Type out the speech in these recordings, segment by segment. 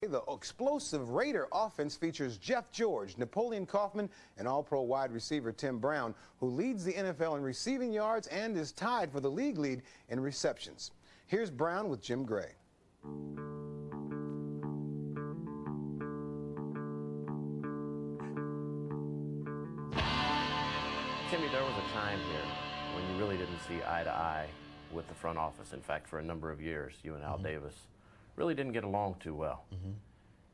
The explosive Raider offense features Jeff George, Napoleon Kaufman, and all-pro wide receiver Tim Brown, who leads the NFL in receiving yards and is tied for the league lead in receptions. Here's Brown with Jim Gray. Timmy, there was a time here when you really didn't see eye to eye with the front office. In fact, for a number of years, you and Al Davis really didn't get along too well.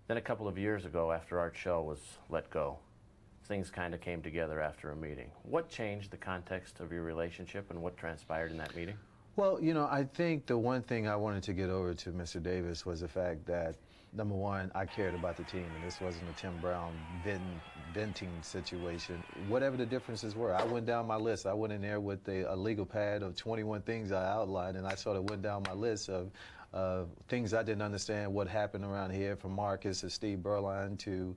Then a couple of years ago, after Art Shell was let go, things kind of came together after a meeting. What changed the context of your relationship and what transpired in that meeting? Well, you know, I think the one thing I wanted to get over to Mr. Davis was the fact that, number one, I cared about the team, and this wasn't a Tim Brown venting situation. Whatever the differences were, I went down my list. I went in there with a legal pad of 21 things I outlined, and I sort of went down my list of things I didn't understand what happened around here, from Marcus to Steve Berline to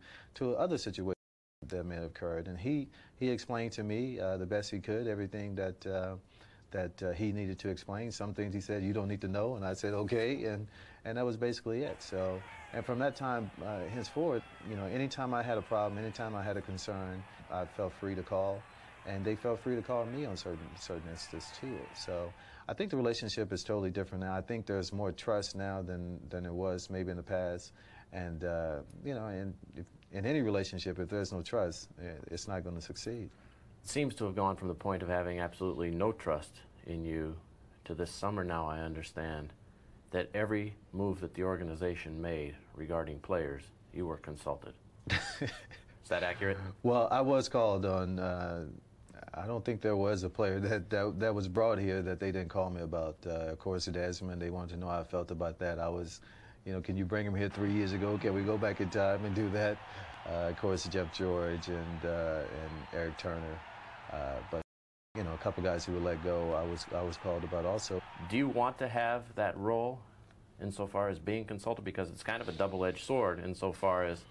other situations that may have occurred. And he explained to me the best he could everything that he needed to explain. Some things he said, you don't need to know, and I said, okay, and that was basically it. So, and from that time henceforth, you know, anytime I had a problem, anytime I had a concern, I felt free to call, and they felt free to call me on certain instances too. So I think the relationship is totally different now. I think there's more trust now than there was maybe in the past, and you know, in any relationship, if there's no trust, it's not going to succeed. It seems to have gone from the point of having absolutely no trust in you to this summer now, I understand, that every move that the organization made regarding players, you were consulted. Is that accurate? Well, I was called on. I don't think there was a player that was brought here that they didn't call me about. Of course, Desmond, they wanted to know how I felt about that. I was, you know, can you bring him here 3 years ago? Can we go back in time and do that? Of course, Jeff George and Eric Turner. But, you know, a couple guys who were let go, I was called about also. Do you want to have that role insofar as being consulted? Because it's kind of a double-edged sword insofar as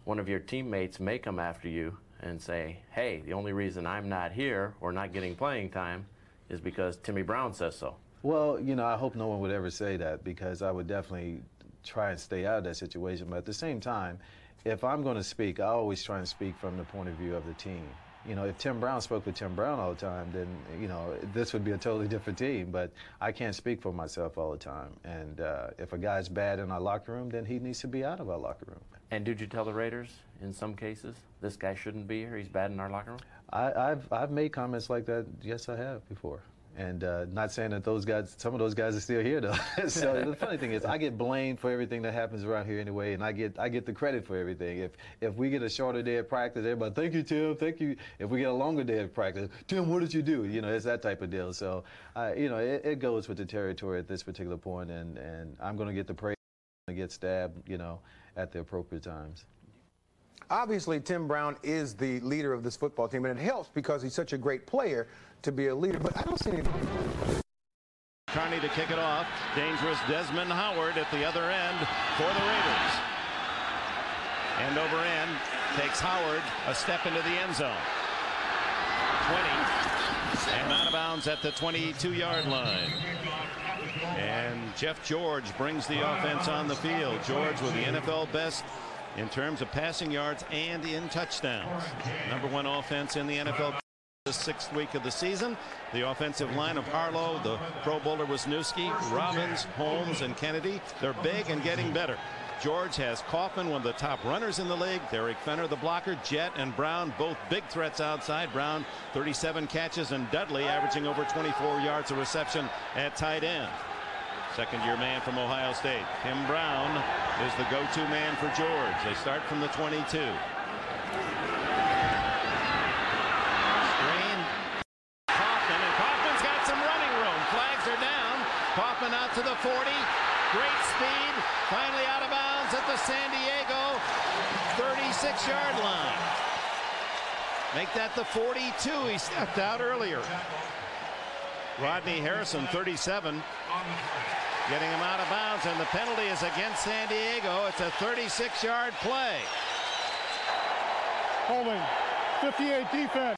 one of your teammates may come after you and say, hey, the only reason I'm not here or not getting playing time is because Timmy Brown says so. Well, you know, I hope no one would ever say that, because I would definitely try and stay out of that situation. But at the same time, if I'm going to speak, I always try and speak from the point of view of the team. You know, if Tim Brown spoke with Tim Brown all the time, then, you know, this would be a totally different team. But I can't speak for myself all the time. And if a guy's bad in our locker room, then he needs to be out of our locker room. And did you tell the Raiders in some cases, this guy shouldn't be here, he's bad in our locker room? I've made comments like that, yes, I have before. And not saying that those guys, some of those guys are still here, though. So the funny thing is, I get blamed for everything that happens around here anyway, and I get the credit for everything. If we get a shorter day of practice, everybody, thank you, Tim, thank you. If we get a longer day of practice, Tim, what did you do? You know, it's that type of deal. So, you know, it goes with the territory at this particular point, and I'm going to get the praise, and get stabbed, you know, at the appropriate times. Obviously, Tim Brown is the leader of this football team, and it helps because he's such a great player to be a leader, but I don't see any. Carney to kick it off. Dangerous Desmond Howard at the other end for the Raiders. End over end takes Howard a step into the end zone. 20 and out of bounds at the 22-yard line. And Jeff George brings the offense on the field. George with the NFL best in terms of passing yards and in touchdowns. #1 offense in the NFL. The 6th week of the season. The offensive line of Harlow, the Pro Bowler Wisniewski, Robbins, Holmes, and Kennedy. They're big and getting better. George has Kaufman, one of the top runners in the league. Derek Fenner, the blocker. Jett and Brown, both big threats outside. Brown, 37 catches, and Dudley averaging over 24 yards of reception at tight end. Second-year man from Ohio State. Tim Brown is the go-to man for George. They start from the 22. Screen. Kaufman, and Kaufman's got some running room. Flags are down. Kaufman out to the 40. Great speed. Finally out of bounds at the San Diego 36-yard line. Make that the 42. He stepped out earlier. Rodney Harrison, 37. Getting him out of bounds, and the penalty is against San Diego. It's a 36-yard play. Holding. 58 defense.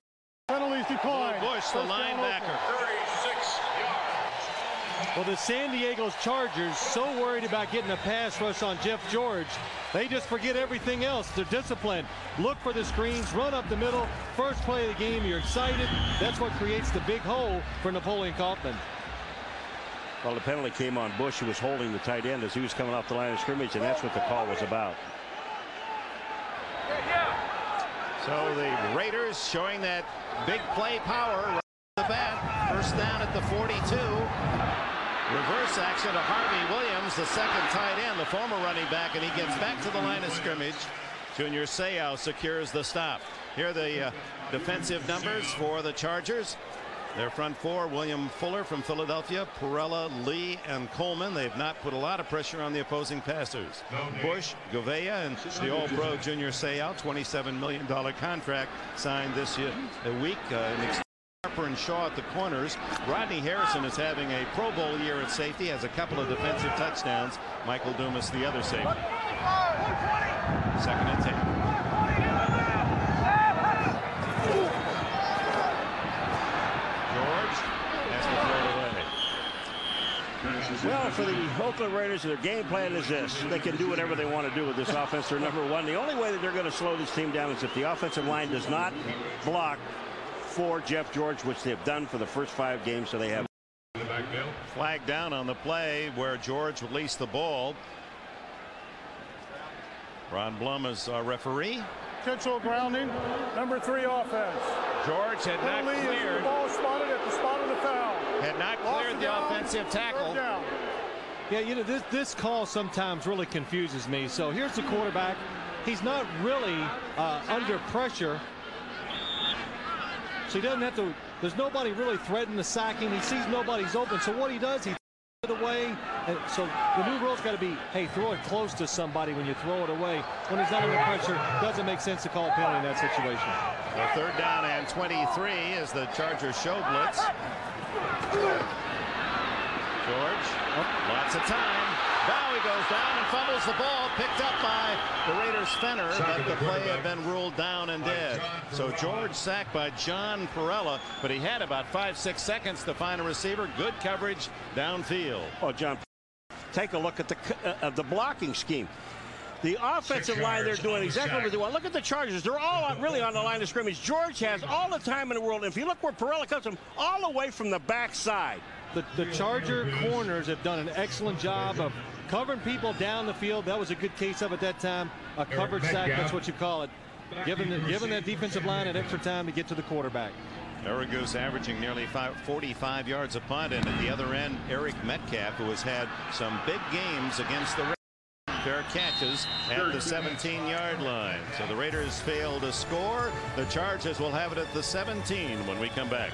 Penalties decline. Bush, the linebacker. 36 yards. Well, the San Diego Chargers so worried about getting a pass rush on Jeff George They just forget everything else. They're disciplined. Look for the screens, run up the middle. First play of the game, you're excited. That's what creates the big hole for Napoleon Kaufman. Well, the penalty came on Bush, who was holding the tight end as he was coming off the line of scrimmage, and that's what the call was about. So the Raiders showing that big play power right off the bat. First down at the 42. Reverse action to Harvey Williams, the second tight end, the former running back, and he gets back to the line of scrimmage. Junior Seau secures the stop. Here are the defensive numbers for the Chargers. Their front four: William Fuller from Philadelphia, Perella, Lee, and Coleman. They've not put a lot of pressure on the opposing passers. Bush, Govea, and the All-Pro Junior Seau, $27 million contract signed this week. Harper and Shaw at the corners. Rodney Harrison is having a Pro Bowl year at safety, has a couple of defensive touchdowns. Michael Dumas, the other safety. Second and 10. George has to throw it away. Well, for the Oakland Raiders, their game plan is this. They can do whatever they want to do with this offense. They're number one. The only way that they're going to slow this team down is if the offensive line does not block for Jeff George, which they've done for the first 5 games. So they have flag down on the play where George released the ball. Ron Blum is our referee. Potential grounding. Number 3 offense. George had not cleared. The ball spotted at the spot of the foul. Had not cleared the offensive tackle. Yeah, you know, this call sometimes really confuses me. So here's the quarterback. He's not really under pressure. So he doesn't have to, there's nobody really threatening the sacking. He sees nobody's open. So what he does, he throws it away. And so the new rule's got to be, hey, throw it close to somebody when you throw it away. When he's not under pressure, doesn't make sense to call a penalty in that situation. The third down and 23 as the Chargers show blitz. George, lots of time. Now he goes down and fumbles the ball, picked up by the Raiders' Fenner, but the play had been ruled down and dead. So George sacked by John Perella, but he had about 5-6 seconds to find a receiver. Good coverage downfield. Oh, John, take a look at the blocking scheme. The offensive line, they're doing exactly what they want. Look at the Chargers. They're all really on the line of scrimmage. George has all the time in the world. If you look where Perella comes from, all the way from the backside. The Charger corners have done an excellent job of covering people down the field. That was a good case of at that time. A coverage sack, that's what you call it. Giving that defensive line an extra time to get to the quarterback. Aragoose averaging nearly 45 yards a punt, and at the other end, Eric Metcalf, who has had some big games against the Raiders. Fair catches at the 17-yard line. So the Raiders fail to score. The Chargers will have it at the 17 when we come back.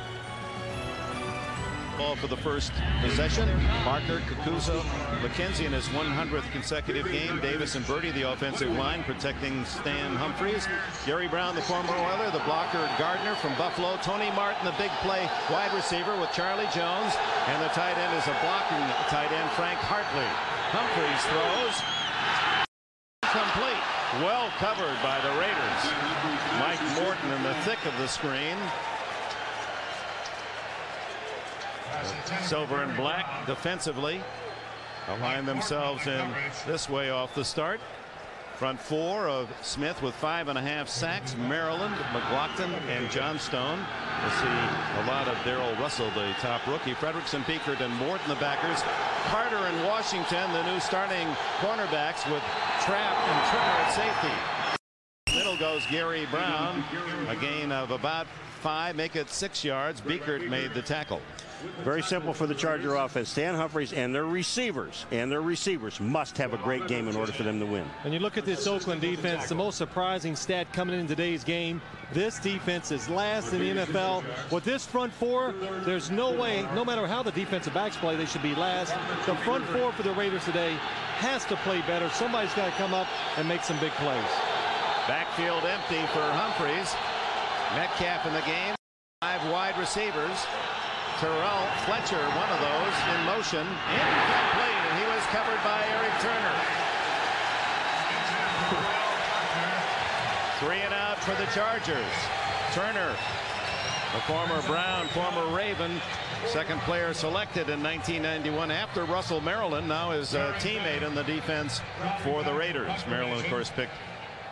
Ball for the first possession. Parker, Kakuzo, McKenzie in his 100th consecutive game. Davis and Birdie, the offensive line, protecting Stan Humphries. Gary Brown, the former Oiler, the blocker Gardner from Buffalo. Tony Martin, the big play wide receiver with Charlie Jones. And the tight end is a blocking tight end, Frank Hartley. Humphries throws. Complete. Well covered by the Raiders. Mike Morton in the thick of the screen. Silver and black defensively align themselves in this way off the start. Front four of Smith with 5.5 sacks. Maryland, McLaughlin, and Johnstone. We'll see a lot of Darrell Russell, the top rookie. Fredrickson, Piekert, and Morton, the backers. Carter and Washington, the new starting cornerbacks, with Trapp and Trimmer at safety. Middle goes Gary Brown. A gain of about 5, make it 6 yards. Piekert made the tackle. Very simple for the Charger offense. Stan Humphries and their receivers must have a great game in order for them to win. And you look at this Oakland defense, the most surprising stat coming in today's game, this defense is last in the NFL. With this front four, there's no way, no matter how the defensive backs play, they should be last. The front four for the Raiders today has to play better. Somebody's got to come up and make some big plays. Backfield empty for Humphries. Metcalf in the game. 5 wide receivers. Terrell Fletcher, one of those, in motion, incomplete, and he was covered by Eric Turner. 3 and out for the Chargers. Turner The former Brown, former Raven, second player selected in 1991 after Russell Maryland, now his teammate in the defense for the Raiders. Maryland, of course, picked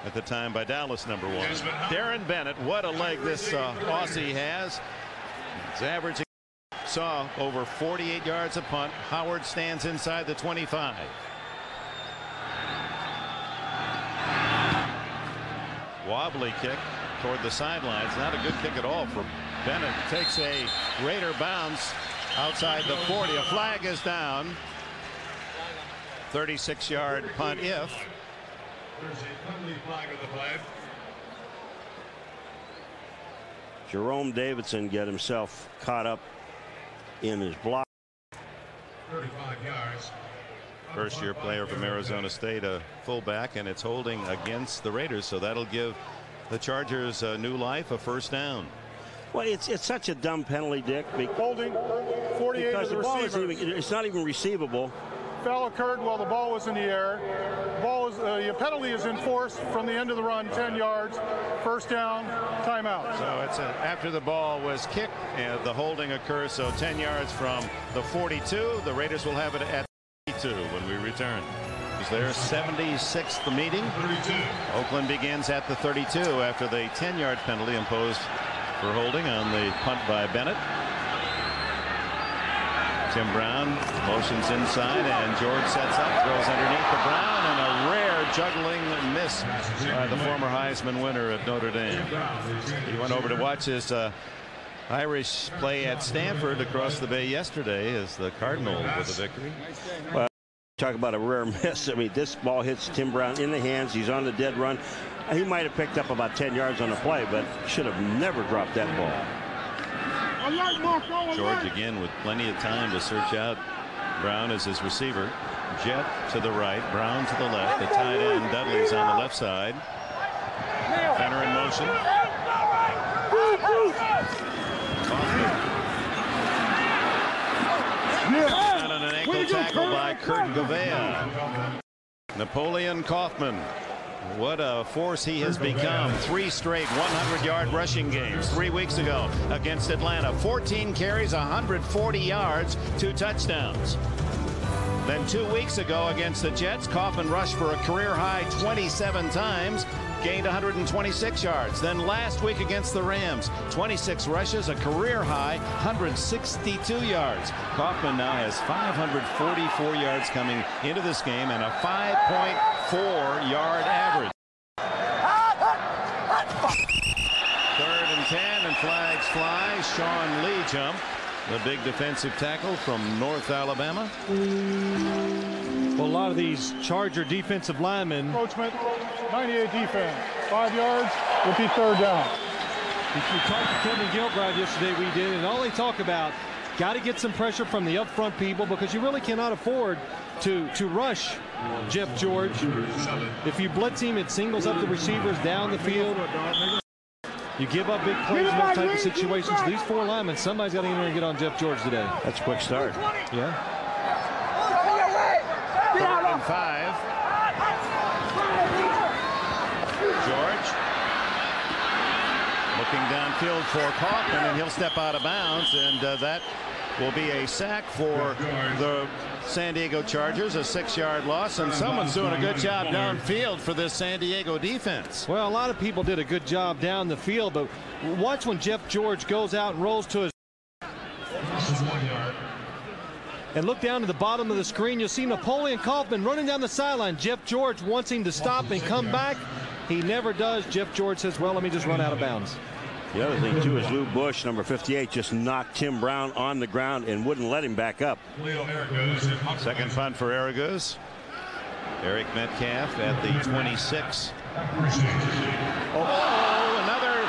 at the time by Dallas #1. Darren Bennett, what a leg this Aussie has. He's averaging, saw over 48 yards a punt. Howard stands inside the 25. Wobbly kick toward the sidelines. Not a good kick at all for Bennett. Takes a Raider bounce outside the 40. A flag is down. 36-yard punt if. There's a penalty flag of the play. Jerome Davidson get himself caught up in his block. 35 yards. First-year player from Arizona State, a fullback, and it's holding against the Raiders, so that'll give the Chargers new life, a first down. Well, it's such a dumb penalty, Dick. Holding 48 because of the the ball receiver. it's not even receivable. Foul occurred while the ball was in the air. The penalty is enforced from the end of the run, 10 yards, first down, timeout. So it's after the ball was kicked, and the holding occurs, so 10 yards from the 42. The Raiders will have it at 32 when we return. It's their 76th meeting. 32. Oakland begins at the 32 after the 10-yard penalty imposed for holding on the punt by Bennett. Tim Brown motions inside, and George sets up, throws underneath the Brown, and a rare juggling miss by the former Heisman winner at Notre Dame. He went over to watch his Irish play at Stanford across the bay yesterday as the Cardinals with a victory. Well, talk about a rare miss. I mean, this ball hits Tim Brown in the hands. He's on the dead run. He might have picked up about 10 yards on the play, but should have never dropped that ball. George again with plenty of time to search out Brown as his receiver. Jet to the right, Brown to the left. The tight end Dudley's on the left side. Fenner in motion. And an ankle tackle by Kurt Gouveia. Napoleon Kaufman. What a force he has become. 3 straight 100-yard rushing games 3 weeks ago against Atlanta. 14 carries, 140 yards, 2 touchdowns. Then 2 weeks ago against the Jets, Kaufman rushed for a career-high 27 times, gained 126 yards. Then last week against the Rams, 26 rushes, a career-high 162 yards. Kaufman now has 544 yards coming into this game and a 5.4-yard average. 3rd and 10, and flags fly. Sean Lee jump, the big defensive tackle from North Alabama. Well, a lot of these Charger defensive linemen. Coachman, 98 defense, 5 yards, would be 3rd down. We talked to Kevin Gilbride yesterday, we did, and all they talk about, got to get some pressure from the up front people because you really cannot afford to rush Jeff George. If you blitz him, it singles up the receivers down the field. You give up big plays in those type of situations. These 4 linemen, somebody's got to get in there and get on Jeff George today. That's a quick start. Yeah. 3rd and 5. George looking downfield for Kaufman, and he'll step out of bounds, and that will be a sack for the San Diego Chargers, a 6-yard loss, and someone's doing a good job downfield for this San Diego defense. Well, a lot of people did a good job down the field, but watch when Jeff George goes out and rolls to his. And look down to the bottom of the screen. You'll see Napoleon Kaufman running down the sideline. Jeff George wants him to stop and come back. He never does. Jeff George says, well, let me just run out of bounds. The other thing, too, is Lou Bush, number 58, just knocked Tim Brown on the ground and wouldn't let him back up. Second punt for Araguz. Eric Metcalf at the 26. Oh, another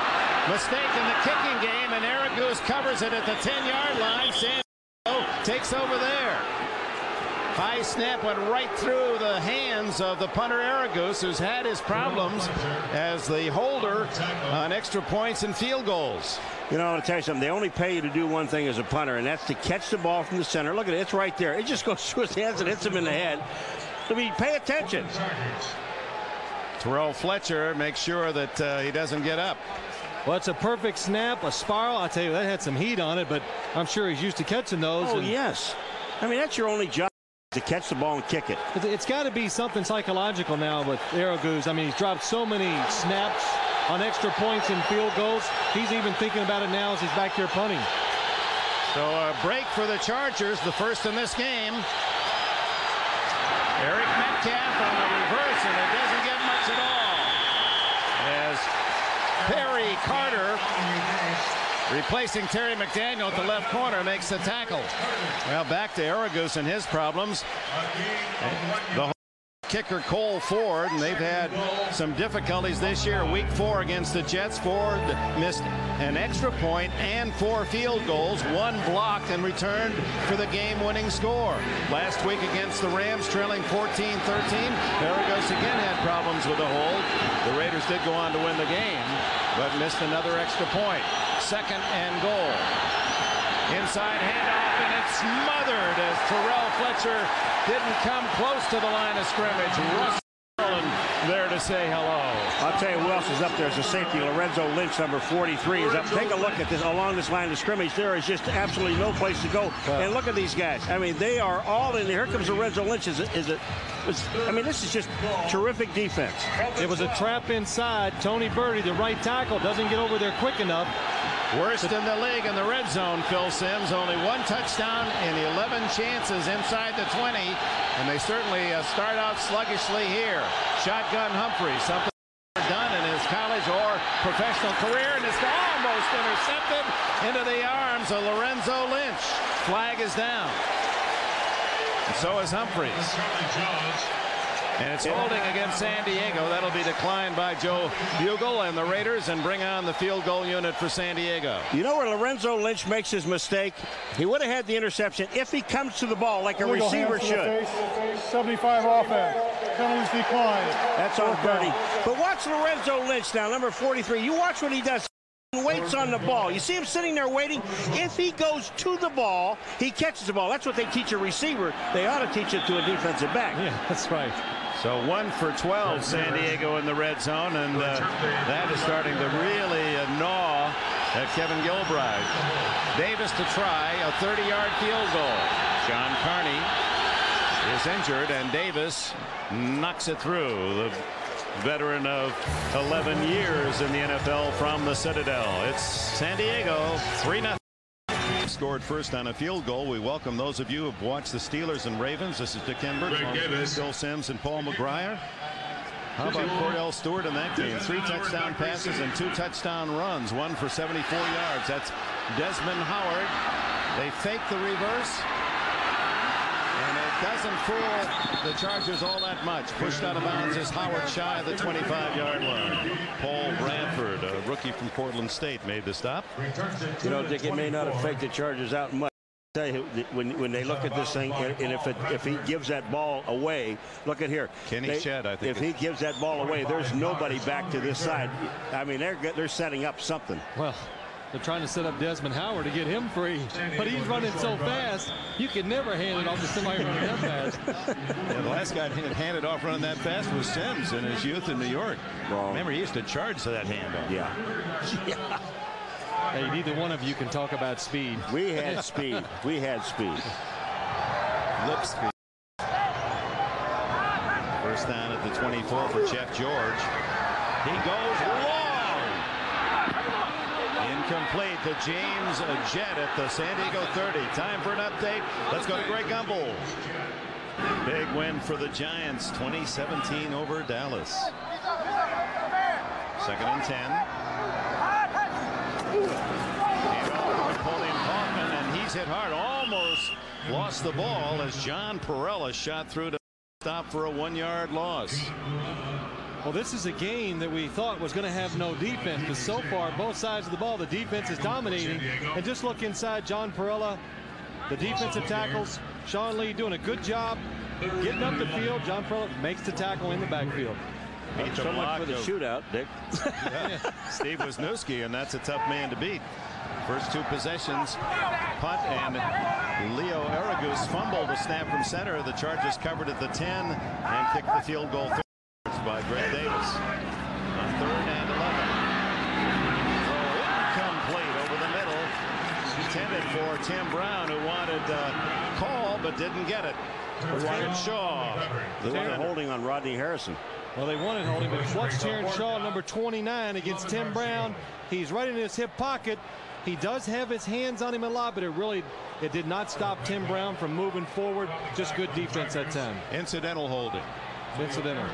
mistake in the kicking game, and Araguz covers it at the 10-yard line. San Diego takes over there. High snap went right through the hands of the punter Araguz, who's had his problems as the holder on extra points and field goals. You know, I want to tell you something. They only pay you to do one thing as a punter, and that's to catch the ball from the center. Look at it. It's right there. It just goes through his hands and hits him in the head. I mean, pay attention. Terrell Fletcher makes sure that he doesn't get up. Well, it's a perfect snap, a spiral. I tell you, that had some heat on it, but I'm sure he's used to catching those. Oh, yes. I mean, that's your only job, to catch the ball and kick it. It's got to be something psychological now with Aragouz. I mean, he's dropped so many snaps on extra points and field goals. He's even thinking about it now as he's back here punting. So a break for the Chargers, the first in this game. Eric Metcalf on the reverse, and it doesn't get much at all. As Perry Carter, replacing Terry McDaniel at the left corner, makes the tackle. Well, back to Aragouz and his problems. The kicker Cole Ford, and they've had some difficulties this year. Week 4 against the Jets. Ford missed an extra point and 4 field goals, 1 blocked and returned for the game-winning score. Last week against the Rams, trailing 14-13, Aragouz again had problems with the hold. The Raiders did go on to win the game, but missed another extra point. 2nd and goal. Inside handoff, and it's smothered as Terrell Fletcher didn't come close to the line of scrimmage. Russ there to say hello. I'll tell you who else is up there as a safety. Lorenzo Lynch, number 43, is up. Take a look at this along this line of scrimmage. There is just absolutely no place to go. Wow. And look at these guys. I mean, they are all in there. Here comes Lorenzo Lynch. I mean, this is just terrific defense. It was a trap inside. Tony Birdie, the right tackle, doesn't get over there quick enough. Worst in the league in the red zone, Phil Simms. Only 1 touchdown in 11 chances inside the 20. And they certainly start out sluggishly here. Shotgun Humphrey, something done in his college or professional career, and it's almost intercepted into the arms of Lorenzo Lynch. Flag is down. And so is Humphreys. And it's holding against San Diego. That'll be declined by Joe Bugle and the Raiders, and bring on the field goal unit for San Diego. You know where Lorenzo Lynch makes his mistake? He would have had the interception if he comes to the ball like a receiver should. 75 offense. Penalties declined. That's on Birdie. But watch Lorenzo Lynch now, number 43. You watch what he does. Waits on the ball. You see him sitting there waiting. If he goes to the ball, he catches the ball. That's what they teach a receiver. They ought to teach it to a defensive back. Yeah, that's right. So 1 for 12, San Diego in the red zone, and that is starting to really gnaw at Kevin Gilbride. Davis to try a 30-yard field goal. John Carney is injured, and Davis knocks it through. The veteran of 11 years in the NFL from the Citadel. It's San Diego, 3-0. Scored first on a field goal. We welcome those of you who have watched the Steelers and Ravens. This is Dick Enberg, Phil Simms, and Paul McGuire. How about Cordell Stewart in that game? 3 touchdown passes and 2 touchdown runs, 1 for 74 yards. That's Desmond Howard. They fake the reverse, and it doesn't fool the Chargers all that much. Pushed out of bounds is Howard shy of the 25-yard line. Paul Bradford, a rookie from Portland State, made the stop. You know, Dick, it may not have faked the Chargers out much. Tell you, when they look at this thing, and if he gives that ball away, look at here. Kenny Shedd, I think. If he gives that ball away, there's nobody back to this side. I mean, they're setting up something. Well, they're trying to set up Desmond Howard to get him free, but he's running so fast, you can never hand it off to somebody running that fast. Yeah, the last guy handed off running that fast was Simms in his youth in New York. Wrong. Remember, he used to charge to that handoff. Yeah. Yeah. Hey, neither one of you can talk about speed. We had speed. We had speed. Lip speed. First down at the 24 for Jeff George. He goes long. Incomplete to James Jett at the San Diego 30. Time for an update. Let's go to Greg Gumbel. Big win for the Giants, 2017 over Dallas. 2nd and 10. Napoleon Kaufman, and he's hit hard. Almost lost the ball as John Perella shot through to stop for a 1-yard loss. Well, this is a game that we thought was going to have no defense, but so far both sides of the ball the defense is dominating. And just look inside, John Perella, the defensive tackles, Sean Lee doing a good job getting up the field. John Perella makes the tackle in the backfield. So much for the shootout, Dick. Yeah. Steve Wisniewski, and that's a tough man to beat. First 2 possessions, punt, and Leo Aragouz fumbled a snap from center. The Chargers covered at the 10 and kicked the field goal by Greg Davis. On 3rd and 11. Throw intended for Tim Brown, who wanted call but didn't get it. Terrence Shaw. They wanted holding on Rodney Harrison. Well, they wanted holding, but watch Terrence Shaw, number 29, against Tim Brown. He's right in his hip pocket. He does have his hands on him a lot, but it did not stop Tim Brown from moving forward. Just good defense that time. Incidental holding. Incidental.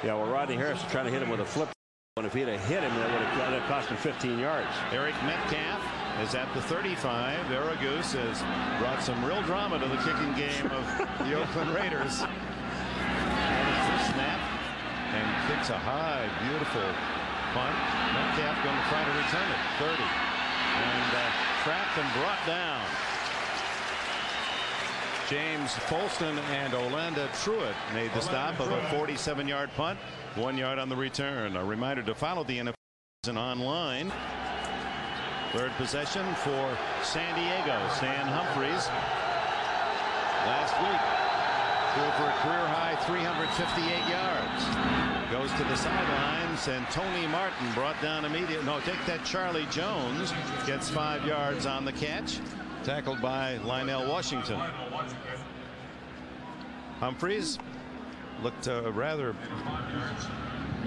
Yeah, well, Rodney Harrison trying to hit him with a flip. And if he'd have hit him, that would have cost him 15 yards. Eric Metcalf is at the 35. Aragoose has brought some real drama to the kicking game of the Oakland Raiders. The snap and kicks a high, beautiful punt. Metcalf going to try to return it. 30. And trapped and brought down. James Folston and Orlando Truitt made the stop of a 47-yard punt. 1 yard on the return. A reminder to follow the NFL season online. Third possession for San Diego. Stan Humphries last week threw for a career-high 358 yards. Goes to the sidelines, and Tony Martin brought down immediately. No, take that. Charlie Jones gets 5 yards on the catch. Tackled by Lionel Washington. Humphries looked rather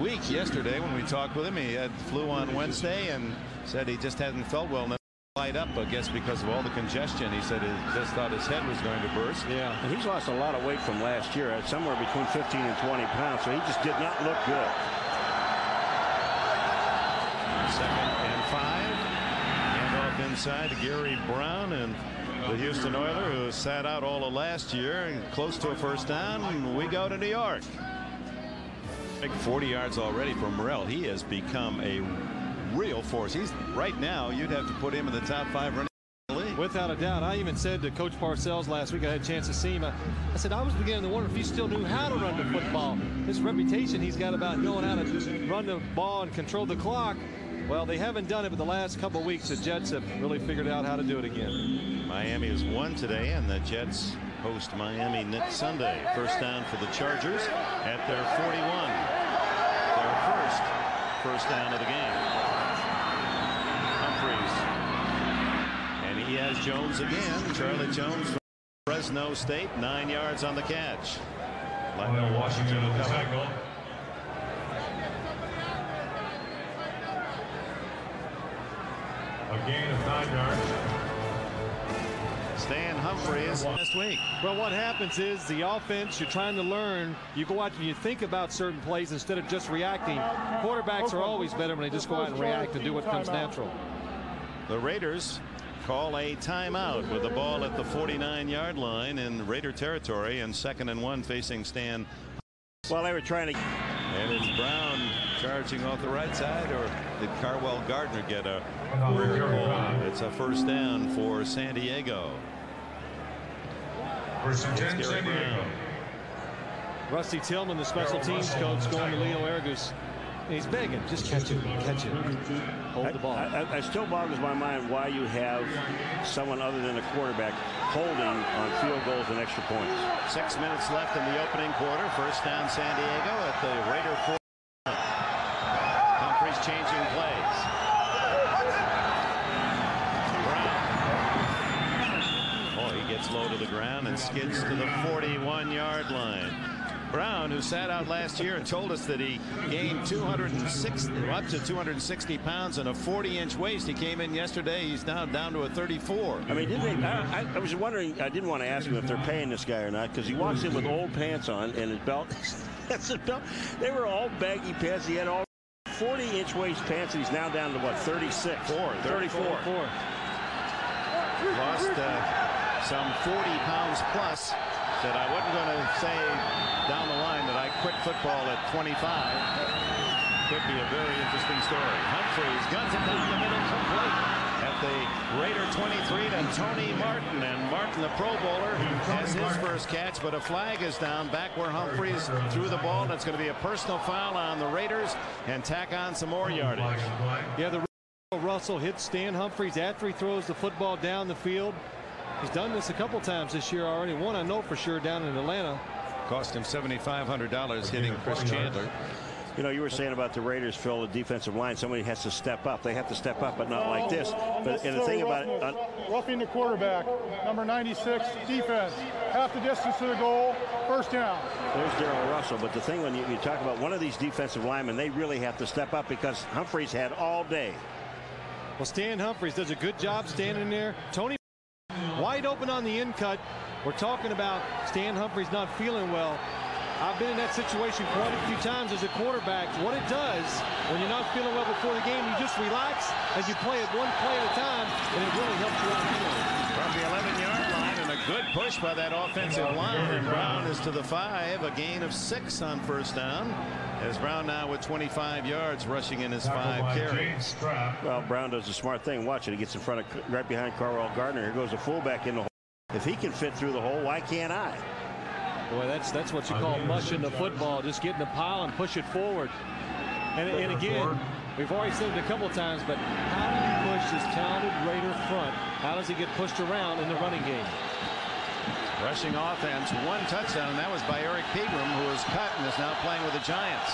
weak yesterday when we talked with him. He had flu on Wednesday and said he just hadn't felt well enough to light up, I guess, because of all the congestion. He said he just thought his head was going to burst. Yeah, and he's lost a lot of weight from last year, at somewhere between 15 and 20 pounds, so he just did not look good. 2nd and 5. Handoff inside to Gary Brown and the Houston Oilers, who sat out all of last year, close to a first down. We go to New York. 40 yards already from Morrell. He has become a real force. He's right now, you'd have to put him in the top 5 running in the league. Without a doubt. I even said to Coach Parcells last week, I had a chance to see him. I said I was beginning to wonder if he still knew how to run the football. This reputation he's got about knowing how to run the ball and control the clock. Well, they haven't done it, but the last couple of weeks the Jets have really figured out how to do it again. Miami has won today, and the Jets host Miami next Sunday. First down for the Chargers at their 41. Their first down of the game. Humphries. And he has Jones again. Charlie Jones from Fresno State, 9 yards on the catch. Lionel Washington will cover. A gain of 9 yards. Stan Humphries last week. Well, what happens is the offense, you're trying to learn. You go out and you think about certain plays instead of just reacting. Quarterbacks are always better when they just go out and react and do what comes natural. The Raiders call a timeout with the ball at the 49-yard line in Raider territory, and 2nd and 1 facing Stan. Well, they were trying to. And it's Brown charging off the right side, or did Carwell Gardner get a career hold? It's a first down for San Diego. First and 10, San Diego. Rusty Tillman, the special teams coach, going to Leo Aragoose. He's begging, just catch it, hold the ball. I still boggles my mind why you have someone other than a quarterback holding on field goals and extra points. 6 minutes left in the opening quarter. First down San Diego at the Raider 4. Humphries changing plays. Brown. Oh, he gets low to the ground and skids to the 41-yard line. Brown, who sat out last year and told us that he gained up to 260 pounds and a 40-inch waist. He came in yesterday. He's now down to a 34. I mean, didn't they? I was wondering. I didn't want to ask him if they're paying this guy or not, because he walks in with old pants on and his belt. That's his belt. They were all baggy pants. He had all 40-inch waist pants, and he's now down to what? 36. 34. Lost some 40 pounds plus. That I wasn't going to say down the line that I quit football at 25. Could be a very interesting story. Humphries guns it down the middle, complete at the Raider 23 to Tony Martin. And Martin, the Pro Bowler, has his first catch, but a flag is down back where Humphries threw the ball. And it's going to be a personal foul on the Raiders and tack on some more yardage. Yeah, the Russell hits Stan Humphries after he throws the football down the field. He's done this a couple times this year already. One I know for sure down in Atlanta. Cost him $7,500 hitting Chris Chandler. You know, you were saying about the Raiders, Phil, the defensive line, somebody has to step up. They have to step up, but not like this. But and the thing about it, roughing the quarterback, number 96, defense, half the distance to the goal, first down. There's Darrell Russell, but the thing when you talk about one of these defensive linemen, they really have to step up because Humphries had all day. Well, Stan Humphries does a good job standing there. Tony wide open on the in cut. We're talking about Stan Humphries not feeling well. I've been in that situation quite a few times as a quarterback. What it does when you're not feeling well before the game, you just relax and you play it one play at a time, and it really helps you out. From the 11-yard line, and a good push by that offensive line, and Brown is to the 5, a gain of 6 on first down. As Brown now with 25 yards, rushing in his 5 carries. Well, Brown does a smart thing. Watch it. He gets in front of right behind Carwell Gardner. Here goes a fullback in the hole. If he can fit through the hole, why can't I? Boy, that's what you call mushing the football, just getting the pile and push it forward. And again, we've already said it a couple times, but how do you push this talented Raider front? How does he get pushed around in the running game? Rushing offense, 1 touchdown, and that was by Eric Pegram, who was cut and is now playing with the Giants.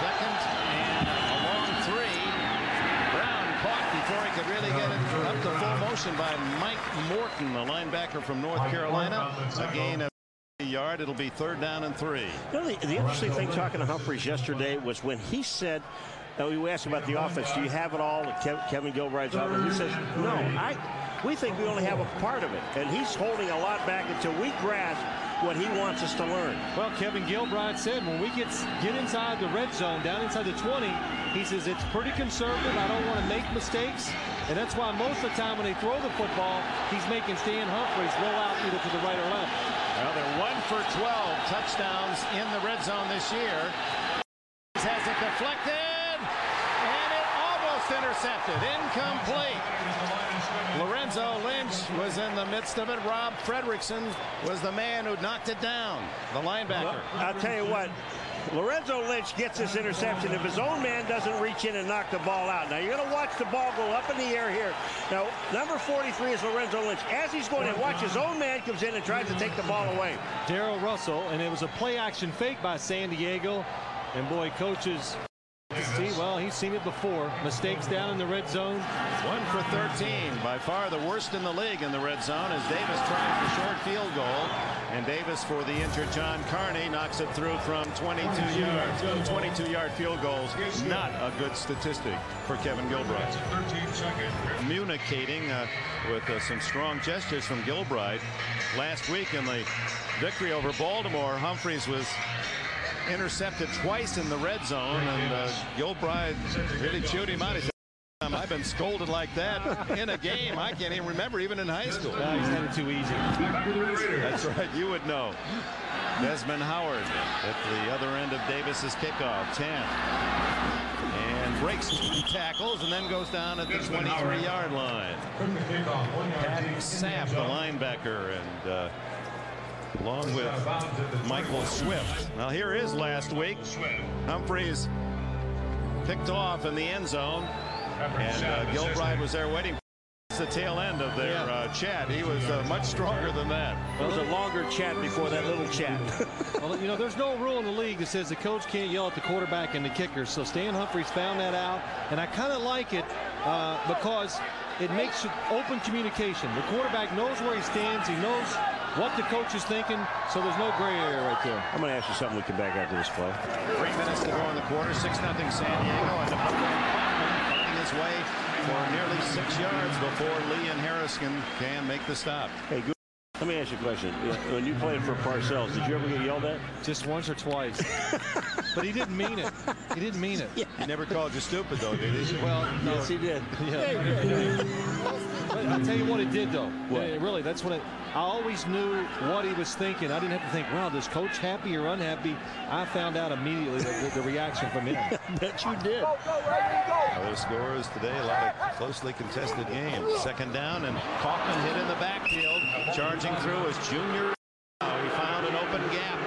Second and a long 3. Brown caught before he could really get it up to full motion by Mike Morton, the linebacker from North Carolina. A gain of a yard. It'll be 3rd down and 3. You know, the interesting thing talking to Humphries yesterday was when he said, we asked about the offense, do you have it all? Kevin Gilbride's offense. He says, no, we think we only have a part of it. And he's holding a lot back until we grasp what he wants us to learn. Well, Kevin Gilbride said when we get inside the red zone, down inside the 20, he says it's pretty conservative. I don't want to make mistakes. And that's why most of the time when they throw the football, he's making Stan Humphries roll out either to the right or left. Well, they're 1 for 12 touchdowns in the red zone this year. He has it deflected, and it almost intercepted. Incomplete. Lorenzo Lynch was in the midst of it. Rob Fredrickson was the man who knocked it down, the linebacker. Well, I'll tell you what, Lorenzo Lynch gets this interception if his own man doesn't reach in and knock the ball out. Now, you're going to watch the ball go up in the air here. Now, number 43 is Lorenzo Lynch. As he's going in, watch his own man comes in and tries to take the ball away. Darrell Russell, and it was a play-action fake by San Diego. And, boy, coaches see, well, he's seen it before. Mistakes down in the red zone. 1 for 13, by far the worst in the league in the red zone, as Davis tries the short field goal. And Davis, for the injured John Carney, knocks it through from 22 yards. 22-yard field goals, not a good statistic for Kevin Gilbride. Communicating with some strong gestures from Gilbride. Last week in the victory over Baltimore, Humphries was intercepted twice in the red zone, and Gilbride really chewed him out. He said, I've been scolded like that in a game I can't even remember, even in high school. He's had it too easy. That's right, you would know. Desmond Howard at the other end of Davis's kickoff. 10. And breaks tackles and then goes down at the 23-yard line. Pat Sapp, the linebacker, and along with Michael Swift. Now, here is last week. Humphries picked off in the end zone, and Gilbride was there waiting. It's the tail end of their chat. He was much stronger than that. It was a longer chat before that little chat. Well, you know, there's no rule in the league that says the coach can't yell at the quarterback and the kicker. So Stan Humphries found that out, and I kind of like it because it makes open communication. The quarterback knows where he stands. He knows what the coach is thinking, so there's no gray area right there. I'm going to ask you something we can back after this play. 3 minutes to go in the quarter. 6-0 San Diego, and finding his way for nearly 6 yards before Lee and Harrison can make the stop. Hey, good. Let me ask you a question. When you played for Parcells, did you ever get yelled at? Just once or twice. But he didn't mean it. He didn't mean it. Yeah. He never called you stupid, though, did he? Well, no. Yes, he did. Yeah. But I'll tell you what it did, though. What? Really, that's when I always knew what he was thinking. I didn't have to think, wow, is coach happy or unhappy? I found out immediately the reaction from him. I bet you did. Those scores today, a lot of closely contested games. 2nd down, and Kaufman hit in the backfield. Charging through is Junior. He found an open gap.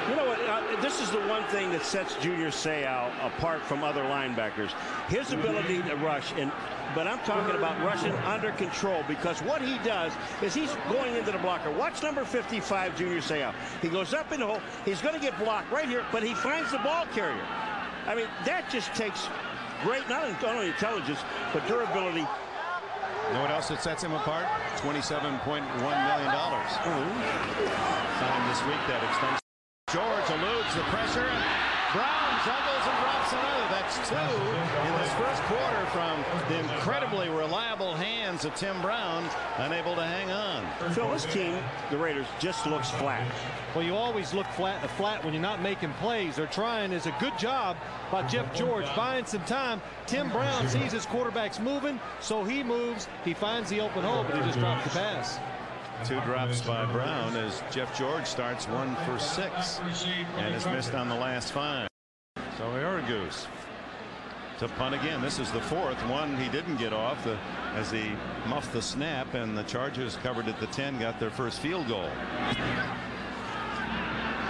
You know what? This is the one thing that sets Junior Seau apart from other linebackers. His ability to rush, but I'm talking about rushing under control, because what he does is he's going into the blocker. Watch number 55, Junior Seau. He goes up in the hole. He's going to get blocked right here, but he finds the ball carrier. I mean, that just takes great, not only intelligence, but durability. You know what else that sets him apart? $27.1 million. Signed this week, that extension. George eludes the pressure. Brown juggles and drops another. That's 2 in this first quarter from the incredibly reliable hands of Tim Brown, unable to hang on. Phil, this team, the Raiders, just looks flat. Well, you always look flat when you're not making plays. They're trying. Is a good job by Jeff George buying some time. Tim Brown sees his quarterbacks moving, so he moves. He finds the open hole, but he just drops the pass. 2 drops by Brown as Jeff George starts 1 for 6 and has missed on the last 5. So Aragoose to punt again. This is the 4th one he didn't get off as he muffed the snap, and the Chargers covered at the 10, got their first field goal.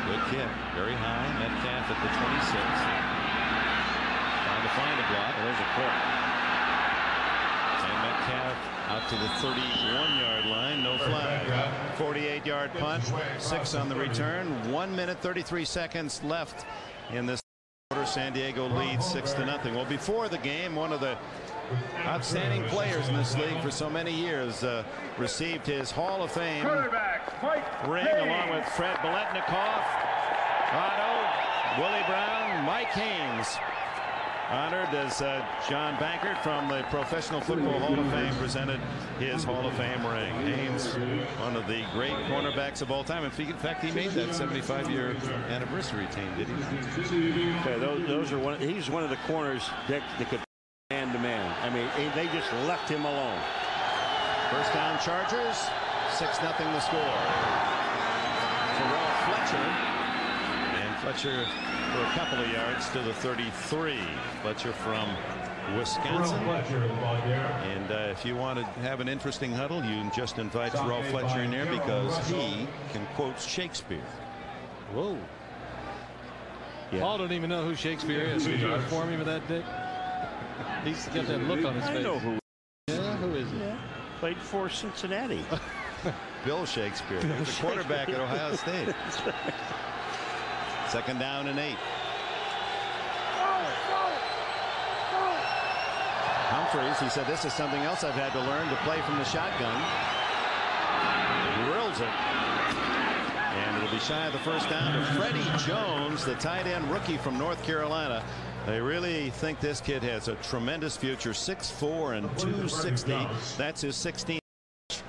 Good kick, very high. Metcalf at the 26. Trying to find a block. There's a clip. And Metcalf out to the 31-yard line, no flag. 48-yard punt, 6 on the return. 1 minute 33 seconds left in this quarter. San Diego leads 6-0. Well, before the game, one of the outstanding players in this league for so many years received his Hall of Fame ring along with Fred Biletnikoff, Otto, Willie Brown, Mike Haynes. Honored as John Bankert from the Professional Football Hall of Fame presented his Hall of Fame ring. Haynes, one of the great cornerbacks of all time. In fact, he made that 75-year anniversary team, did he? Okay, those are he's one of the corners that could man-to-man. I mean, they just left him alone. First down, Chargers. 6-0 the score. Terrell Fletcher. And Fletcher for a couple of yards to the 33. Fletcher from Wisconsin. And if you want to have an interesting huddle, you can just invite Terrell Fletcher in there because he can quote Shakespeare. Whoa. Yeah. Paul don't even know who Shakespeare is. Did you inform him of that, Dick? He's got that look on his face. I know who. Yeah, who is it? Yeah. Played for Cincinnati. Bill Shakespeare, the quarterback at Ohio State. Second down and 8. Humphreys, he said, this is something else I've had to learn, to play from the shotgun. Drills it. And it'll be shy of the first down to Freddie Jones, the tight end rookie from North Carolina. They really think this kid has a tremendous future. 6'4" and 260. That's his 16th.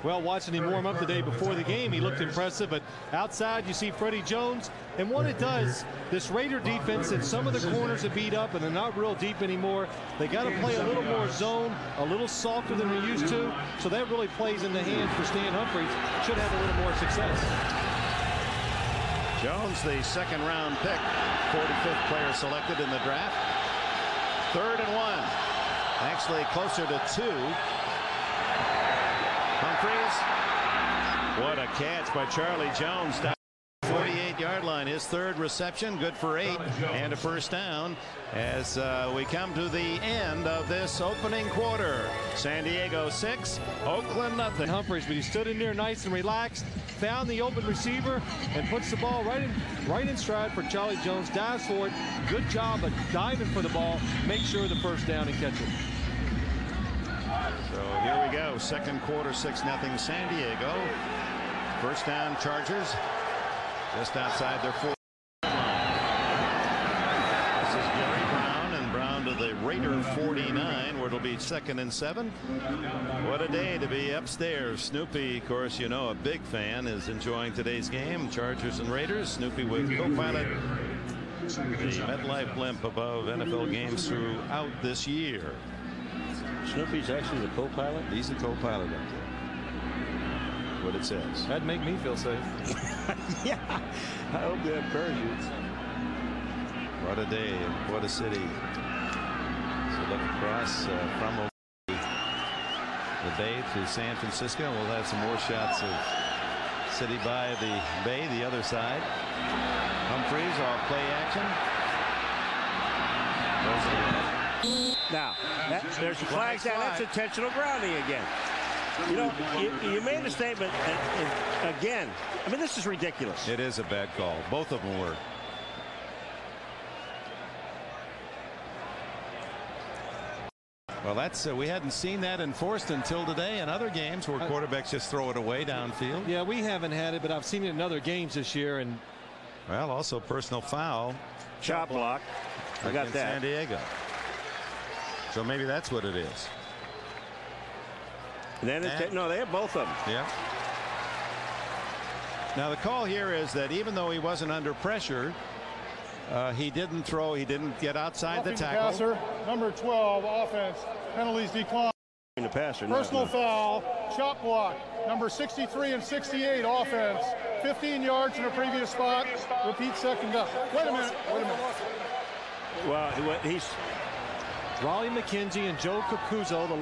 Well, watching him warm up the day before the game, he looked impressive. But outside, you see Freddie Jones. And what it does, this Raider defense, and some of the corners are beat up and they're not real deep anymore. They got to play a little more zone, a little softer than they're used to. So that really plays in the hands for Stan Humphreys. Should have a little more success. Jones, the second-round pick, 45th player selected in the draft. 3rd and 1. Actually closer to 2. Humphreys. What a catch by Charlie Jones down the 48-yard line. His 3rd reception, good for 8 and a first down as we come to the end of this opening quarter. San Diego 6, Oakland nothing. Humphreys, but he stood in there nice and relaxed, found the open receiver and puts the ball right in stride for Charlie Jones. Dives for it. Good job of diving for the ball. Make sure the first down and catch it. So here we go. Second quarter, 6-0 San Diego. First down, Chargers. Just outside their 4. This is Gary Brown, and Brown to the Raider 49, where it'll be 2nd and 7. What a day to be upstairs. Snoopy, of course, you know, a big fan, is enjoying today's game. Chargers and Raiders. Snoopy with co-pilot the MetLife blimp above NFL games throughout this year. Snoopy's actually the co-pilot? He's the co-pilot up there. What it says. That'd make me feel safe. Yeah. I hope they have parachutes. What a day and what a city. So look across from the bay to San Francisco. We'll have some more shots of city by the bay, the other side. Humphreys off play action. Now, there's a flag down. That's intentional grounding again. You know, you made a statement, and again, I mean, this is ridiculous. It is a bad call. Both of them were. Well, that's we hadn't seen that enforced until today in other games where quarterbacks just throw it away downfield. Yeah, we haven't had it, but I've seen it in other games this year. And well, also personal foul. Chop block. I got that. San Diego. So maybe that's what it is. And then no, they have both of them. Yeah. Now the call here is that even though he wasn't under pressure, he didn't throw. He didn't get outside the tackle. Passer, number 12, offense. Penalties decline. The passer. Personal foul, chop block. Number 63 and 68, offense. 15 yards in a previous spot. Repeat second down. Wait a minute. Well, he's Raleigh McKenzie and Joe Cucuzzo, the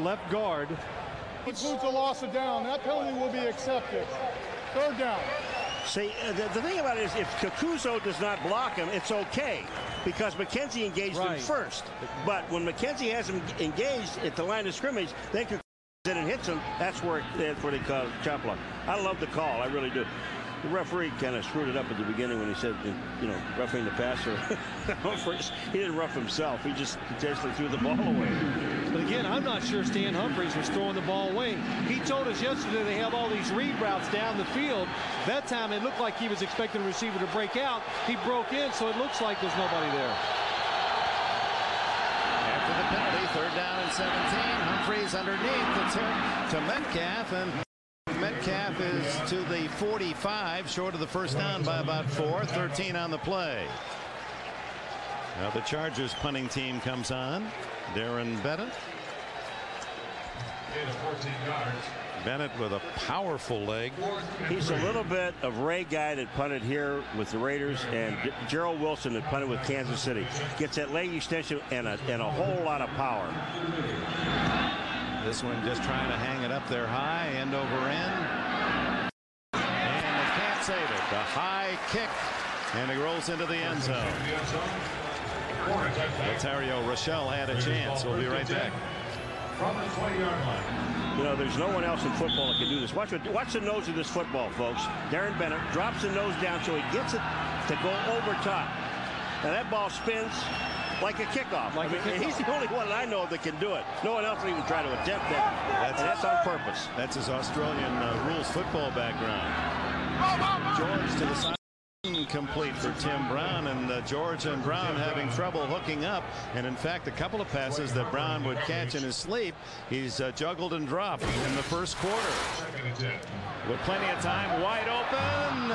left guard. Includes a loss of down. That penalty will be accepted. Third down. See, the thing about it is if Cucuzzo does not block him, it's okay because McKenzie engaged him first. But when McKenzie has him engaged at the line of scrimmage, then Cucuzzo in and hits him. That's where they call it chop block. I love the call. I really do. The referee kind of screwed it up at the beginning when he said, you know, roughing the passer. He didn't rough himself. He just intentionally threw the ball away. But again, I'm not sure Stan Humphries was throwing the ball away. He told us yesterday they have all these read routes down the field. That time it looked like he was expecting the receiver to break out. He broke in, so it looks like there's nobody there. After the penalty, 3rd down and 17. Humphries underneath to Metcalf, and Metcalf is to the 45, short of the first down by about 4. 13 on the play. Now the Chargers punting team comes on. Darren Bennett. Bennett with a powerful leg. He's a little bit of Ray Guy that punted here with the Raiders, and Gerald Wilson that punted with Kansas City. Gets that leg extension and a whole lot of power. This one just trying to hang it up there high, end over end. And they can't save it. The high kick, and he rolls into the end zone. Ontario Rochelle had a chance. We'll be right back. From the 20-yard line. You know, there's no one else in football that can do this. Watch the nose of this football, folks. Darren Bennett drops the nose down so he gets it to go over top. Now that ball spins like a kickoff. He's the only one I know that can do it. No one else will even try to attempt that. That's on purpose. That's his Australian rules football background. George to the side. Incomplete for Tim Brown, and George and Brown having trouble hooking up, and in fact a couple of passes that Brown would catch in his sleep he's juggled and dropped in the first quarter. With plenty of time, wide open,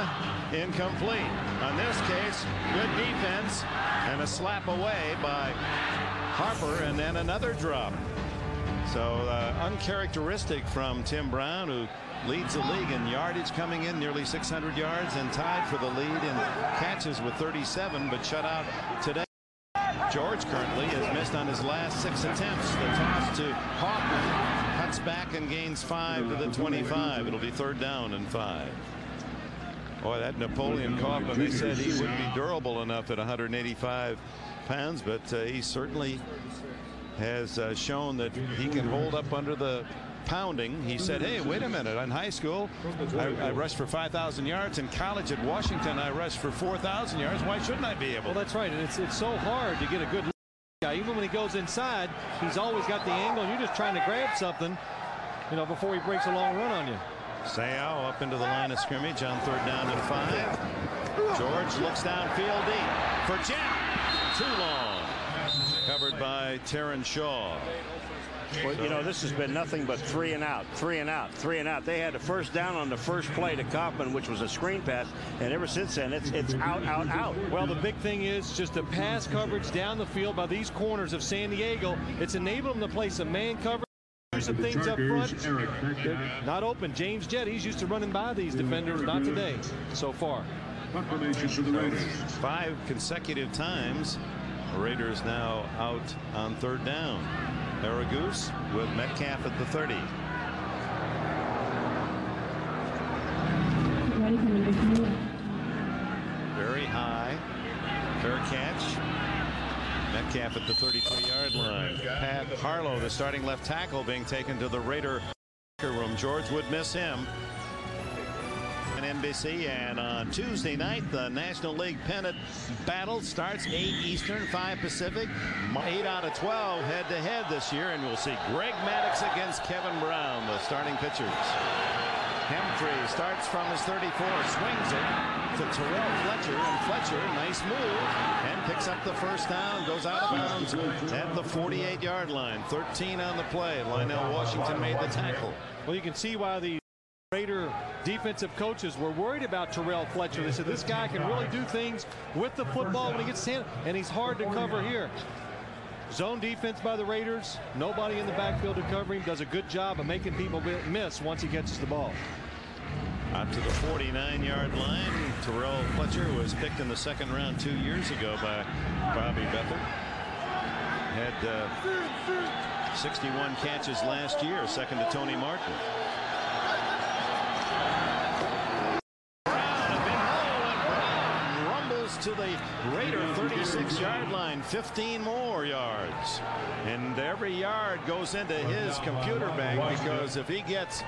incomplete. On this case, good defense and a slap away by Harper, and then another drop. So uncharacteristic from Tim Brown, who leads the league in yardage, coming in nearly 600 yards, and tied for the lead in catches with 37, but shut out today. George currently has missed on his last 6 attempts. The toss to Hoffman, cuts back and gains 5 to the 25. It'll be 3rd down and 5. Boy, that Napoleon Kaufman, they said he wouldn't be durable enough at 185 pounds, but he certainly has shown that he can hold up under the pounding. He said, hey, wait a minute, in high school I rushed for 5,000 yards. In college at Washington I rushed for 4,000 yards. Why shouldn't I be able? Well, that's right, and it's so hard to get a good guy. Even when he goes inside, he's always got the angle, and you're just trying to grab something, you know, before he breaks a long run on you. Sayao up into the line of scrimmage on 3rd down and 5. George looks downfield deep for Jeff. Too long. Covered by Terran Shaw. Well, you know, this has been nothing but 3 and out, 3 and out, 3 and out. They had a first down on the first play to Kaufman, which was a screen pass, and ever since then it's out, out, out. Well, the big thing is just the pass coverage down the field by these corners of San Diego. It's enabled them to play some man coverage, do some things up front. They're not open. James Jett, he's used to running by these defenders, not today so far. 5 consecutive times. The Raiders now out on 3rd down. Aragoose with Metcalf at the 30. Very high. Fair catch. Metcalf at the 33-yard line. Pat Harlow, the starting left tackle, being taken to the Raider room. George would miss him. And NBC. And on Tuesday night, the National League pennant battle starts 8 Eastern, 5 Pacific. 8 out of 12 head-to-head this year, and we'll see Greg Maddux against Kevin Brown, the starting pitchers. Humphrey starts from his 34, swings it to Terrell Fletcher, and Fletcher, nice move, and picks up the first down, goes out of bounds at the 48-yard line. 13 on the play. Lionel Washington made the tackle. Well, you can see why the Raider defensive coaches were worried about Terrell Fletcher. They said this guy can really do things with the football when he gets hit, and he's hard to cover here. Zone defense by the Raiders. Nobody in the backfield to cover him. Does a good job of making people miss once he catches the ball. Out to the 49-yard line. Terrell Fletcher was picked in the second round 2 years ago by Bobby Beathard. Had 61 catches last year, second to Tony Martin. To the Raider 36-yard line, 15 more yards, and every yard goes into his computer bank, because if he gets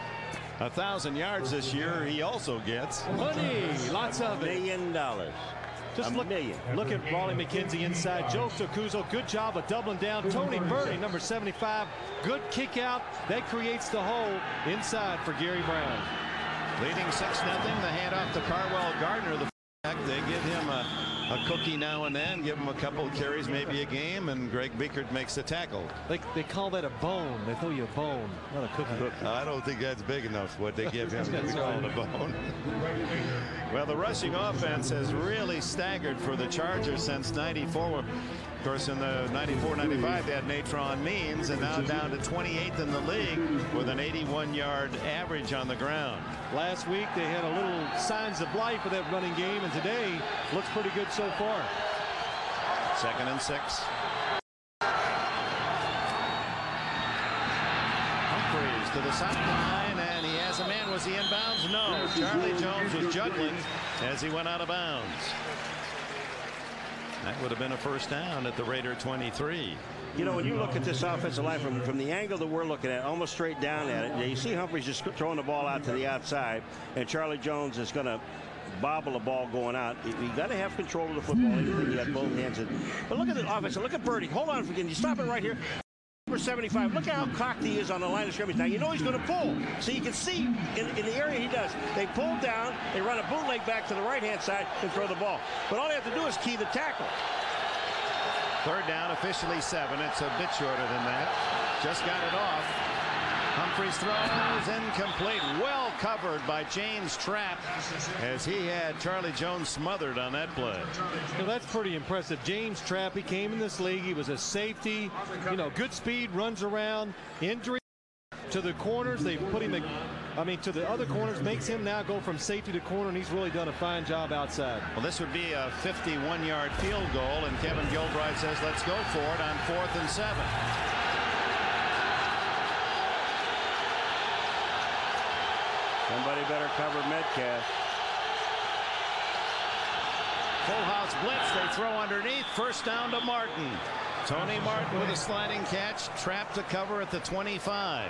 1,000 yards this year, he also gets money. Lots of it. $1 million. Just look at Raleigh McKenzie inside. Joe Tokuzo, good job of doubling down. Tony Birdie, number 75, good kick out. That creates the hole inside for Gary Brown. Leading 6-0. The handoff to Carwell Gardner. They give him a cookie now and then, give him a couple of carries, maybe a game, and Greg Biekert makes the tackle. They call that a bone. They throw you a bone, not a cookie. I don't think that's big enough, what they give him to be called a bone. Well, the rushing offense has really staggered for the Chargers since '94. Of course, in the 94-95, they had Natron Means, and now down to 28th in the league with an 81-yard average on the ground. Last week, they had a little signs of life with that running game, and today looks pretty good so far. 2nd and 6. Humphreys to the sideline, and he has a man. Was he inbounds? No. Charlie Jones was juggling as he went out of bounds. That would have been a first down at the Raider 23. You know, when you look at this offensive line from the angle that we're looking at, almost straight down at it, you see Humphreys just throwing the ball out to the outside, and Charlie Jones is going to bobble the ball going out. You got to have control of the football. Anything you got both hands in. But look at the offense. Look at Birdie. Hold on, you stop it right here. Number 75. Look at how cocked he is on the line of scrimmage. Now you know he's going to pull. So you can see in the area he does. They pull down, they run a bootleg back to the right-hand side and throw the ball. But all they have to do is key the tackle. 3rd down, officially 7. It's a bit shorter than that. Just got it off. Humphreys throws incomplete. Well covered by James Trapp as he had Charlie Jones smothered on that play. Well, that's pretty impressive. James Trapp, he came in this league. He was a safety, you know, good speed, runs around. Injury to the corners. They put him, to the other corners, makes him now go from safety to corner, and he's really done a fine job outside. Well, this would be a 51-yard field goal, and Kevin Gilbride says let's go for it on 4th and 7. Somebody better cover Metcalf. Full house blitz. They throw underneath. First down to Martin. Tony Martin with a sliding catch. Trapped to cover at the 25.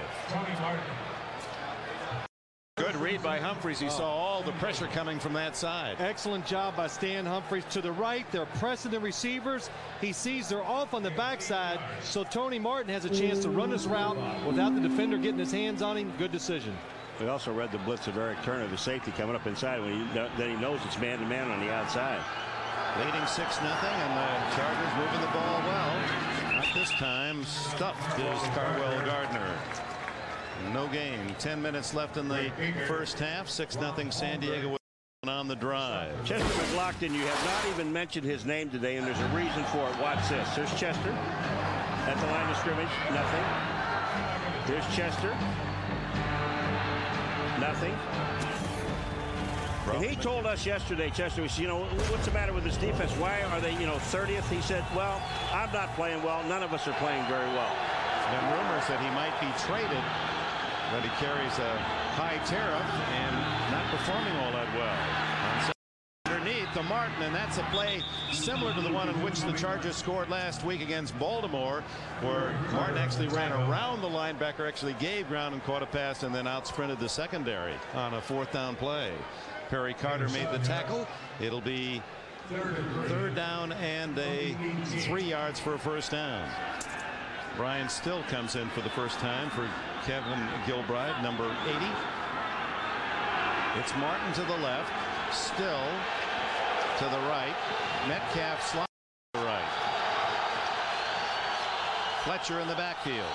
Good read by Humphreys. He saw all the pressure coming from that side. Excellent job by Stan Humphreys. To the right, they're pressing the receivers. He sees they're off on the backside, so Tony Martin has a chance to run this route without the defender getting his hands on him. Good decision. We also read the blitz of Eric Turner, the safety, coming up inside when then he knows it's man-to-man on the outside. Leading 6-0, and the Chargers moving the ball well. Not this time. Stuffed is Carwell Gardner. No gain. 10 minutes left in the first half. 6-0 San Diego on the drive. Chester McLaughlin, you have not even mentioned his name today, and there's a reason for it. Watch this. There's Chester at the line of scrimmage. Nothing. There's Chester. Nothing. And he told us yesterday, Chester, we said, you know, what's the matter with this defense? Why are they, 30th? He said, well, I'm not playing well. None of us are playing very well. And rumors that he might be traded, that he carries a high tariff and not performing all that well. Underneath to Martin, and that's a play similar to the one in which the Chargers scored last week against Baltimore, where Martin actually ran around the linebacker, actually gave ground and caught a pass, and then out sprinted the secondary on a 4th down play. Perry Carter made the tackle. It'll be third down and 3 yards for a first down. Brian Still comes in for the first time for Kevin Gilbride, number 80. It's Martin to the left, Still to the right, Metcalf slide to the right. Fletcher in the backfield.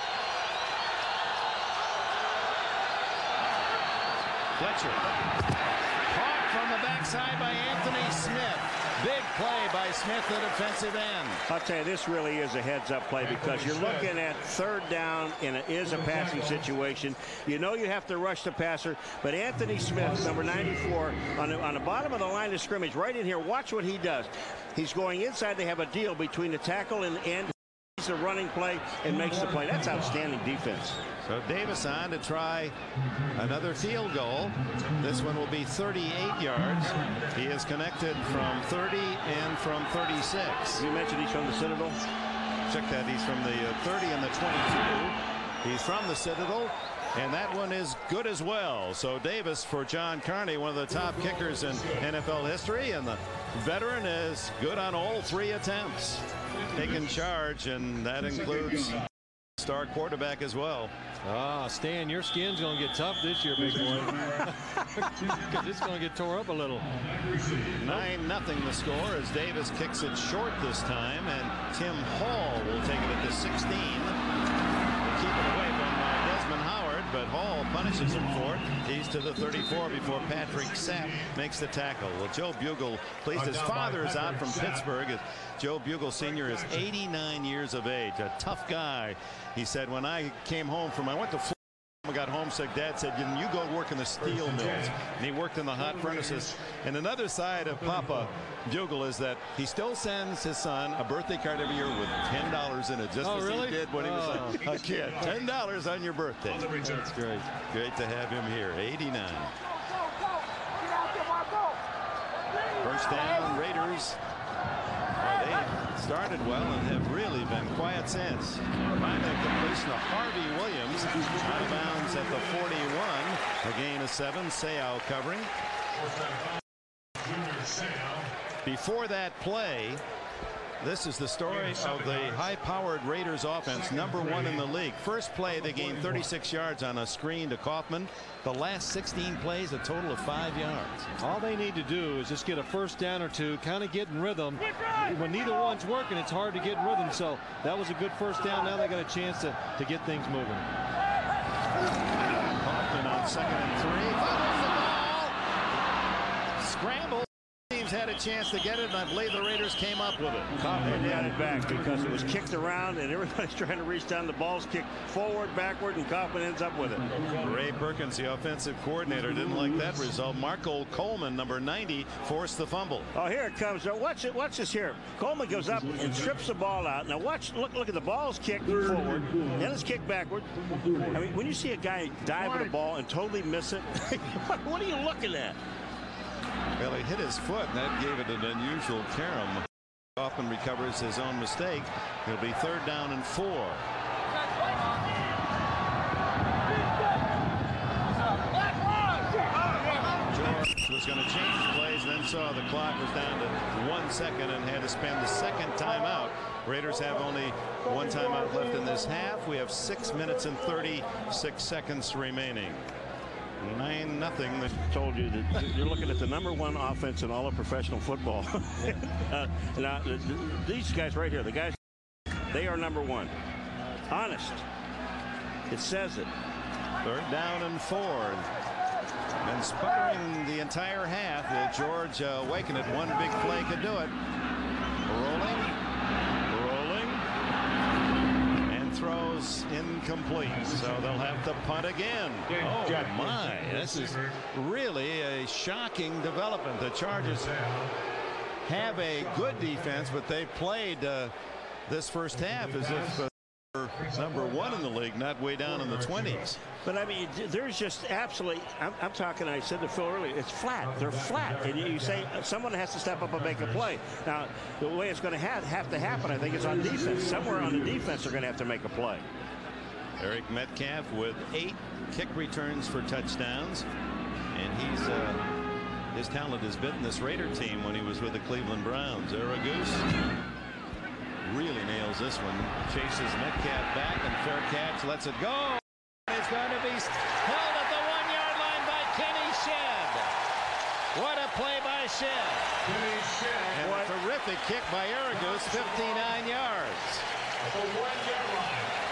Fletcher caught from the backside by Anthony Smith. Big play by Smith, the defensive end. I'll tell you, this really is a heads-up play because you're looking at third down and it is a passing situation. You know you have to rush the passer, but Anthony Smith, number 94, on the bottom of the line of scrimmage, right in here, watch what he does. He's going inside. They have a deal between the tackle and the end. He's a running play and makes the play. That's outstanding defense. So Davis on to try another field goal. This one will be 38 yards. He is connected from 30 and from 36. You mentioned he's from the Citadel. Check that. He's from the 30 and the 22. He's from the Citadel. And that one is good as well. So Davis for John Carney, one of the top kickers in NFL history. And the veteran is good on all 3 attempts. Taking charge, and that includes star quarterback as well. Stan, your skin's going to get tough this year, big boy. Because it's going to get tore up a little. 9-0 the score as Davis kicks it short this time, and Tim Hall will take it at the 16. Keep it away from Desmond Howard, but Hall punishes him for it. He's to the 34 before Patrick Sapp makes the tackle. Well, Joe Bugle pleased. His father is out from Pittsburgh. Joe Bugle Sr. is 89 years of age, a tough guy. He said, when I came home I went to Florida, I got homesick. Dad said, you go work in the steel mills. And he worked in the hot furnaces. And another side of Papa Bugle is that he still sends his son a birthday card every year with $10 in it, just as he did when he was a kid. $10 on your birthday. That's great. Great to have him here. 89. First down, Raiders. They started well and have really been quiet since. Finally, completion of Harvey Williams out of bounds at the 41. A gain of 7. Seau covering. Before that play, this is the story of the high-powered Raiders offense, number 1 in the league. First play, they gained 36 yards on a screen to Kaufman. The last 16 plays, a total of 5 yards. All they need to do is just get a first down or two, kind of get in rhythm. When neither one's working, it's hard to get in rhythm. So that was a good first down. Now they got a chance to get things moving. Kaufman on 2nd and 3. Follows the ball. Scramble. Teams had a chance to get it, and I believe the Raiders came up with it. Kaufman got it back because it was kicked around, and everybody's trying to reach down. The ball's kicked forward, backward, and Kaufman ends up with it. Ray Perkins, the offensive coordinator, didn't like that result. Marco Coleman, number 90, forced the fumble. Oh, here it comes. Watch it. Watch this here. Coleman goes up and strips the ball out. Now watch. Look at the ball's kicked forward, then it's kicked backward. I mean, when you see a guy dive at a ball and totally miss it, what are you looking at? Well, he hit his foot, and that gave it an unusual carom. Often recovers his own mistake. It'll be 3rd down and 4. George was going to change his plays, and then saw the clock was down to 1 second and had to spend the second timeout. Raiders have only 1 timeout left in this half. We have 6 minutes and 36 seconds remaining. 9-0. I told you that you're looking at the number 1 offense in all of professional football. Now, these guys right here, the guys, they are number 1. Honest. It says it. 3rd down and 4. And sputtering the entire half. Will George awaken it? One big play could do it. Rolling. Throws incomplete, so they'll have to punt again. Oh my, this is really a shocking development. The Chargers have a good defense, but they played this first half as if number 1 in the league, not way down in the 20s. But I mean, there's just absolutely, I'm talking, I said to Phil earlier, it's flat. They're flat. And you say someone has to step up and make a play. Now, the way it's going to have to happen, I think, is on defense. Somewhere on the defense, they're going to have to make a play. Eric Metcalf with 8 kick returns for touchdowns. And he's his talent has bitten this Raider team when he was with the Cleveland Browns. Aragoose really nails this one. Chases Metcalf back, and fair catch, lets it go. It's going to be held at the 1-yard line by Kenny Shedd. What a play by Shedd. And a terrific kick by Aragoose, 59 yards. At the 1-yard line.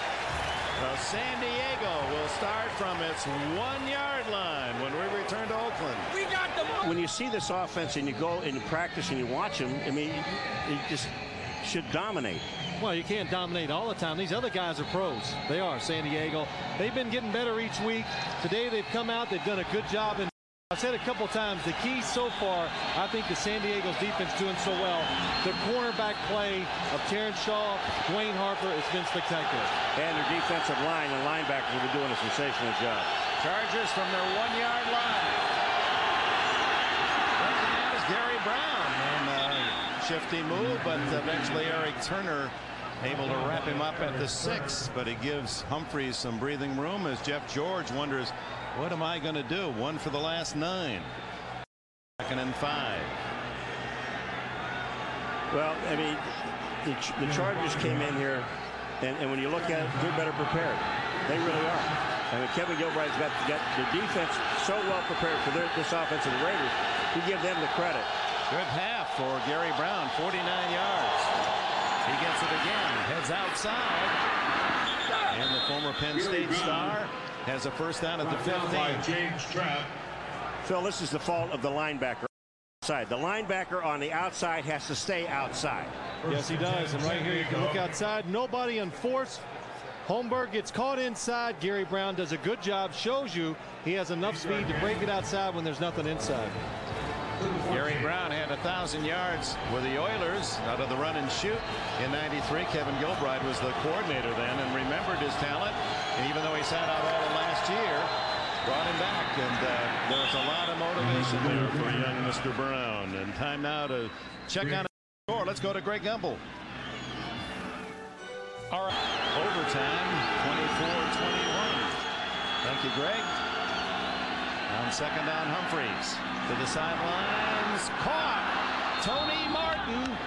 Well, San Diego will start from its 1-yard line when we return to Oakland. We got the ball. When you see this offense and you go and you practice and you watch them, I mean, it just should dominate. Well, you can't dominate all the time. These other guys are pros. They are. San Diego. They've been getting better each week. Today they've come out. They've done a good job. And I've said a couple times, the key so far, I think the San Diego's defense doing so well. The cornerback play of Terrence Shaw, Dwayne Harper, it's been spectacular. And their defensive line and linebackers have been doing a sensational job. Chargers from their 1-yard line. That is Gary Brown. And shifty move, but eventually Eric Turner able to wrap him up at the 6. But he gives Humphries some breathing room as Jeff George wonders, what am I going to do? 1 for the last 9. 2nd and 5. Well, I mean, the Chargers came in here, and when you look at it, they're better prepared. They really are. I mean, Kevin Gilbride's got the defense so well prepared for this offense of the Raiders. We give them the credit. Good half for Gary Brown, 49 yards. He gets it again, heads outside. And the former Penn State star has a first down at the 15. By James Trapp. Phil, this is the fault of the linebacker. The linebacker on the outside has to stay outside. Yes, he does. And right here you can look outside. Nobody unforced. Holmberg gets caught inside. Gary Brown does a good job. Shows you he has enough speed to break it outside when there's nothing inside. Gary Brown had 1,000 yards with the Oilers out of the run and shoot in '93. Kevin Gilbride was the coordinator then and remembered his talent. And even though he sat out all of last year, brought him back. And there was a lot of motivation there for young Mr. Brown. And time now to check on the score. Let's go to Greg Gumbel. All right. Overtime, 24-21. Thank you, Greg. On 2nd down, Humphries to the sidelines. Caught. Tony Martin.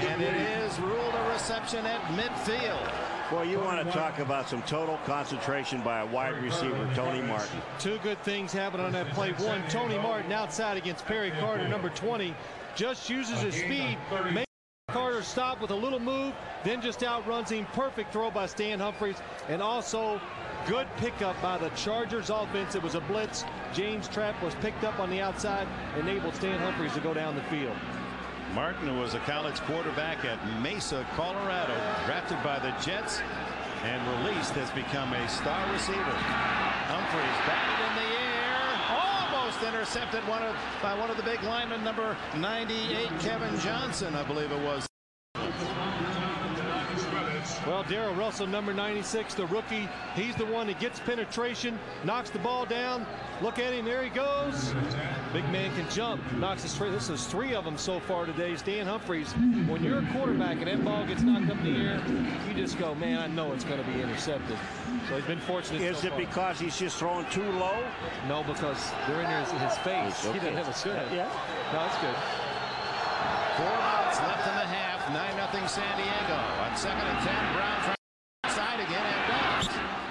And it is ruled a reception at midfield. Boy, you want to talk about some total concentration by a wide receiver, Tony Martin. 2 good things happened on that play. One, Tony Martin outside against Perry Carter, number 20, just uses his speed. Makes Carter stop with a little move, then just outruns him. Perfect throw by Stan Humphries. And also good pickup by the Chargers offense. It was a blitz. James Trapp was picked up on the outside, enabled Stan Humphries to go down the field. Martin, who was a college quarterback at Mesa, Colorado, drafted by the Jets and released, has become a star receiver. Humphries batted in the air, almost intercepted by one of the big linemen, number 98, Kevin Johnson, I believe it was. Well, Darrell Russell, number 96, the rookie, he's the one that gets penetration, knocks the ball down. Look at him, there he goes. Big man can jump, knocks it straight. This is 3 of them so far today. Stan Humphries, when you're a quarterback and that ball gets knocked up in the air, you just go, man, I know it's going to be intercepted. So he's been fortunate. Is it because he's just throwing too low? No, because they're in his face. Okay. He doesn't have a good. Yeah. No, it's good. 4 minutes left in the half. 9-0 San Diego. On 2nd and 10, Brown from the side again and bounds.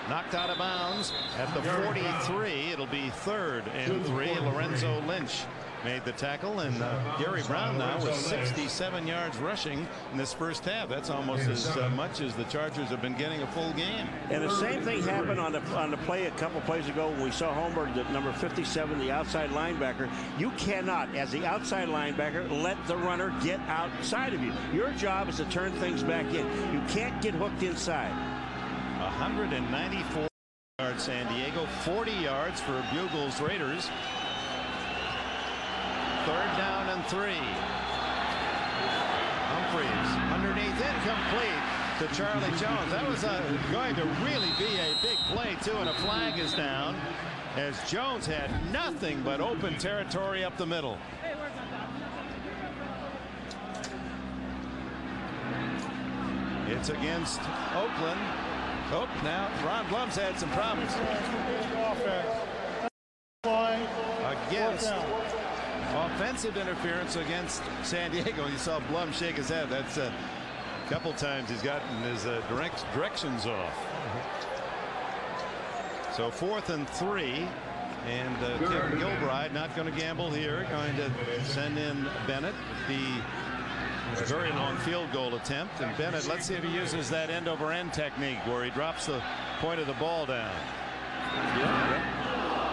Knocked out of bounds at the 43. It'll be 3rd and 3. Lorenzo Lynch made the tackle, and Gary Brown now with 67 yards rushing in this first half. That's almost as much as the Chargers have been getting a full game. And the same thing happened on the play a couple plays ago when we saw Holmberg, the number 57, the outside linebacker. You cannot, as the outside linebacker, let the runner get outside of you. Your job is to turn things back in. You can't get hooked inside. 194 yards San Diego, 40 yards for Bugles Raiders. 3rd down and 3. Humphries underneath, incomplete to Charlie Jones. That was going to really be a big play too, and a flag is down as Jones had nothing but open territory up the middle. It's against Oakland. Oh, now Ron Blum's had some problems. Against offensive interference against San Diego. You saw Blum shake his head. That's a couple times he's gotten his directions off. So 4th and 3. And Tim Gilbride not going to gamble here, going to send in Bennett. The very long field goal attempt. And Bennett, let's see if he uses that end over end technique where he drops the point of the ball down.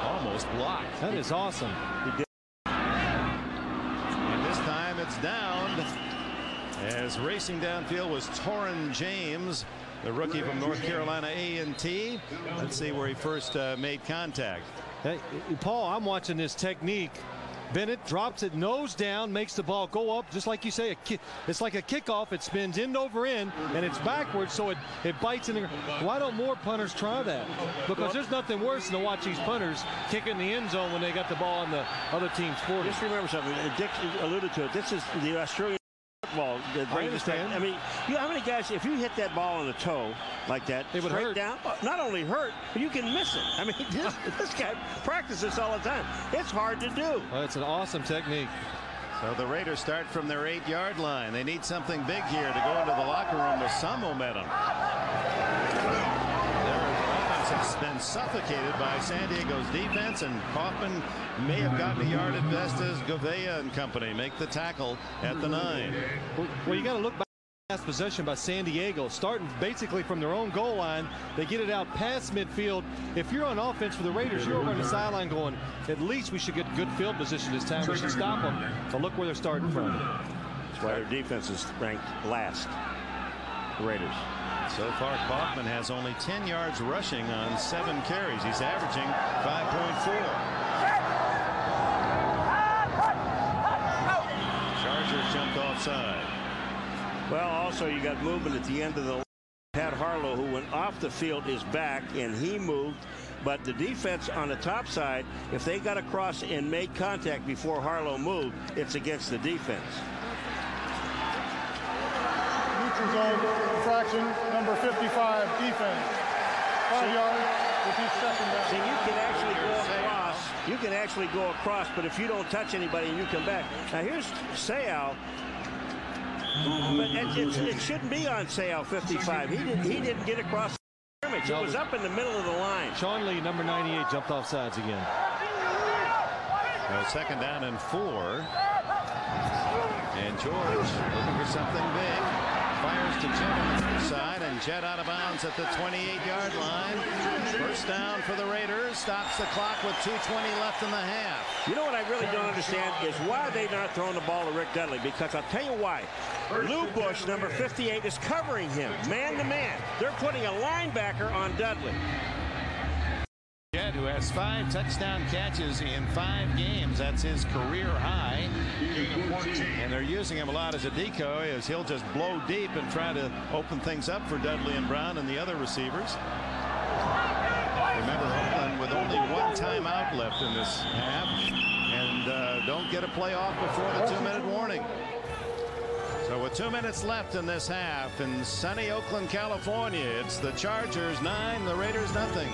Almost blocked. That is awesome. He did. And this time it's down, as racing downfield was Torrin James, the rookie from North Carolina A&T. Let's see where he first made contact. Hey, Paul, I'm watching this technique. Bennett drops it nose down, makes the ball go up, just like you say. It's like a kickoff. It spins end over end, and it's backwards, so it bites in the. Why don't more punters try that? Because there's nothing worse than to watch these punters kick in the end zone when they got the ball in the other team's 40. Just remember something. Dick alluded to it. This is the Australian football. I understand. I mean, you know how many guys, if you hit that ball on the toe like that, it would hurt. Down, not only hurt, but you can miss it. I mean, this guy practices this all the time. It's hard to do. Well, it's an awesome technique. So the Raiders start from their 8-yard line. They need something big here to go into the locker room with some momentum. Has been suffocated by San Diego's defense, and Kaufman may have gotten a yard at best as Gouveia and company make the tackle at the 9. Well, you got to look back at the last possession by San Diego, starting basically from their own goal line. They get it out past midfield. If you're on offense for the Raiders, you're over on the sideline going, at least we should get good field position this time. We should stop them. But look where they're starting from. That's why their defense is ranked last. The Raiders. So far, Kaufman has only 10 yards rushing on 7 carries. He's averaging 5.4. Chargers jumped offside. Well, also you got movement at the end of the line. Pat Harlow, who went off the field, is back, and he moved. But the defense on the top side, if they got across and made contact before Harlow moved, it's against the defense. Zone infraction, number 55, defense. 5 yards with each second down. See, you can actually go across. You can actually go across, but if you don't touch anybody and you come back. Now here's Sayal. But it shouldn't be on Sayal 55. He didn't get across the scrimmage. It was up in the middle of the line. Sean Lee, number 98, jumped off sides again. Well, 2nd down and 4. And George looking for something big. Fires to Jet on the near side, and Jet out of bounds at the 28-yard line. First down for the Raiders. Stops the clock with 2:20 left in the half. You know what I really don't understand is why they not throwing the ball to Rick Dudley, because I'll tell you why. Lou Bush, number 58, is covering him man to man. They're putting a linebacker on Dudley. Jet, who has 5 touchdown catches in 5 games. That's his career high. And they're using him a lot as a decoy, as he'll just blow deep and try to open things up for Dudley and Brown and the other receivers. Remember, Oakland with only 1 timeout left in this half, and don't get a play off before the 2-minute warning. So with 2 minutes left in this half in sunny Oakland, California, it's the Chargers 9, the Raiders nothing.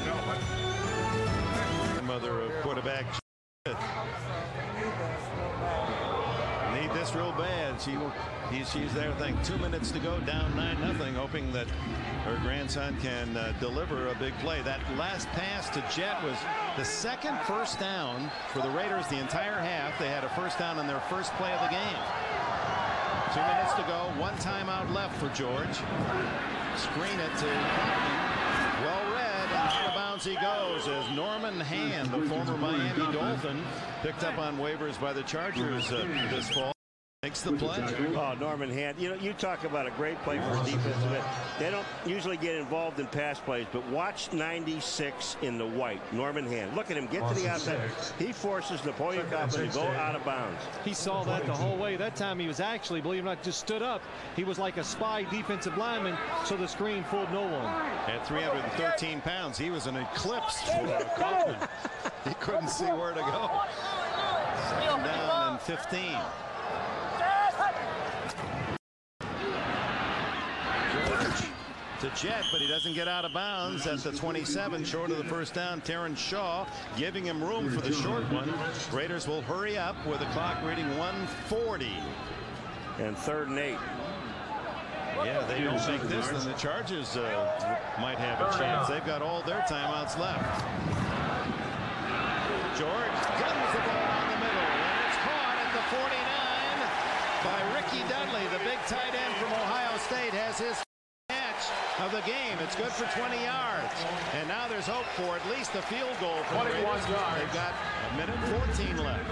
Mother of quarterback. Need this real bad. She's there, I think, 2 minutes to go, down 9-0, hoping that her grandson can deliver a big play. That last pass to Jet was the second first down for the Raiders the entire half. They had a first down on their first play of the game. 2 minutes to go, 1 timeout left for George. Screen it to Kaufman. Well read. Out of bounds he goes as Norman Hand, the former Miami Dolphin, picked up on waivers by the Chargers this fall, makes the play. Oh, Norman Hand. You know, you talk about a great play for a defensive end. They don't usually get involved in pass plays, but watch 96 in the white. Norman Hand. Look at him get to the outside. He forces Napoleon Kaufman to go out of bounds. He saw that the whole way. That time he was actually, believe it or not, just stood up. He was like a spy defensive lineman, so the screen fooled no one. At 313 pounds, he was an eclipse for Kaufman. He couldn't see where to go. 2nd down and 15. to Jett, but he doesn't get out of bounds at the 27, short of the first down. Terrence Shaw giving him room for the short one. Raiders will hurry up with the clock reading 1:40. And 3rd and 8. Yeah, they don't make this, then the Chargers might have a chance. They've got all their timeouts left. George guns the ball on the middle, and it's caught at the 49 by Ricky Dudley. The big tight end from Ohio State has his catch of the game. It's good for 20 yards. And now there's hope for at least a field goal for the Raiders. They've got a minute 14 left.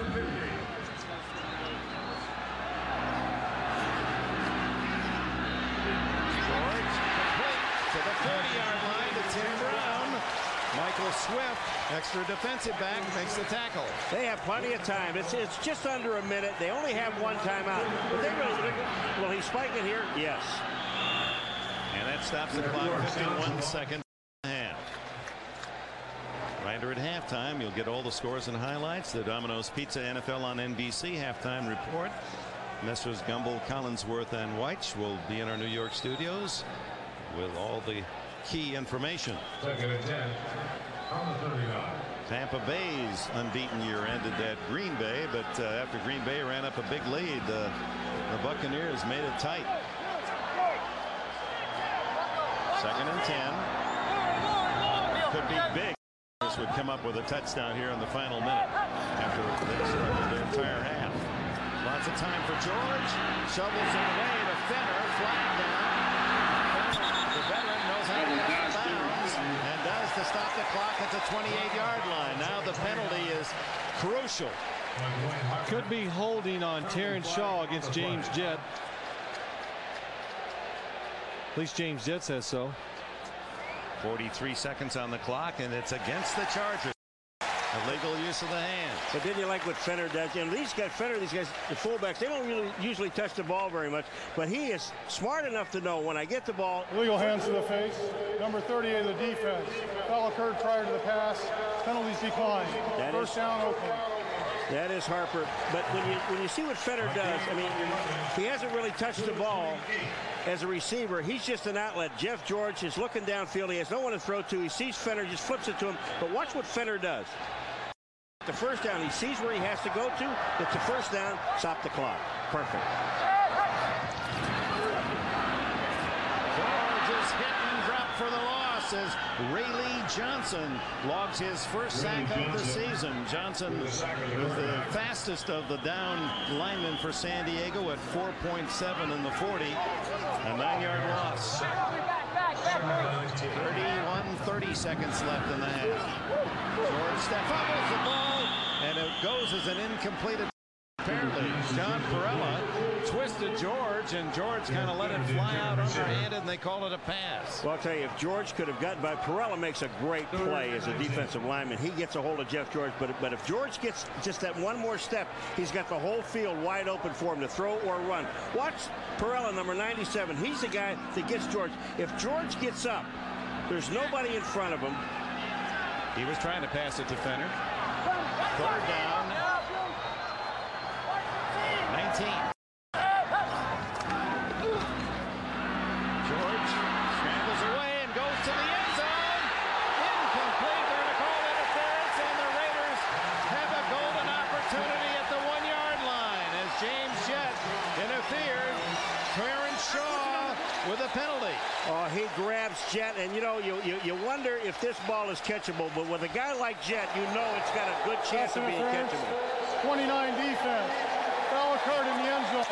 George complete to the 40-yard line to Tim Brown. Michael Swift, extra defensive back, makes the tackle. They have plenty of time. It's just under a minute. They only have one timeout. But they really, will he spike it here? Yes. And that stops the clock. 51 seconds and a half. Right at halftime, you'll get all the scores and highlights. The Domino's Pizza NFL on NBC halftime report. Messrs. Gumbel, Collinsworth, and Weich will be in our New York studios with all the key information. 2nd and 10 on the 39. Tampa Bay's unbeaten year ended at Green Bay, but after Green Bay ran up a big lead, the Buccaneers made it tight. 2nd and 10. Could be big. This would come up with a touchdown here in the final minute after they started the entire half. Lots of time for George. Shovels it away to Fenner. Flag down. The veteran knows how to get out of bounds and does to stop the clock at the 28-yard line. Now the penalty is crucial. Could be holding on Terrence Shaw against James Jett. At least James Jett says so. 43 seconds on the clock, and it's against the Chargers. Illegal use of the hands. But didn't you like what Fenner does? And these guys, the fullbacks, they don't really usually touch the ball very much. But he is smart enough to know when I get the ball. Illegal hands to the face. Number 38 of the defense. Foul occurred prior to the pass. Penalties declined. First down, Oakland. That is Harper. But when you see what Fenner does, I mean, he hasn't really touched the ball as a receiver. He's just an outlet. Jeff George is looking downfield. He has no one to throw to. He sees Fenner, just flips it to him. But watch what Fenner does. The first down, he sees where he has to go to. It's the first down. Stop the clock. Perfect. George is hit and dropped for the loss as Rayleigh Johnson logs his first sack of the season. Johnson was the fastest of the down linemen for San Diego at 4.7 in the 40. A 9-yard loss. 30 seconds left in the half. George fumbles the ball, and it goes as an incomplete. Apparently, John Perella twisted George, and George kind of let it fly out underhanded, and they call it a pass. Well, I'll tell you, if George could have gotten by, Perella makes a great play as a defensive lineman. He gets a hold of Jeff George, but if George gets just that one more step, he's got the whole field wide open for him to throw or run. Watch Perella, number 97. He's the guy that gets George. If George gets up, there's nobody in front of him. He was trying to pass it to Fenner. 3rd down. 19. George scrambles away and goes to the end zone. Incomplete. They're going to call interference, and the Raiders have a golden opportunity at the 1-yard line as James Jett interfered. Terrence Shaw with a penalty. Oh, he grabs Jett, and you know, you wonder if this ball is catchable, but with a guy like Jett, you know it's got a good chance of being catchable. 29 defense. Foul occurred in the end zone.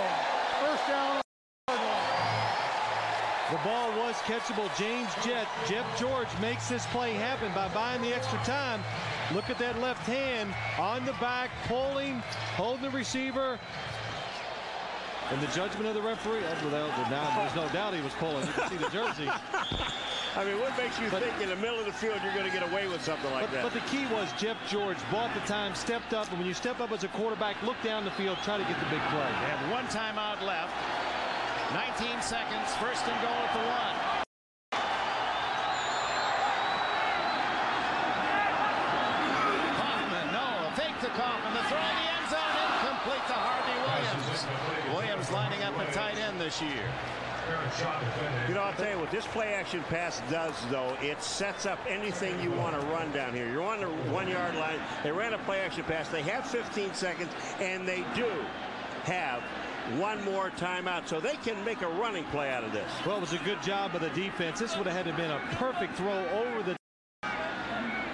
First down. The ball was catchable. James Jett. Jeff George makes this play happen by buying the extra time. Look at that left hand on the back, pulling, holding the receiver. And the judgment of the referee, there's no doubt he was pulling. You can see the jersey. I mean, what makes you think in the middle of the field you're going to get away with something like that? But the key was Jeff George bought the time, stepped up, and when you step up as a quarterback, look down the field, try to get the big play. They have one timeout left. 19 seconds, first and goal at the 1. Kaufman, no, a fake to Kaufman, the throw in the end zone, incomplete to Harvey Williams. Williams lining up at tight end this year. You know, I'll tell you what this play action pass does, though. It sets up anything you want to run down here. You're on the 1 yard line. They ran a play action pass. They have 15 seconds, and they do have one more timeout, so they can make a running play out of this. Well, it was a good job of the defense. This would have had to have been a perfect throw over the.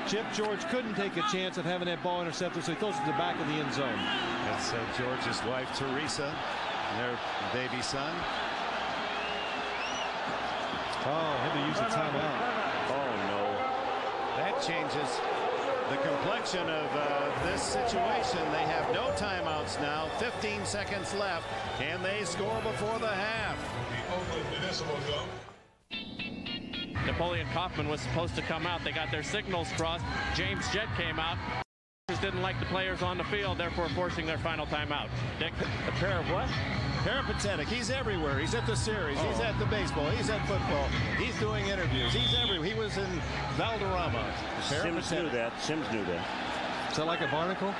Jeff George couldn't take a chance of having that ball intercepted, so he throws it to the back of the end zone. That's George's wife, Teresa, and their baby son. Oh, had to use the timeout. Oh, no. That changes the complexion of this situation. They have no timeouts now, 15 seconds left, and they score before the half. Napoleon Kaufman was supposed to come out. They got their signals crossed. James Jett came out. Didn't like the players on the field, therefore forcing their final timeout. Dick, a pair of what? Peripatetic. He's everywhere. He's at the series. He's at the baseball. He's at football. He's doing interviews. He's everywhere. He was in Valderrama. Sims knew that. Sims knew that. Is that like a barnacle?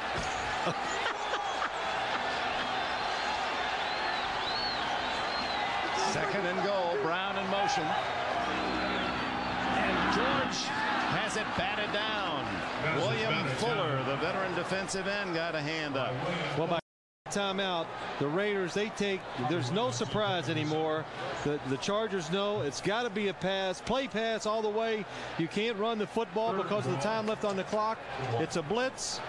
Second and goal. Brown in motion. And George has it batted down. William Fuller, the veteran defensive end, got a hand up. Well, by timeout, the Raiders, there's no surprise anymore. The Chargers know it's got to be a pass, play pass all the way. You can't run the football because of the time left on the clock. It's a blitz.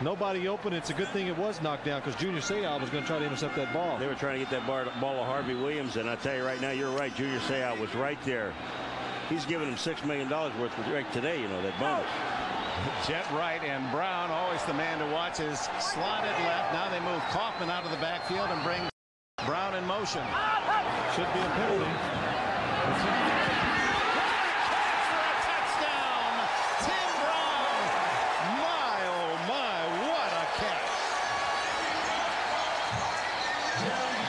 Nobody open. It's a good thing it was knocked down because Junior Seau was going to try to intercept that ball. They were trying to get that ball to Harvey Williams, and I tell you right now, you're right. Junior Seau was right there. He's giving him $6 million worth right today, you know, that bonus. Jet right, and Brown, always the man to watch, is slotted left. Now they move Kaufman out of the backfield and bring Brown in motion. Should be a penalty. Touchdown, Tim Brown. My, oh my, what a catch.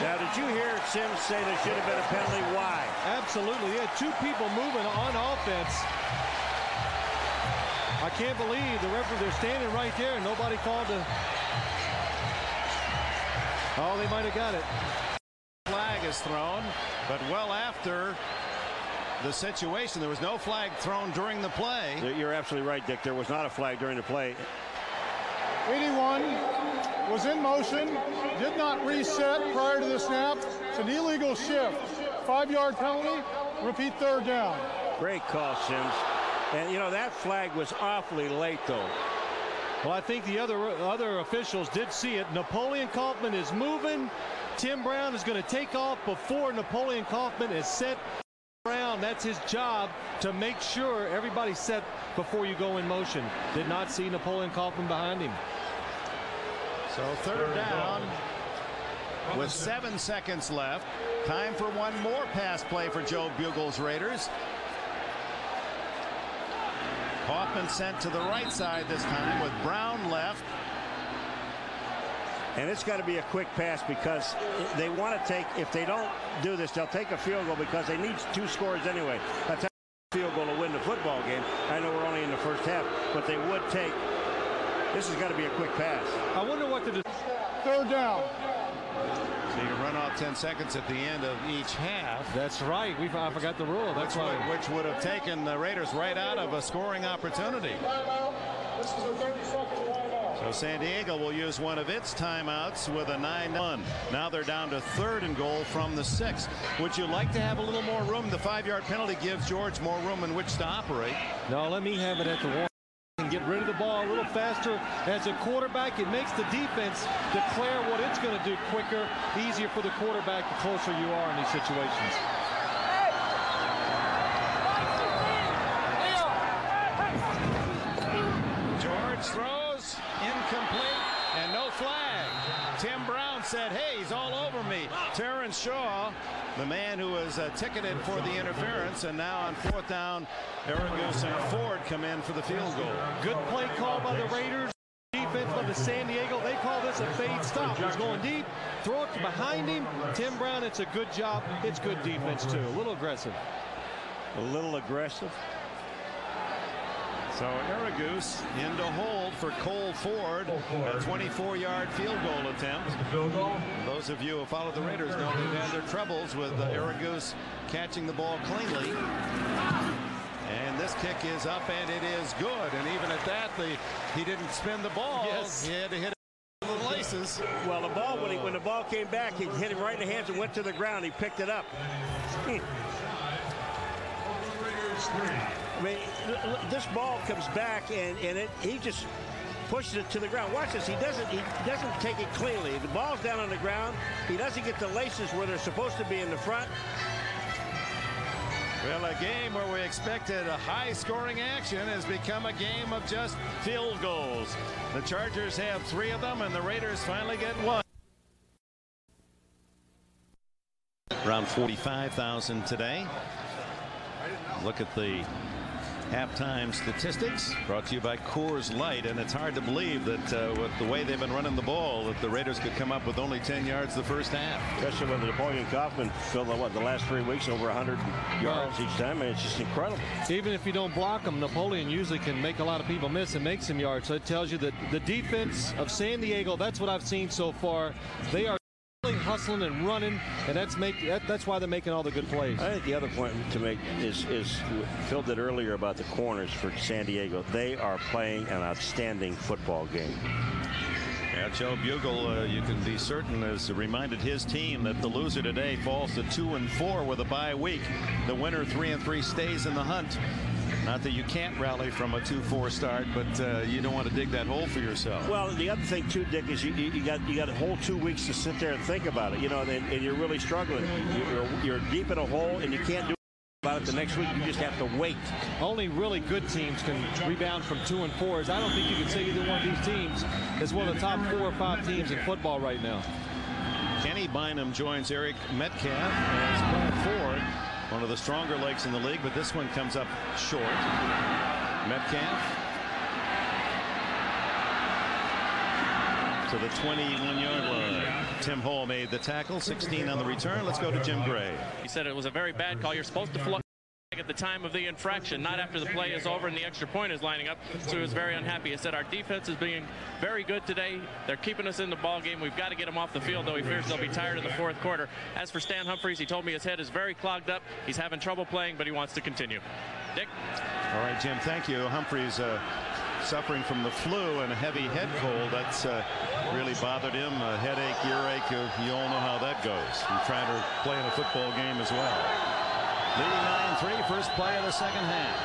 Now, did you hear Sims say there should have been a penalty? Why? Absolutely. He had two people moving on offense. I can't believe the referee, they're standing right there and nobody called the. Oh, they might have got it. Flag is thrown, but well after the situation. There was no flag thrown during the play. You're absolutely right, Dick. There was not a flag during the play. 81 was in motion, did not reset prior to the snap. It's an illegal shift. 5-yard penalty, repeat third down. Great call, Sims. And, you know, that flag was awfully late, though. Well, I think the other officials did see it. Napoleon Kaufman is moving. Tim Brown is going to take off before Napoleon Kaufman is set. Brown, that's his job, to make sure everybody's set before you go in motion. Did not see Napoleon Kaufman behind him. So third down with 7 seconds left. Time for one more pass play for Joe Bugle's Raiders. Kaufman sent to the right side this time with Brown left. And it's got to be a quick pass because they want to take, if they don't do this, they'll take a field goal because they need 2 scores anyway. A field goal to win the football game. I know we're only in the first half, but they would take. This has got to be a quick pass. I wonder what the third down. So you run off 10 seconds at the end of each half. That's right. I forgot the rule. That's why. Which would have taken the Raiders right out of a scoring opportunity. So San Diego will use one of its timeouts with a 9-1. Now they're down to 3rd and goal from the 6. Would you like to have a little more room? The 5-yard penalty gives George more room in which to operate. No, let me have it at the 1 and get rid of the ball a little faster. As a quarterback, it makes the defense declare what it's going to do quicker, easier for the quarterback the closer you are in these situations. George throws incomplete and no flag. Tim Brown said, hey, he's all over me. Terrence Shaw, the man who was ticketed for the interference, and now on 4th down, Aragus and Ford come in for the field goal. Good play call by the Raiders. Defense by the San Diego. They call this a fade stop. He's going deep. Throw it behind him. Tim Brown, it's a good job. It's good defense, too. A little aggressive. A little aggressive. So Aragus into hold for Cole Ford, a 24-yard field goal attempt. Those of you who follow the Raiders know they've had their troubles with Aragus catching the ball cleanly. And this kick is up, and it is good. And even at that, he didn't spin the ball. Yes. He had to hit it with the laces. Well, the ball, when the ball came back, he hit him right in the hands and went to the ground. He picked it up. I mean, this ball comes back, and he just pushes it to the ground. Watch this. He doesn't take it cleanly. The ball's down on the ground. He doesn't get the laces where they're supposed to be in the front. Well, a game where we expected a high-scoring action has become a game of just field goals. The Chargers have 3 of them, and the Raiders finally get 1. Around 45,000 today. Look at the halftime statistics brought to you by Coors Light, and it's hard to believe that with the way they've been running the ball, that the Raiders could come up with only 10 yards the first half. Especially with Napoleon Kaufman filled the last 3 weeks over 100 yards each time, and it's just incredible. Even if you don't block them, Napoleon usually can make a lot of people miss and make some yards. So it tells you that the defense of San Diego, that's what I've seen so far. They are hustling and running, and that's why they're making all the good plays. I think the other point to make is Phil did earlier about the corners for San Diego. They are playing an outstanding football game. Yeah, Joe Bugle, you can be certain, has reminded his team that the loser today falls to 2-4 with a bye week. The winner 3-3 stays in the hunt. Not that you can't rally from a 2-4 start, but you don't want to dig that hole for yourself. Well, the other thing too, Dick, is you got a whole 2 weeks to sit there and think about it. You know, and you're really struggling. You're deep in a hole, and you can't do about it the next week. You just have to wait. Only really good teams can rebound from 2 and 4s. I don't think you can say either one of these teams is one of the top 4 or 5 teams in football right now. Kenny Bynum joins Eric Metcalf as Cole Ford, one of the stronger legs in the league, but this one comes up short. Metcalf to the 21-yard line. Tim Hall made the tackle, 16 on the return. Let's go to Jim Gray. He said it was a very bad call. You're supposed to flag at the time of the infraction, not after the play is over and the extra point is lining up. So he was very unhappy. He said our defense is being very good today. They're keeping us in the ball game. We've got to get them off the field, though he fears they'll be tired in the 4th quarter. As for Stan Humphries, he told me his head is very clogged up. He's having trouble playing, but he wants to continue. Dick? All right, Jim, thank you. Humphries suffering from the flu and a heavy head cold. That's really bothered him. A headache, earache, you all know how that goes. He's trying to play in a football game as well. Leading 9-3, first play of the second half.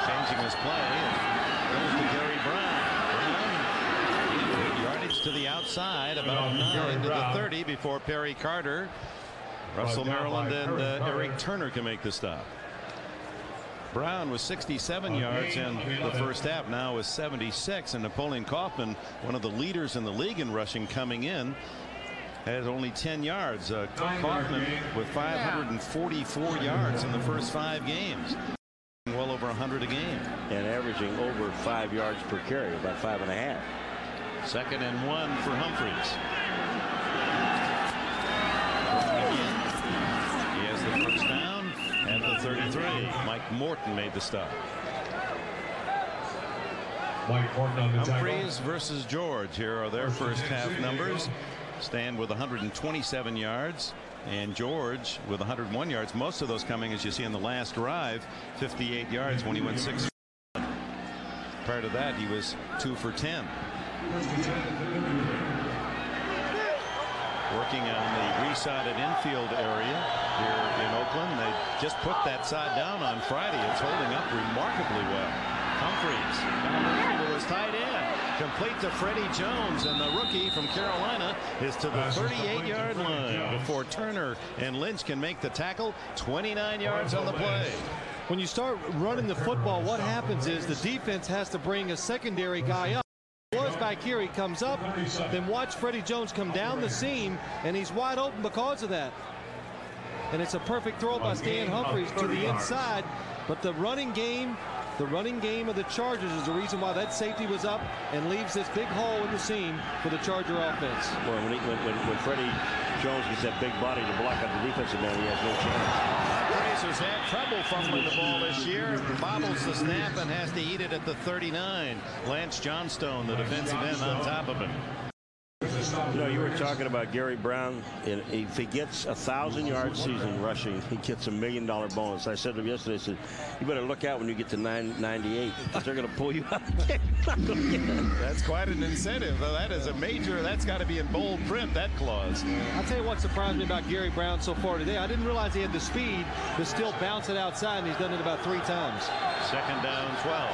Changing his play. Goes to Gary Brown. Yardage to the outside, about 9 to the 30 before Perry Carter, Russell Maryland, and Eric Turner can make the stop. Brown was 67 yards in the first half, now is 76, and Napoleon Kaufman, one of the leaders in the league in rushing coming in, has only 10 yards. Kaufman with 544 yards in the first 5 games. Well over 100 a game. And averaging over 5 yards per carry, about 5.5. 2nd and 1 for Humphries. He has the first down at the 33. Mike Morton made the stop. Mike Morton on the Humphries versus George. Here are their first half numbers. Stan with 127 yards and George with 101 yards. Most of those coming, as you see in the last drive, 58 yards when he went 6. Prior to that, he was 2 for 10. Working on the resided infield area here in Oakland. They just put that side down on Friday. It's holding up remarkably well. Humphries with his tight end. Complete to Freddie Jones, and the rookie from Carolina is to the 38-yard line before Turner and Lynch can make the tackle. 29 yards on the play. When you start running the football, what happens is the defense has to bring a secondary guy up. Was back here, he comes up, then watch Freddie Jones come down the seam, and he's wide open because of that. And it's a perfect throw by Stan Humphries to the inside, but the running game of the Chargers is the reason why that safety was up and leaves this big hole in the seam for the Charger offense. Well, when Freddie Jones gets that big body to block out the defensive man, he has no chance. Humphries has had trouble fumbling the ball this year. Bobbles the snap and has to eat it at the 39. Lance Johnstone, the defensive end, on top of him. You know, you were talking about Gary Brown. If he gets 1,000-yard season rushing, he gets $1 million bonus. I said to him yesterday, I said, you better look out when you get to 998 because they're going to pull you out. That's quite an incentive. That is a major. That's got to be in bold print, that clause. I'll tell you what surprised me about Gary Brown so far today. I didn't realize he had the speed to still bounce it outside, and he's done it about 3 times. Second down, 12.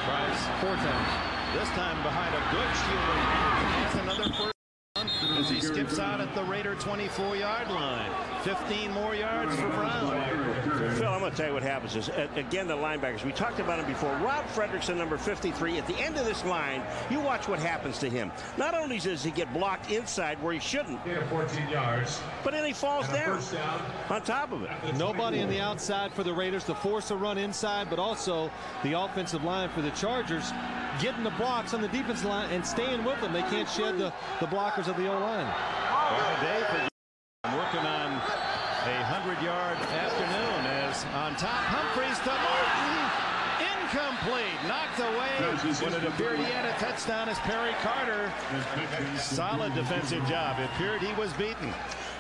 Price 4 times. This time behind a good shielding. Has another first down as he skips out at the Raider 24-yard line. 15 more yards for Brown. Phil, I'm going to tell you what happens is, again, the linebackers. We talked about him before. Rob Fredrickson, number 53, at the end of this line, you watch what happens to him. Not only does he get blocked inside where he shouldn't, 14 yards, but then he falls down on top of it. Nobody in the outside for the Raiders to force a run inside, but also the offensive line for the Chargers getting the blocks on the defensive line and staying with them. They can't shed the blockers of the O-line. Well, Dave, working on a 100-yard afternoon as on top, Humphries to Martin. Incomplete. Knocked away when it appeared he had a touchdown as Perry Carter. Solid defensive job. It appeared he was beaten.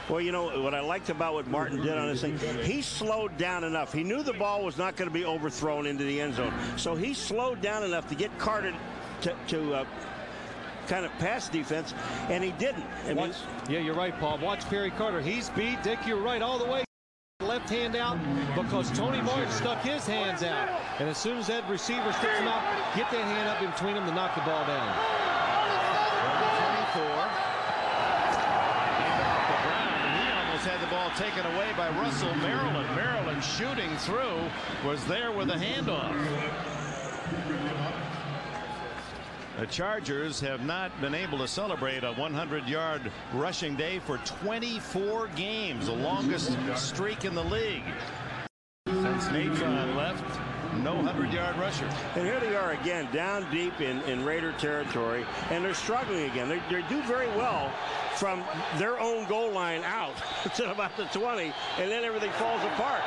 Well, you know, what I liked about what Martin did on this thing, he slowed down enough. He knew the ball was not going to be overthrown into the end zone. So he slowed down enough to get Carter to kind of pass defense, and he didn't. Yeah, you're right, Paul. Watch Perry Carter. He's beat. Dick, you're right all the way. Left hand out because Tony Martin stuck his hands out. And as soon as that receiver sticks him out, get that hand up in between them to knock the ball down. 24. Had the ball taken away by Russell Maryland. Maryland shooting through was there with a handoff. The Chargers have not been able to celebrate a 100-yard rushing day for 24 games, the longest streak in the league. Since Natron left, no 100-yard rusher. And here they are again, down deep in Raider territory, and they're struggling again. They do very well from their own goal line out to about the 20, and then everything falls apart.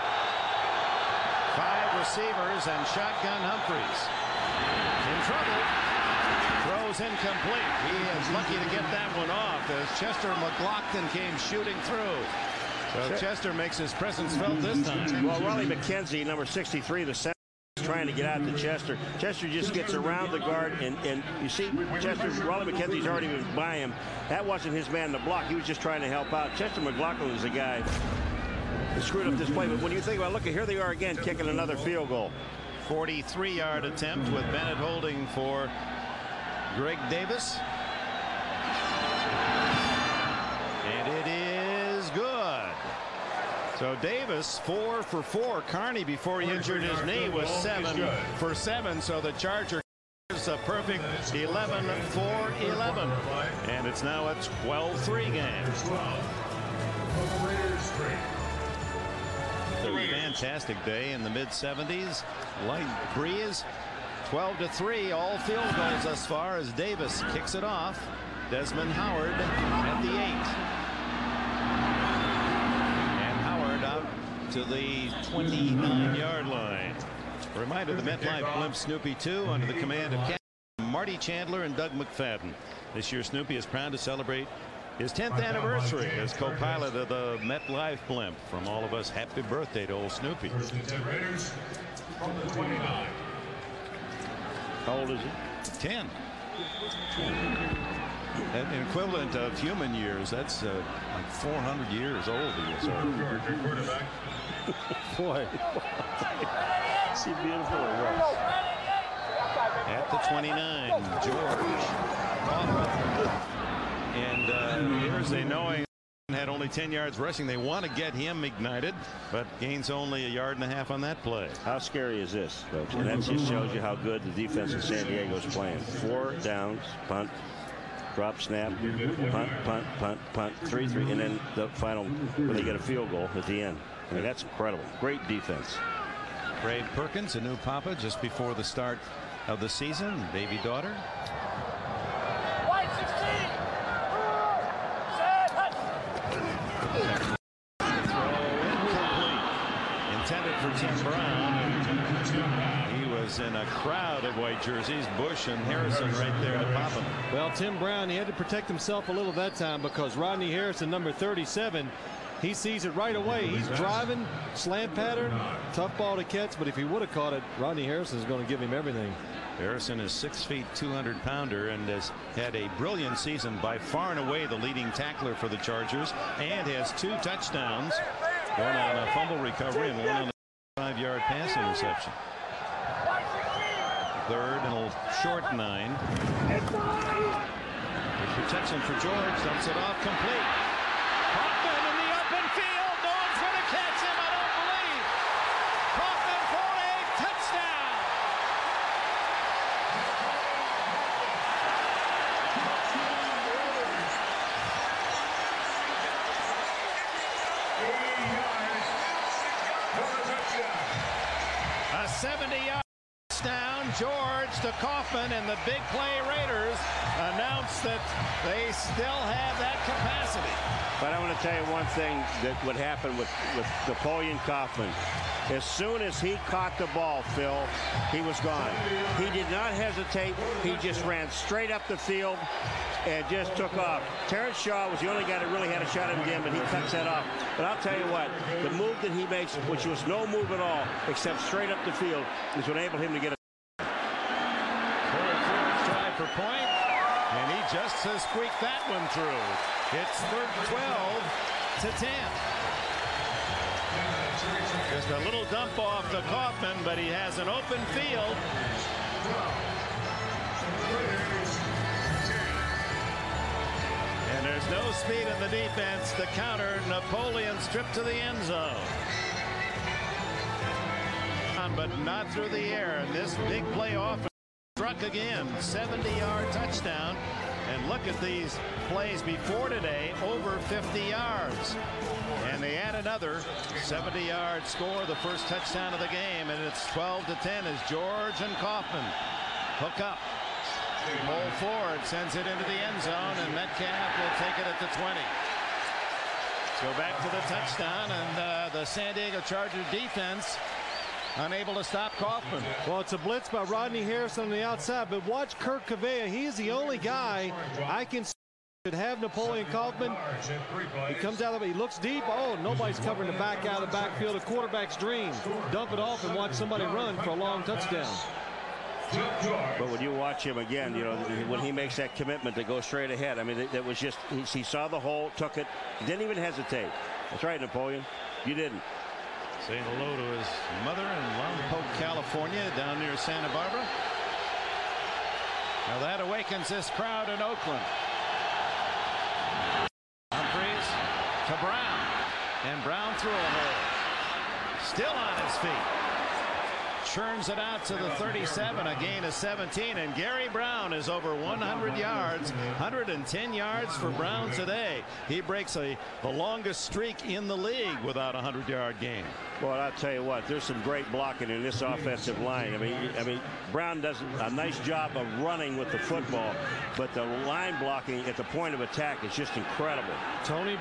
5 receivers and shotgun Humphries. In trouble. Throws incomplete. He is lucky to get that one off as Chester McLaughlin came shooting through. So Chester makes his presence felt this time. Well, Raleigh McKenzie, number 63, the center, trying to get out to Chester. Chester just gets around the guard, and you see Chester, Raleigh McKenzie's already been by him. That wasn't his man to block. He was just trying to help out. Chester McLaughlin is the guy who screwed up this play. But when you think about it, look, here they are again kicking another field goal. 43-yard attempt with Bennett holding for Greg Davis. And it is good. So Davis 4 for 4. Carney, before he injured his knee, was 7 for 7. So the Charger is a perfect 11 for 11. And it's now a 12-3 game. A fantastic day in the mid-70s. Light breeze. 12-3, all field goals thus far as Davis kicks it off. Desmond Howard at the 8. And Howard out to the 29-yard line. A reminder, the MetLife blimp Snoopy 2 under the command of Captain Marty Chandler and Doug McFadden. This year Snoopy is proud to celebrate his 10th anniversary as co-pilot of the MetLife blimp. From all of us, happy birthday to old Snoopy. How old is he? 10. An equivalent of human years. That's like 400 years old he is. Boy. Is he beautiful or what? At the 29, George Kaufman. And here's a knowing had only 10 yards rushing. They want to get him ignited, but gains only 1.5 yards on that play. How scary is this, folks? And that just shows you how good the defense in San Diego is playing. 4 downs, punt, drop, snap, punt, punt, punt, punt, 3-3, and then the final where they get a field goal at the end. I mean, that's incredible. Great defense. Craig Perkins, a new papa just before the start of the season. Baby daughter. for Tim Brown. He was in a crowd of white jerseys. Bush and Harrison right there to pop him. Well, Tim Brown, he had to protect himself a little that time because Rodney Harrison, number 37, he sees it right away. He's driving, slant pattern, tough ball to catch, but if he would have caught it, Rodney Harrison is going to give him everything. Harrison is 6 feet 200-pounder and has had a brilliant season, by far and away the leading tackler for the Chargers, and has 2 touchdowns, one on a fumble recovery and one on a 5-yard pass interception. Third and a short 9. Good protection for George, dumps it off complete. Kaufman in the open field. No one's going to catch him, I don't believe. Kaufman for a touchdown. A 70-yard touchdown. George to Kaufman, and the big play Raiders announced that they still have that capacity. But I want to tell you one thing that would happen with Napoleon Kaufman. As soon as he caught the ball, Phil, he was gone. He did not hesitate. He just ran straight up the field and just took off. Terrence Shaw was the only guy that really had a shot at him again, but he cuts that off. But I'll tell you what, the move that he makes, which was no move at all, except straight up the field, is what enabled him to get a for point, and he just has squeaked that one through. It's 12 to 10. Just a little dump off to Kaufman, but he has an open field. And there's no speed in the defense to counter Napoleon's trip to the end zone. But not through the air, and this big play offense struck again. 70-yard touchdown, and look at these plays before today, over 50 yards, and they add another 70-yard score, the first touchdown of the game, and it's 12 to 10 as George and Kaufman hook up. Pull forward, sends it into the end zone, and Metcalf will take it at the 20. Go back to the touchdown, and the San Diego Chargers defense unable to stop Kaufman. Well, it's a blitz by Rodney Harrison on the outside, but watch Kirk Cavea. He's the only guy I can see that have Napoleon Kaufman. He comes out of it, he looks deep. Oh, nobody's covering the back out of the backfield. A quarterback's dream. Dump it off and watch somebody run for a long touchdown. But when you watch him again, you know, when he makes that commitment to go straight ahead, I mean, that was just, he saw the hole, took it, didn't even hesitate. That's right, Napoleon. You didn't. Saying hello to his mother in Lompoc, California, down near Santa Barbara. Now that awakens this crowd in Oakland. Humphreys to Brown, and Brown through a hole. Still on his feet. Churns it out to the 37, a gain of 17, and Gary Brown is over 100 yards, 110 yards for Brown today. He breaks the longest streak in the league without a 100-yard game. Well, I'll tell you what, there's some great blocking in this offensive line. I mean, Brown does a nice job of running with the football, but the line blocking at the point of attack is just incredible. Tony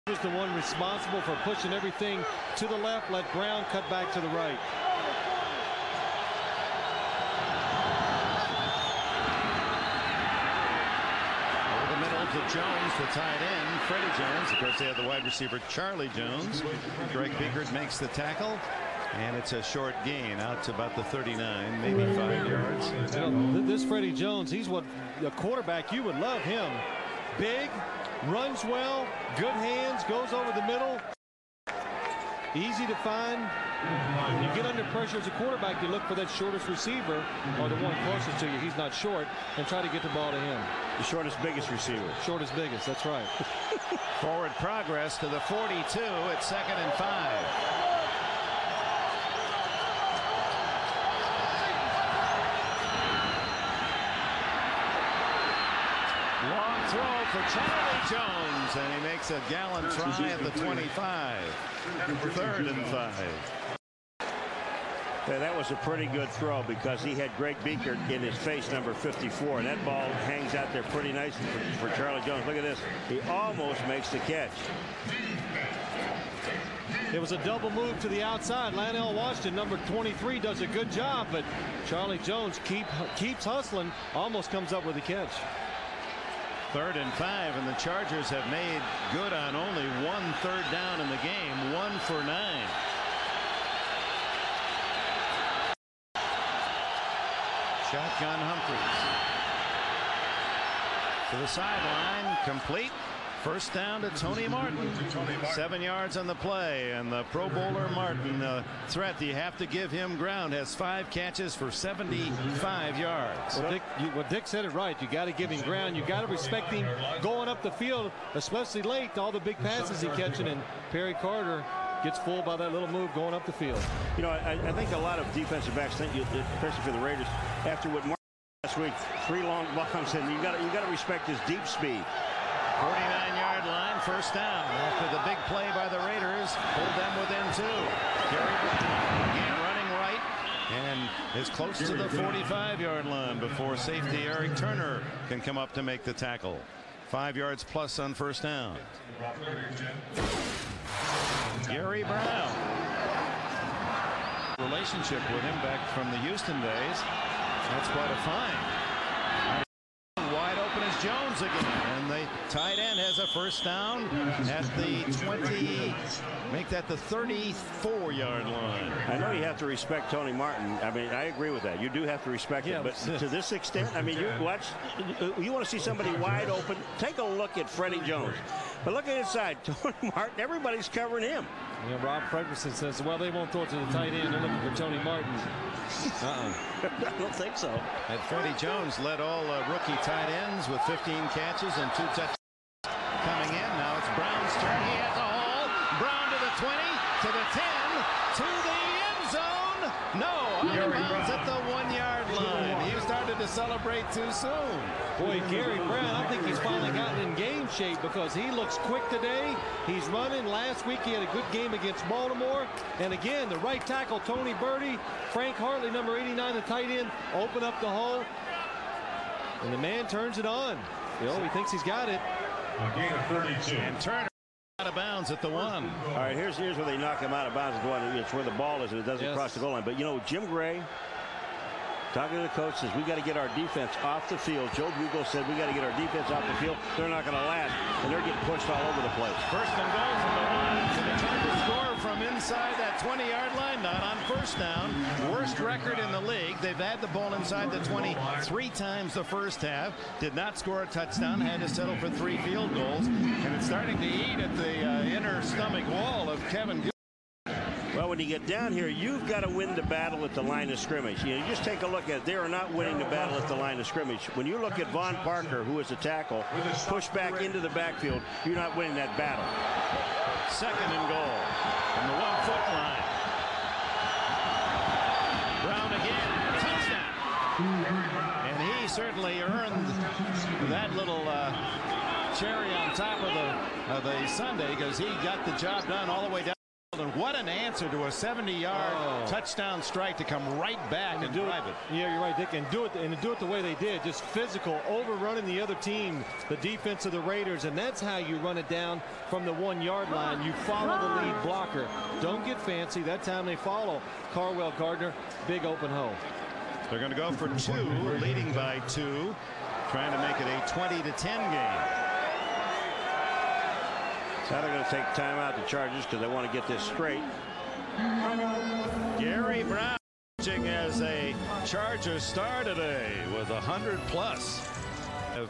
is the one responsible for pushing everything to the left, let Brown cut back to the right. To Jones, the tight end, Freddie Jones. Of course, they have the wide receiver, Charlie Jones. Greg Biekert makes the tackle, and it's a short gain out to about the 39, maybe 5 yards. You know, this Freddie Jones, he's what a quarterback, you would love him. Big, runs well, good hands, goes over the middle. Easy to find. When you get under pressure as a quarterback, you look for that shortest receiver or the one closest to you. He's not short, and try to get the ball to him. The shortest, biggest receiver. Shortest, biggest. That's right. Forward progress to the 42 at 2nd and 5. Long throw for Charlie Jones, and he makes a gallant try at the 25. 3rd and 5. Yeah, that was a pretty good throw because he had Greg Biekert in his face, number 54, and that ball hangs out there pretty nicely for Charlie Jones. Look at this. He almost makes the catch. It was a double move to the outside. Lionel Washington, number 23, does a good job, but Charlie Jones keeps hustling, almost comes up with a catch. 3rd and 5, and the Chargers have made good on only 1 third down in the game, 1 for 9. Shotgun Humphries to the sideline, complete. First down to Tony Martin. 7 yards on the play, and the Pro Bowler Martin, threat, you have to give him ground, has 5 catches for 75 yards. Well, Dick said it right. You got to give him ground. You got to respect him going up the field, especially late. All the big passes he catching, and Perry Carter gets fooled by that little move going up the field. You know, I think a lot of defensive backs think, especially for the Raiders, after what Martin last week, 3 long bombs, and you got to respect his deep speed. 49-yard line, first down. After the big play by the Raiders, pulled them within 2. Gary Brown again running right and is close to the 45-yard line before safety Eric Turner can come up to make the tackle. 5 yards plus on first down. Gary Brown. Relationship with him back from the Houston days. That's quite a find. Wide open is Jones again, and the tight end has a first down at the 20, make that the 34-yard line. I know you have to respect Tony Martin. I mean, I agree with that. You do have to respect him, but to this extent, I mean, you want to see somebody wide open, take a look at Freddie Jones. But look at inside, Tony Martin, everybody's covering him. Yeah, Rob Ferguson says, well, they won't throw it to the tight end. They're looking for Tony Martin. I don't think so. And Freddie Jones led all rookie tight ends with 15 catches and 2 touchdowns coming in. Now it's Brown's turn. He has a hole. Brown to the 20, to the 10, to the end zone. No, out of bounds at the 1-yard line. He started to celebrate too soon. Boy, Gary Brown, I think he's finally gotten in game shape because he looks quick today. He's running. Last week he had a good game against Baltimore. And again, the right tackle, Tony Birdie, Frank Hartley, number 89, the tight end, open up the hole. And the man turns it on. You know, he thinks he's got it. A gain of 32. And Turner out of bounds at the 1. All right, here's where they knock him out of bounds at the 1. It's where the ball is and it doesn't cross the goal line. But, you know, Jim Gray, talking to the coach, says we got to get our defense off the field. Joe Bugel said we got to get our defense off the field. They're not going to last, and they're getting pushed all over the place. First and goal from the 1. Can they try to score from inside that 20-yard line? Not on first down. Worst record in the league. They've had the ball inside the 20 3 times the first half. Did not score a touchdown. Had to settle for 3 field goals. And it's starting to eat at the inner stomach wall of Kevin Gilbert. Well, when you get down here, you've got to win the battle at the line of scrimmage. You know, just take a look at it. They are not winning the battle at the line of scrimmage. When you look at Von Parker, who is a tackle, push back into the backfield, you're not winning that battle. Second and goal from the 1-foot line. Brown again. Touchdown. And he certainly earned that little cherry on top of the Sunday because he got the job done all the way down. And what an answer to a 70-yard touchdown strike to come right back and drive it. Yeah, you're right, Dick, and do it the way they did, just physical, overrunning the other team, the defense of the Raiders, and that's how you run it down from the 1-yard line. You follow the lead blocker. Don't get fancy. That time they follow Carwell Gardner, big open hole. They're going to go for 2, leading by 2, trying to make it a 20-10 game. Now they're going to take time out the Chargers because they want to get this straight. Gary Brown as a Charger star today with 100+. Have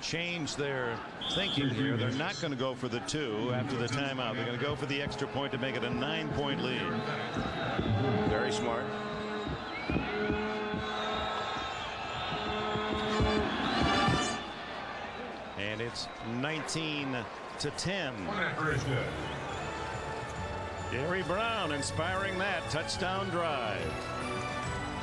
changed their thinking here. They're not going to go for the 2 after the timeout. They're going to go for the extra point to make it a 9-point lead. Very smart. And it's 19-10. Gary Brown inspiring that touchdown drive.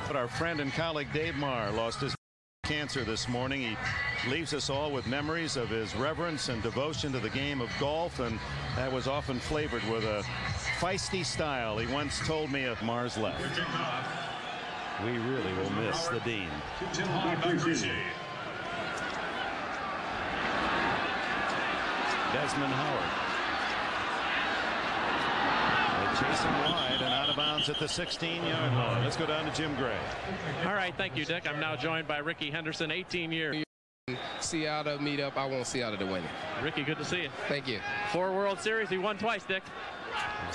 But our friend and colleague Dave Marr lost his cancer this morning. He leaves us all with memories of his reverence and devotion to the game of golf, and that was often flavored with a feisty style. He once told me of Marr's left. We really will miss the Dean. Desmond Howard. chasing wide and out of bounds at the 16-yard line. Let's go down to Jim Gray. All right, thank you, Dick. I'm now joined by Ricky Henderson, 18 years. Seattle meetup. I want Seattle to win it. Ricky, good to see you. Thank you. 4 World Series. He won twice, Dick.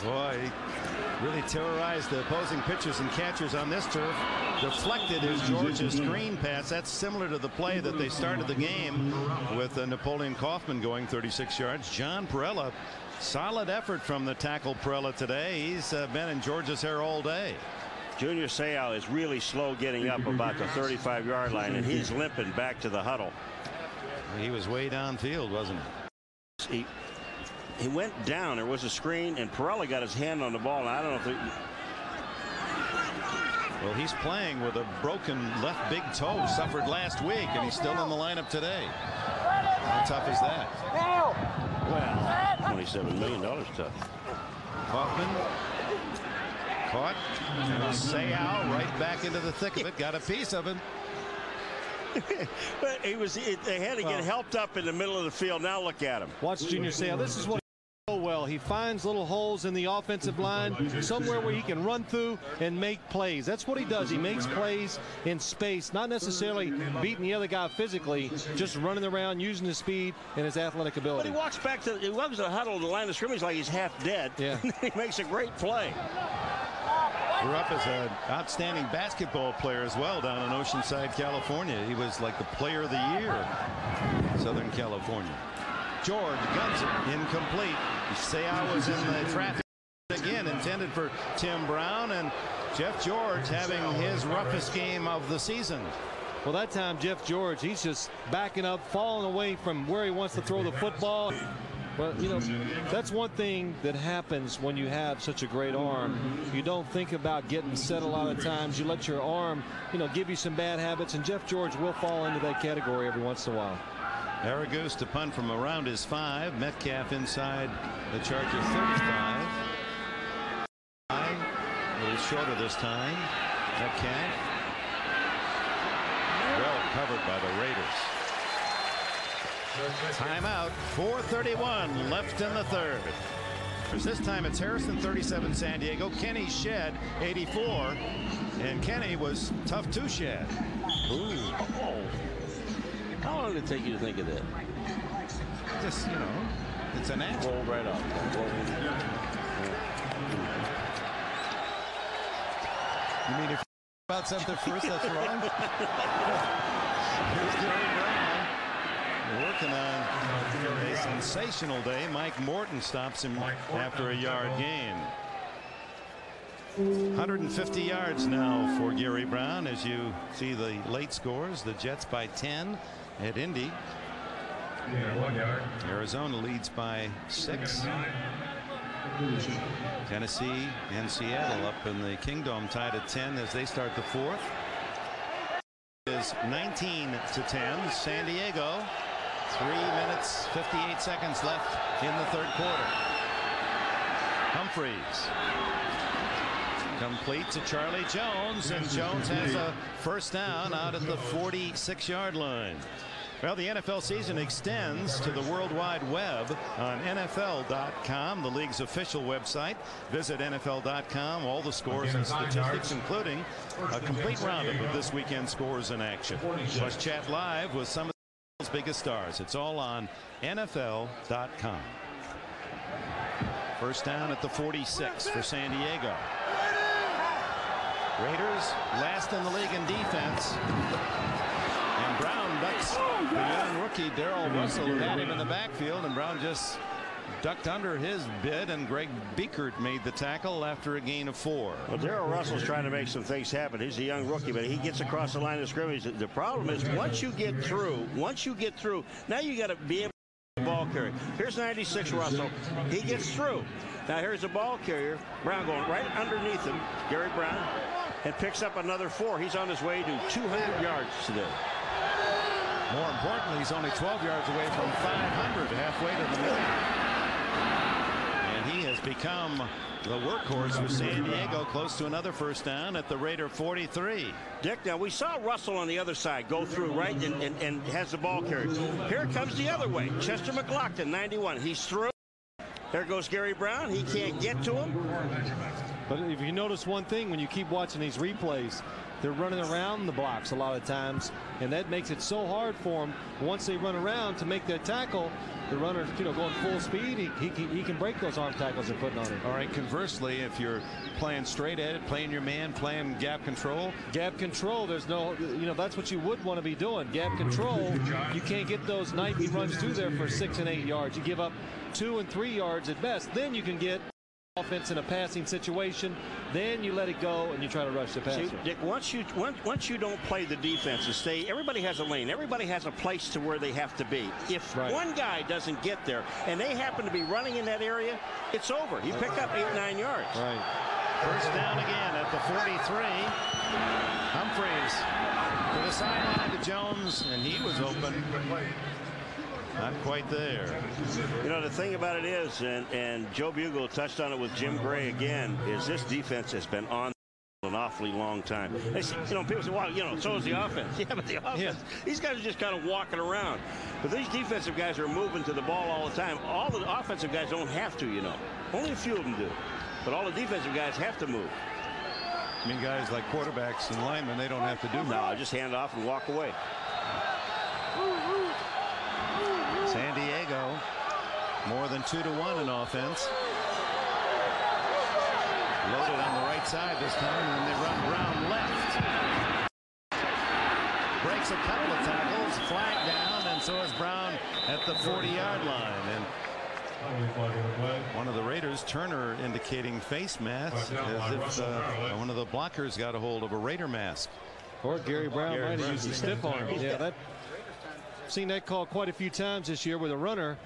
Boy, he really terrorized the opposing pitchers and catchers on this turf. Deflected is George's screen pass. That's similar to the play that they started the game with Napoleon Kaufman going 36 yards. John Perella, solid effort from the tackle Perella today. He's been in George's hair all day. Junior Seau is really slow getting up about the 35-yard line, and he's limping back to the huddle. He was way downfield, wasn't he? He went down. There was a screen, and Perella got his hand on the ball. And I don't know if well, he's playing with a broken left big toe suffered last week, and he's still in the lineup today. How tough is that? Well, $27 million tough. Hoffman caught. Seau right back into the thick of it. Got a piece of him. But they had to get helped up in the middle of the field. Now look at him. Watch Junior Seau. This is what he does well. He finds little holes in the offensive line, somewhere where he can run through and make plays. That's what he does. He makes plays in space, not necessarily beating the other guy physically, just running around, using his speed and his athletic ability. But he walks back to the huddle, the line of scrimmage, like he's half dead. Yeah. He makes a great play. Grew up as an outstanding basketball player as well down in Oceanside, California. He was like the player of the year in Southern California. George guns it, incomplete. Seau was in the traffic again, intended for Tim Brown, and Jeff George having his roughest game of the season. Well, that time Jeff George, he's just backing up, falling away from where he wants to throw the football. Well, you know, that's one thing that happens when you have such a great arm. You don't think about getting set a lot of times. You let your arm, you know, give you some bad habits, and Jeff George will fall into that category every once in a while. Aragoose to punt from around his 5. Metcalf inside the Charger 35. A little shorter this time. Metcalf. Well covered by the Raiders. Timeout. 4:31 left in the third. This time it's Harrison 37 San Diego. Kenny Shed 84. And Kenny was tough to shed. Ooh. Oh. How long did it take you to think of that? Just, you know, it's an answer. Rolled right up. You mean if about something first, that's wrong? Here's Gary Brown working on a sensational day. Mike Morton stops him after a yard gain. 150 yards now for Gary Brown as you see the late scores. The Jets by 10 at Indy. Arizona leads by 6. Tennessee and Seattle up in the Kingdom tied at 10 as they start the fourth. It is 19-10. San Diego. 3 minutes 58 seconds left in the third quarter. Humphreys. Complete to Charlie Jones, and Jones has a first down out at the 46-yard line. Well, the NFL season extends to the World Wide Web on NFL.com, the league's official website. Visit NFL.com, all the scores and statistics, including a complete roundup of this weekend's scores in action. Plus chat live with some of the world's biggest stars. It's all on NFL.com. First down at the 46 for San Diego. Raiders last in the league in defense. And Brown ducks the young rookie Darrell Russell, who had him in the backfield, and Brown just ducked under his bid, and Greg Biekert made the tackle after a gain of 4. Well, Darrell Russell's trying to make some things happen. He's a young rookie, but he gets across the line of scrimmage. The problem is once you get through, now you got to be able to the ball carrier. Here's 96 Russell. He gets through. Now here's a ball carrier. Brown going right underneath him. Gary Brown. And picks up another 4. He's on his way to 200 yards today. More importantly, he's only 12 yards away from 500, halfway to the middle. And he has become the workhorse for San Diego, close to another first down at the Raider 43. Dick, now we saw Russell on the other side go through right and has the ball carried. Here comes the other way. Chester McLaughlin, 91. He's through. There goes Gary Brown. He can't get to him. But if you notice one thing, when you keep watching these replays, they're running around the blocks a lot of times, and that makes it so hard for them once they run around to make that tackle. The runner, going full speed, he can break those arm tackles they're putting on him. All right, conversely, if you're playing straight at it, playing your man, playing gap control. Gap control, there's no, that's what you would want to be doing. Gap control, you can't get those knifey runs through there for 6 and 8 yards. You give up 2 and 3 yards at best. Then you can get offense in a passing situation, then you let it go and you try to rush the passer. See, Dick, once you don't play the defense and stay, everybody has a lane, everybody has a place to where they have to be. If one guy doesn't get there and they happen to be running in that area, it's over. You pick up 8, 9 yards. Right. First down again at the 43. Humphreys to the sideline to Jones, and he was open. Not quite there. The thing about it is, and Joe Bugle touched on it with Jim Gray again, is this defense has been on an awfully long time. They say, people say, well, so is the offense. Yeah, but the offense, these guys are just kind of walking around. But these defensive guys are moving to the ball all the time. All the offensive guys don't have to, Only a few of them do. But all the defensive guys have to move. I mean, guys like quarterbacks and linemen, they don't have to do No, just hand off and walk away. San Diego more than 2-1 in offense. Loaded on the right side this time, and they run Brown left. Breaks a couple of tackles, flag down, and so is Brown at the 40-yard line. And one of the Raiders, Turner, indicating face mask, as if one of the blockers got a hold of a Raider mask. Or Gary Brown might have used the stiff arm. Yeah, seen that call quite a few times this year, where the runner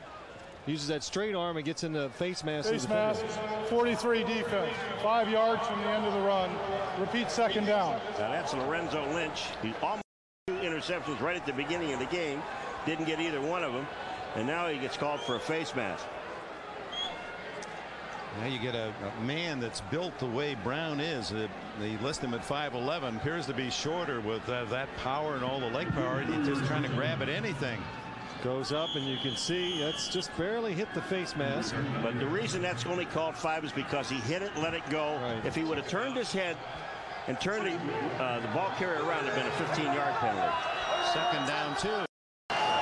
uses that straight arm and gets in the face mask. Face mask, 43 defense, 5 yards from the end of the run. Repeat second down. Now that's Lorenzo Lynch. He almost 2 interceptions right at the beginning of the game. Didn't get either one of them. And now he gets called for a face mask. Now you get a man that's built the way Brown is. They list him at 5'11", appears to be shorter with that power and all the leg power. He's just trying to grab at anything. Goes up, and you can see that's just barely hit the face mask. But the reason that's only called 5 is because he hit it, let it go. Right. If he would have turned his head and turned the ball carrier around, it would have been a 15-yard penalty. Second down 2. Brown,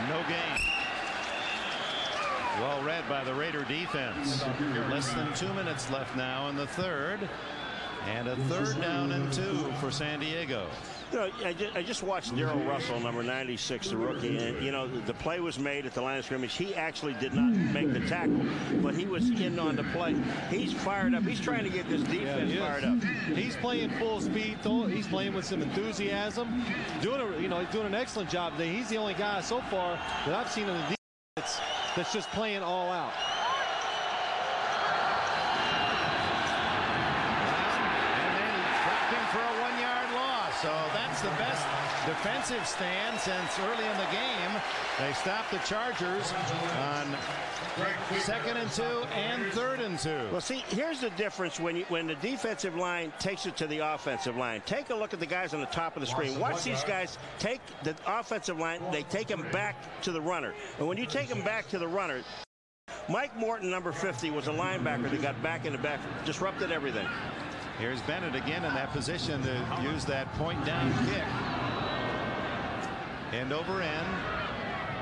no gain. Well read by the Raider defense. Less than 2 minutes left now in the third. And a third down and 2 for San Diego. I just watched Darrell Russell, number 96, the rookie, and the play was made at the line of scrimmage. He actually did not make the tackle, but he was in on the play. He's fired up. He's trying to get this defense fired up. He's playing full speed, though. He's playing with some enthusiasm. He's doing an excellent job today. He's the only guy so far that I've seen in the defense that's just playing all out. So that's the best defensive stand since early in the game. They stopped the Chargers on 2nd and 2 and 3rd and 2. Well, see, here's the difference when the defensive line takes it to the offensive line. Take a look at the guys on the top of the screen. Watch these guys take the offensive line. They take them back to the runner. And when you take them back to the runner, Mike Morton, number 50, was a linebacker that got back in the back, disrupted everything. Here's Bennett again in that position to use that point down kick. End over end.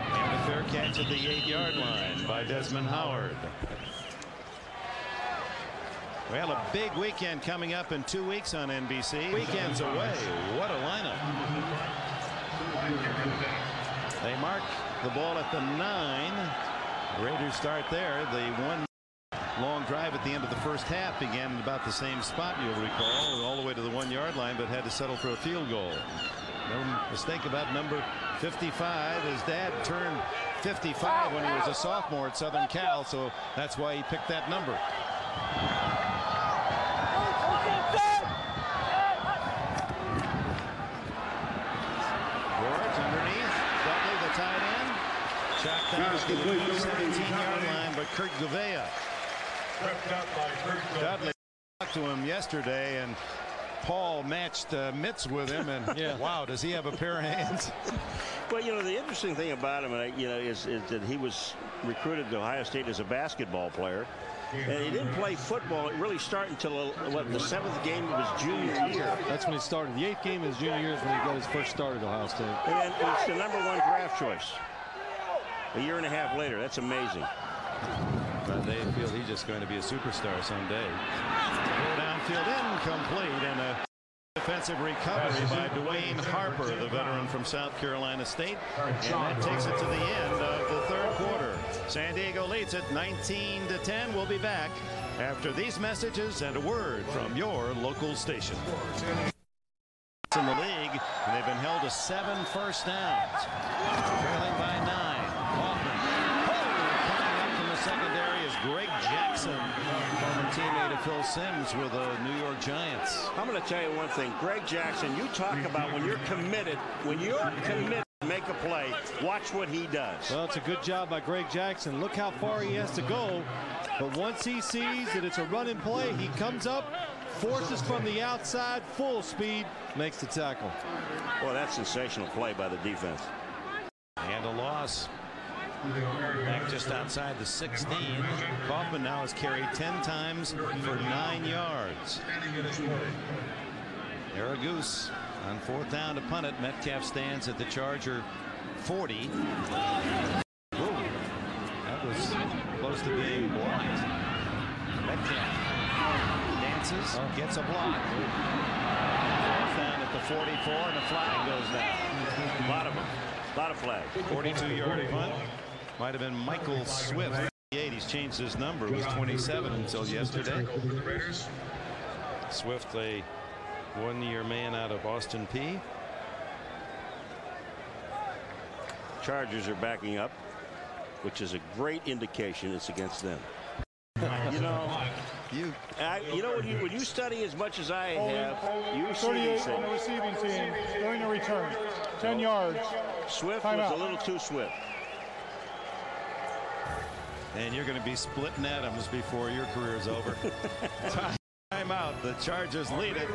And a fair catch at the 8-yard line by Desmond Howard. Well, a big weekend coming up in 2 weeks on NBC. Weekends away. What a lineup. They mark the ball at the 9. Raiders start there. They won. Long drive at the end of the first half began in about the same spot, you'll recall, all the way to the 1-yard line, but had to settle for a field goal. No mistake about number 55. His dad turned 55 when he was a sophomore at Southern Cal, so that's why he picked that number. George underneath, Dudley, the tight end, chopped out at the 17-yard line, but Kurt Gouveia. Dudley talked to him yesterday, and Paul matched mitts with him, and wow, does he have a pair of hands? Well, you know, the interesting thing about him, you know, is that he was recruited to Ohio State as a basketball player. And he didn't play football. It really started until, what, the 7th game of his junior year. That's when he started. The 8th game of his junior year is when he got his first start at Ohio State. And it's the #1 draft choice. A year and a half later. That's amazing. But they feel he's just going to be a superstar someday. Downfield incomplete, and a defensive recovery by Dwayne Harper, the veteran from South Carolina State. And that takes it to the end of the 3rd quarter. San Diego leads it 19-10. We'll be back after these messages and a word from your local station. In the league, and they've been held to 7 first downs. Trailing by 9. Kaufman. Coming up from the secondary is Greg Jackson, former teammate of Phil Simms with the New York Giants. I'm going to tell you one thing. Greg Jackson, you talk about when you're committed to make a play, watch what he does. Well, it's a good job by Greg Jackson. Look how far he has to go. But once he sees that it's a running play, he comes up, forces from the outside, full speed, makes the tackle. Well, that's sensational play by the defense. And a loss. Back just outside the 16. Kaufman now has carried 10 times for 9 yards. Aragoose on 4th down to punt it. Metcalf stands at the Charger 40. Whoa. That was close to being blocked. Metcalf dances, gets a block. Falls down at the 44, and the flag goes down. A lot of them. A lot of flags. 42-yard punt. Might have been Michael Swift. He's changed his number. It was 27 until yesterday. Swift, a one-year man out of Austin Peay. Chargers are backing up, which is a great indication it's against them. You know, when you study as much as I have, you see 38 these on the things. receiving team during the return. 10 yards. Swift Time was out. a little too swift. And you're going to be splitting atoms before your career's over. Timeout. The Chargers lead it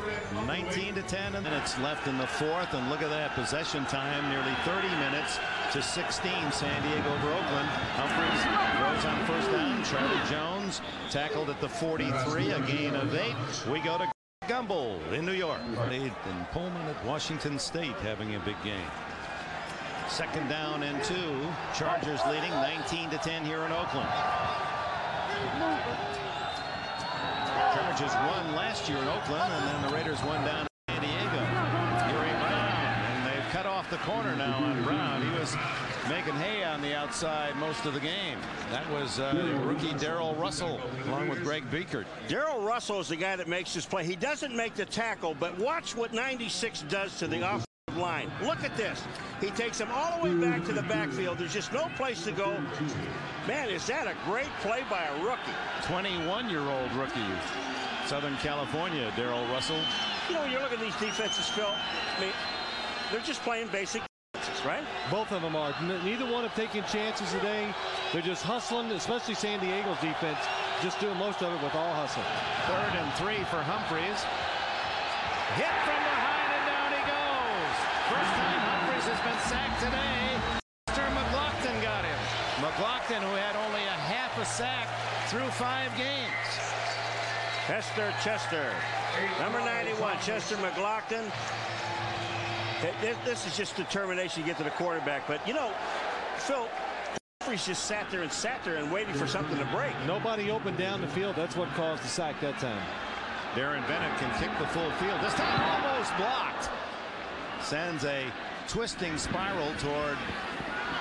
19-10, and it's left in the 4th. And look at that possession time, nearly 30 minutes to 16. San Diego over Oakland. Humphries throws on 1st down. Charlie Jones tackled at the 43, a gain of 8. We go to Gumbel in New York. And Pullman at Washington State having a big game. 2nd down and 2. Chargers leading 19-10 here in Oakland. Chargers won last year in Oakland, and then the Raiders won down in San Diego. Gary Brown, and they've cut off the corner now on Brown. He was making hay on the outside most of the game. That was rookie Darrell Russell along with Greg Biekert. Darrell Russell is the guy that makes this play. He doesn't make the tackle, but watch what 96 does to the offensive line. Look at this. He takes him all the way back to the backfield. There's just no place to go. Man, is that a great play by a rookie. 21-year-old rookie. Southern California, Darrell Russell. You know, when you look at these defenses, Phil, I mean, they're just playing basic defenses, right? Both of them are. Neither one have taken chances today. They're just hustling, especially San Diego's defense, just doing most of it with all hustle. 3rd and 3 for Humphries. Hit from behind, and down he goes. First time Humphries has been sacked today. Mr. McLaughlin got him. McLaughlin, who had only a half a sack through 5 games. Chester, number 91, Chester McLaughlin. This is just determination to get to the quarterback. But, you know, Phil, Humphries just sat there and waiting for something to break. Nobody opened down the field. That's what caused the sack that time. Darren Bennett can kick the full field. This time almost blocked. Sends a twisting spiral toward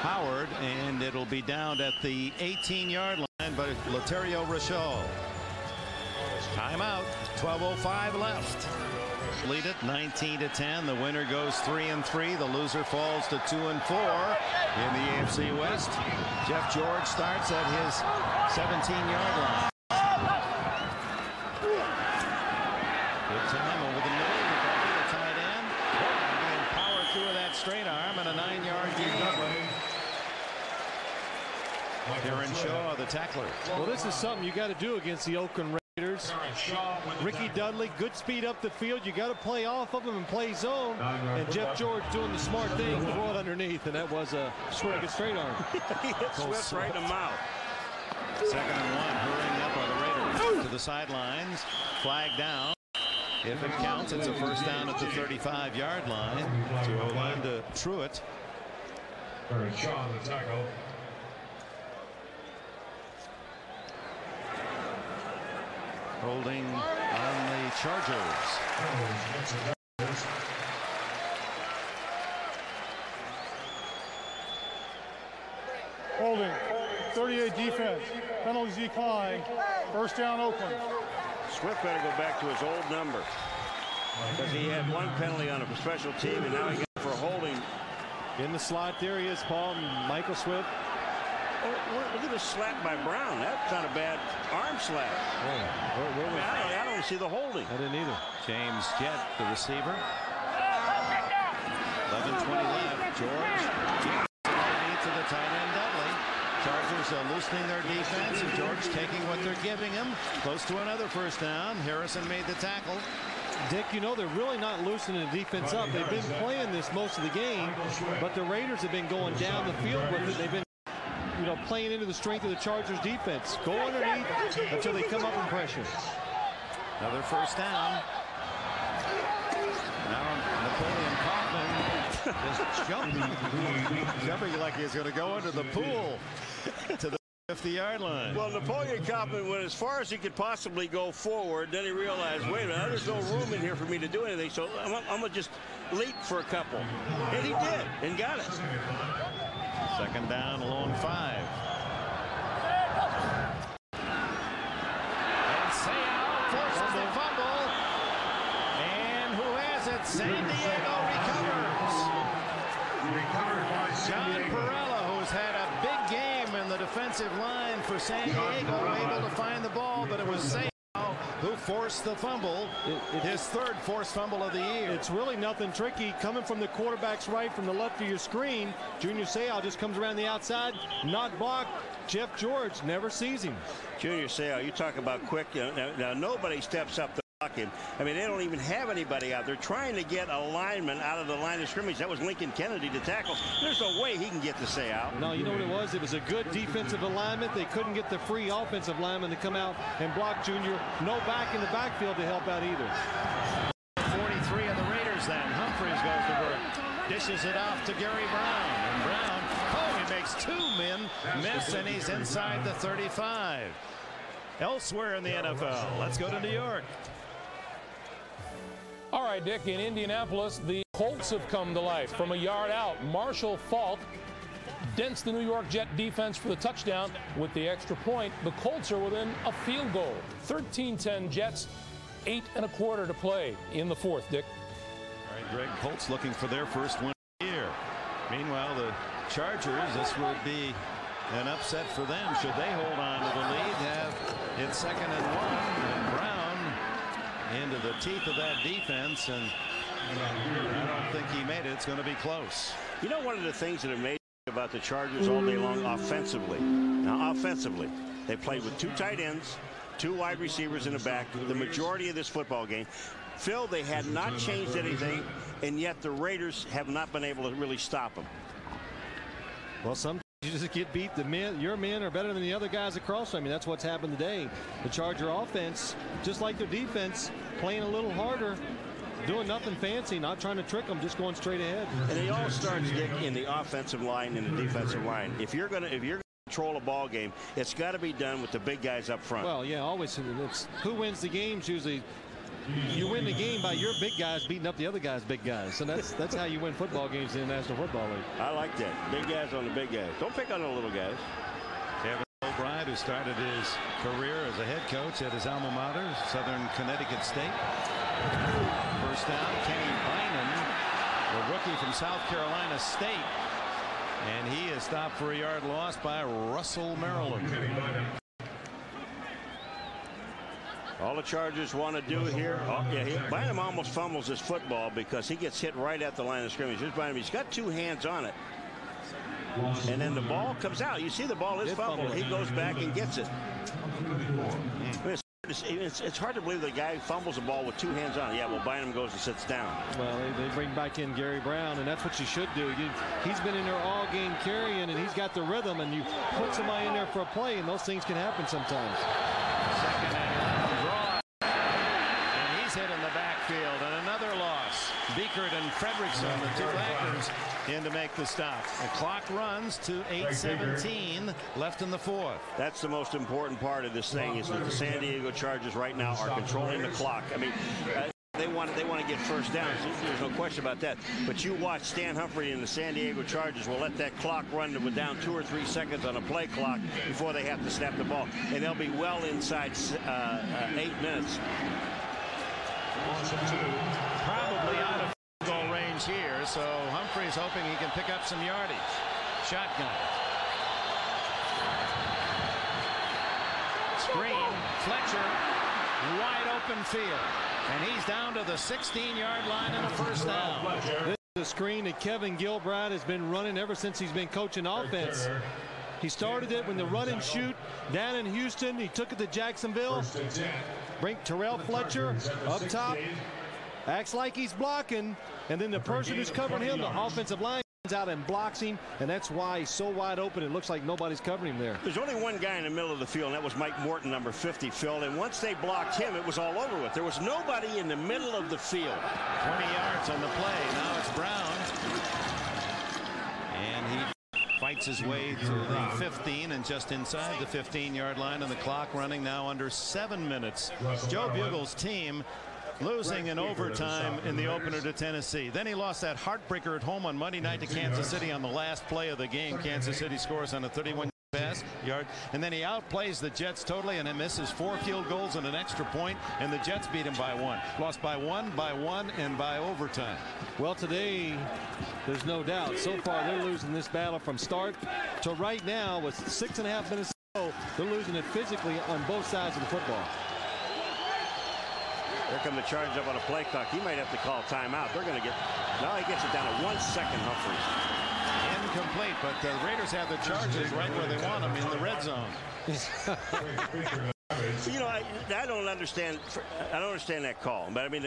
Howard, and it'll be down at the 18-yard line by Laterio Rachel. Timeout. 12:05 left. Lead it 19-10. The winner goes 3-3. The loser falls to 2-4 in the AFC West. Jeff George starts at his 17-yard line. Good time over the middle. The tight end. And power through that straight arm and a 9-yard gain. Darren Shaw, the tackler. Well, this is something you got to do against the Oakland Raiders. Ricky Dudley, good speed up the field. You got to play off of him and play zone. And Jeff George doing the smart thing, throw it underneath, and that was a straight arm. He hit Swift right in the mouth. 2nd and 1, hurrying up are the Raiders to the sidelines. Flag down. If it counts, it's a first down at the 35-yard line to Orlando Truitt. Shaw on the tackle. Holding on the Chargers. Holding. 38 defense. Penalties decline. First down, Oakland. Swift better go back to his old number, because he had 1 penalty on a special team, and now he got for holding. In the slot, there he is, Paul. Michael Swift. Oh, look at the slap by Brown. That's not a bad arm slap. I don't see the holding. I didn't either. James Jett, the receiver. 11:20 left. George underneath to the tight end Dudley. Chargers are loosening their defense, and George taking what they're giving him. Close to another first down. Harrison made the tackle. Dick, you know, they're really not loosening the defense up. They've been playing this most of the game, but the Raiders have been going down the field with it. They've been, you know, playing into the strength of the Chargers defense. Go underneath until they come up and pressure. Another first down. Now Napoleon Kaufman just jumping like he's going to go into the pool to the 50-yard line. Well, Napoleon Kaufman went as far as he could possibly go forward. Then he realized, wait a minute, there's no room in here for me to do anything. So I'm going to just leap for a couple. And he did, and got it. 2nd down, long 5. And Seau forces the fumble. And who has it? San Diego recovers. John Perella, who's had a big game in the defensive line for San Diego, able to find the ball, but it was Seau who forced the fumble, his 3rd forced fumble of the year. It's really nothing tricky. Coming from the quarterback's right, from the left of your screen, Junior Seau just comes around the outside, not blocked. Jeff George never sees him. Junior Seau, you talk about quick. Now nobody steps up to block him. I mean, they don't even have anybody out there trying to get a lineman out of the line of scrimmage. That was Lincoln Kennedy to tackle. There's no way he can get to Seau. No, you know what it was? It was a good defensive alignment. They couldn't get the free offensive lineman to come out and block Junior. No back in the backfield to help out either. 43 of the Raiders then. Humphreys goes to work. Dishes it off to Gary Brown. And Brown, he makes 2 men miss, and he's inside the 35. Elsewhere in the NFL, let's go to New York. All right, Dick, in Indianapolis, the Colts have come to life. From a yard out, Marshall Faulk dents the New York Jet defense for the touchdown. With the extra point, the Colts are within a field goal. 13-10 Jets, 8 1/4 to play in the 4th, Dick. All right, Greg, Colts looking for their first win of the year. Meanwhile, the Chargers, this would be an upset for them. Should they hold on to the lead, have it 2nd and 1, and Brown into the teeth of that defense, and I don't think he made it. It's going to be close. You know, one of the things that amazed me about the Chargers all day long offensively. Now, offensively, they played with 2 tight ends, 2 wide receivers in the back, the majority of this football game. Phil, they had not changed anything, and yet the Raiders have not been able to really stop them. Well, sometimes you just get beat. Your men are better than the other guys across. I mean, that's what's happened today. The Charger offense, just like their defense, playing a little harder, doing nothing fancy, not trying to trick them, just going straight ahead. And it all starts, Dick, in the offensive line and the defensive line. If you're going to control a ball game, it's got to be done with the big guys up front. Well, yeah, always. It's who wins the games usually. You win the game by your big guys beating up the other guys' big guys. So that's how you win football games in the National Football League. I like that. Big guys on the big guys. Don't pick on the little guys. Kevin O'Brien, who started his career as a head coach at his alma mater, Southern Connecticut State. First down, Kenny Bynum, the rookie from South Carolina State. And he is stopped for a yard loss by Russell Maryland. All the Chargers want to do here, Bynum almost fumbles his football because he gets hit right at the line of scrimmage. Here's Bynum. He's got 2 hands on it. And then the ball comes out. You see the ball is fumbled. He goes back and gets it. It's hard to believe the guy fumbles the ball with 2 hands on. Yeah, well, Bynum goes and sits down. Well, they bring back in Gary Brown, and that's what you should do. He's been in there all game carrying, and he's got the rhythm, and you put somebody in there for a play, and those things can happen sometimes. Second and draw. And he's hit in the backfield, and another loss. Biekert and Fredrickson, the 2 backers, in to make the stop. The clock runs to 8:17 left in the 4th. That's the most important part of this thing, is that the San Diego Chargers right now are controlling the clock. I mean, they want to get first down. There's no question about that. But you watch Stan Humphrey and the San Diego Chargers will let that clock run with down 2 or 3 seconds on a play clock before they have to snap the ball, and they'll be well inside 8 minutes. Probably out of goal range here, so Humphrey's hoping he can pick up some yardage. Shotgun. Screen. Fletcher. Wide open field. And he's down to the 16-yard line and a first down. This is a screen that Kevin Gilbride has been running ever since he's been coaching offense. He started it when the run and shoot down in Houston. He took it to Jacksonville. Bring Terrell Fletcher up top. Acts like he's blocking. And then the person who's covering him, the offensive line, comes out and blocks him. And that's why he's so wide open. It looks like nobody's covering him there. There's only one guy in the middle of the field, and that was Mike Morton, number 50, Phil. And once they blocked him, it was all over with. There was nobody in the middle of the field. 20 yards on the play. Now it's Brown. And he fights his way to the 15 and just inside the 15-yard line, and the clock running now under 7 minutes. Joe Bugle's team losing in overtime in the opener to Tennessee. Then he lost that heartbreaker at home on Monday night to Kansas City on the last play of the game. Kansas City scores on a 31 yard, and then he outplays the Jets totally, and it misses 4 field goals and an extra point, and the Jets beat him by 1. Lost by 1, and by overtime. Well, today, there's no doubt. So far, they're losing this battle from start to right now with 6.5 minutes to go. They're losing it physically on both sides of the football. Here come the Chargers up on a play clock. He might have to call timeout. They're going to get. Now he gets it down to 1 second, Humphreys. Incomplete, but the Raiders have the Chargers right where they want them, in the red zone. You know, I don't understand. I don't understand that call. But I mean,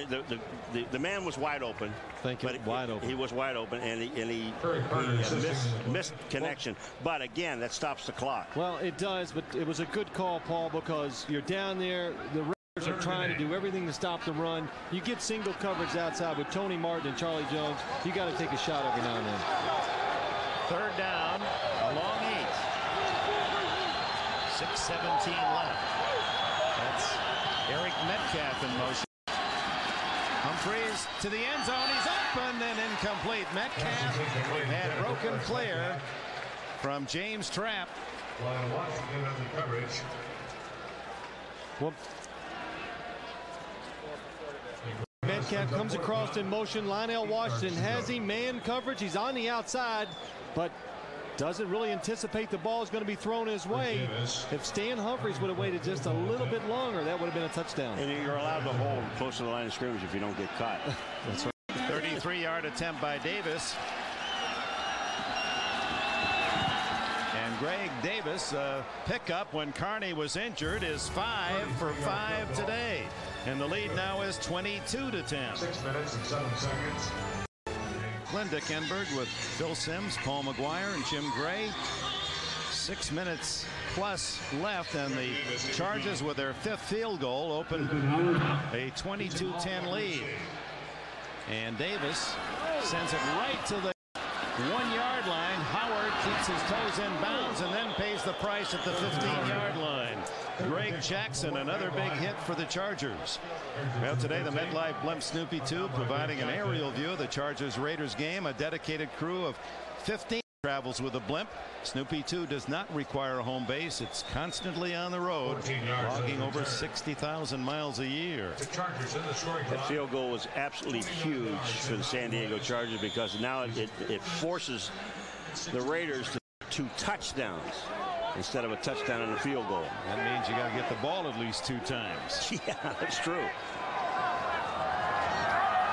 the man was wide open. Thank you. Wide open. He was wide open, and he missed connection. But again, that stops the clock. Well, it does, but it was a good call, Paul, because you're down there. The Raiders are trying to do everything to stop the run. You get single coverage outside with Tony Martin and Charlie Jones. You got to take a shot every now and then. 3rd down, a long 8. 6:17 left. That's Eric Metcalf in motion. Humphreys to the end zone. He's open and incomplete. Metcalf had broken clear from James Trapp. Well, Metcalf comes across in motion. Lionel Washington has him man coverage. He's on the outside, but doesn't really anticipate the ball is going to be thrown his way. If Stan Humphreys would have waited just a little bit longer, that would have been a touchdown. And you're allowed to hold close to the line of scrimmage if you don't get caught. That's right. 33-yard attempt by Davis. And Greg Davis, pickup when Carney was injured, is 5 for 5 today. And the lead now is 22-10. 6 minutes and 7 seconds. Glenn Dickenberg with Phil Simms, Paul McGuire, and Jim Gray. 6 minutes plus left, and the Chargers with their 5th field goal open a 22-10 lead. And Davis sends it right to the 1-yard line. Howard keeps his toes in bounds and then pays the price at the 15-yard line. Greg Jackson, another big hit for the Chargers. Well, today the MetLife Blimp Snoopy 2 providing an aerial view of the Chargers-Raiders game. A dedicated crew of 15 travels with the Blimp. Snoopy 2 does not require a home base. It's constantly on the road, logging over 60,000 miles a year. That field goal was absolutely huge for the San Diego Chargers because now it forces the Raiders to 2 touchdowns instead of a touchdown and a field goal. That means you got to get the ball at least 2 times. Yeah, that's true.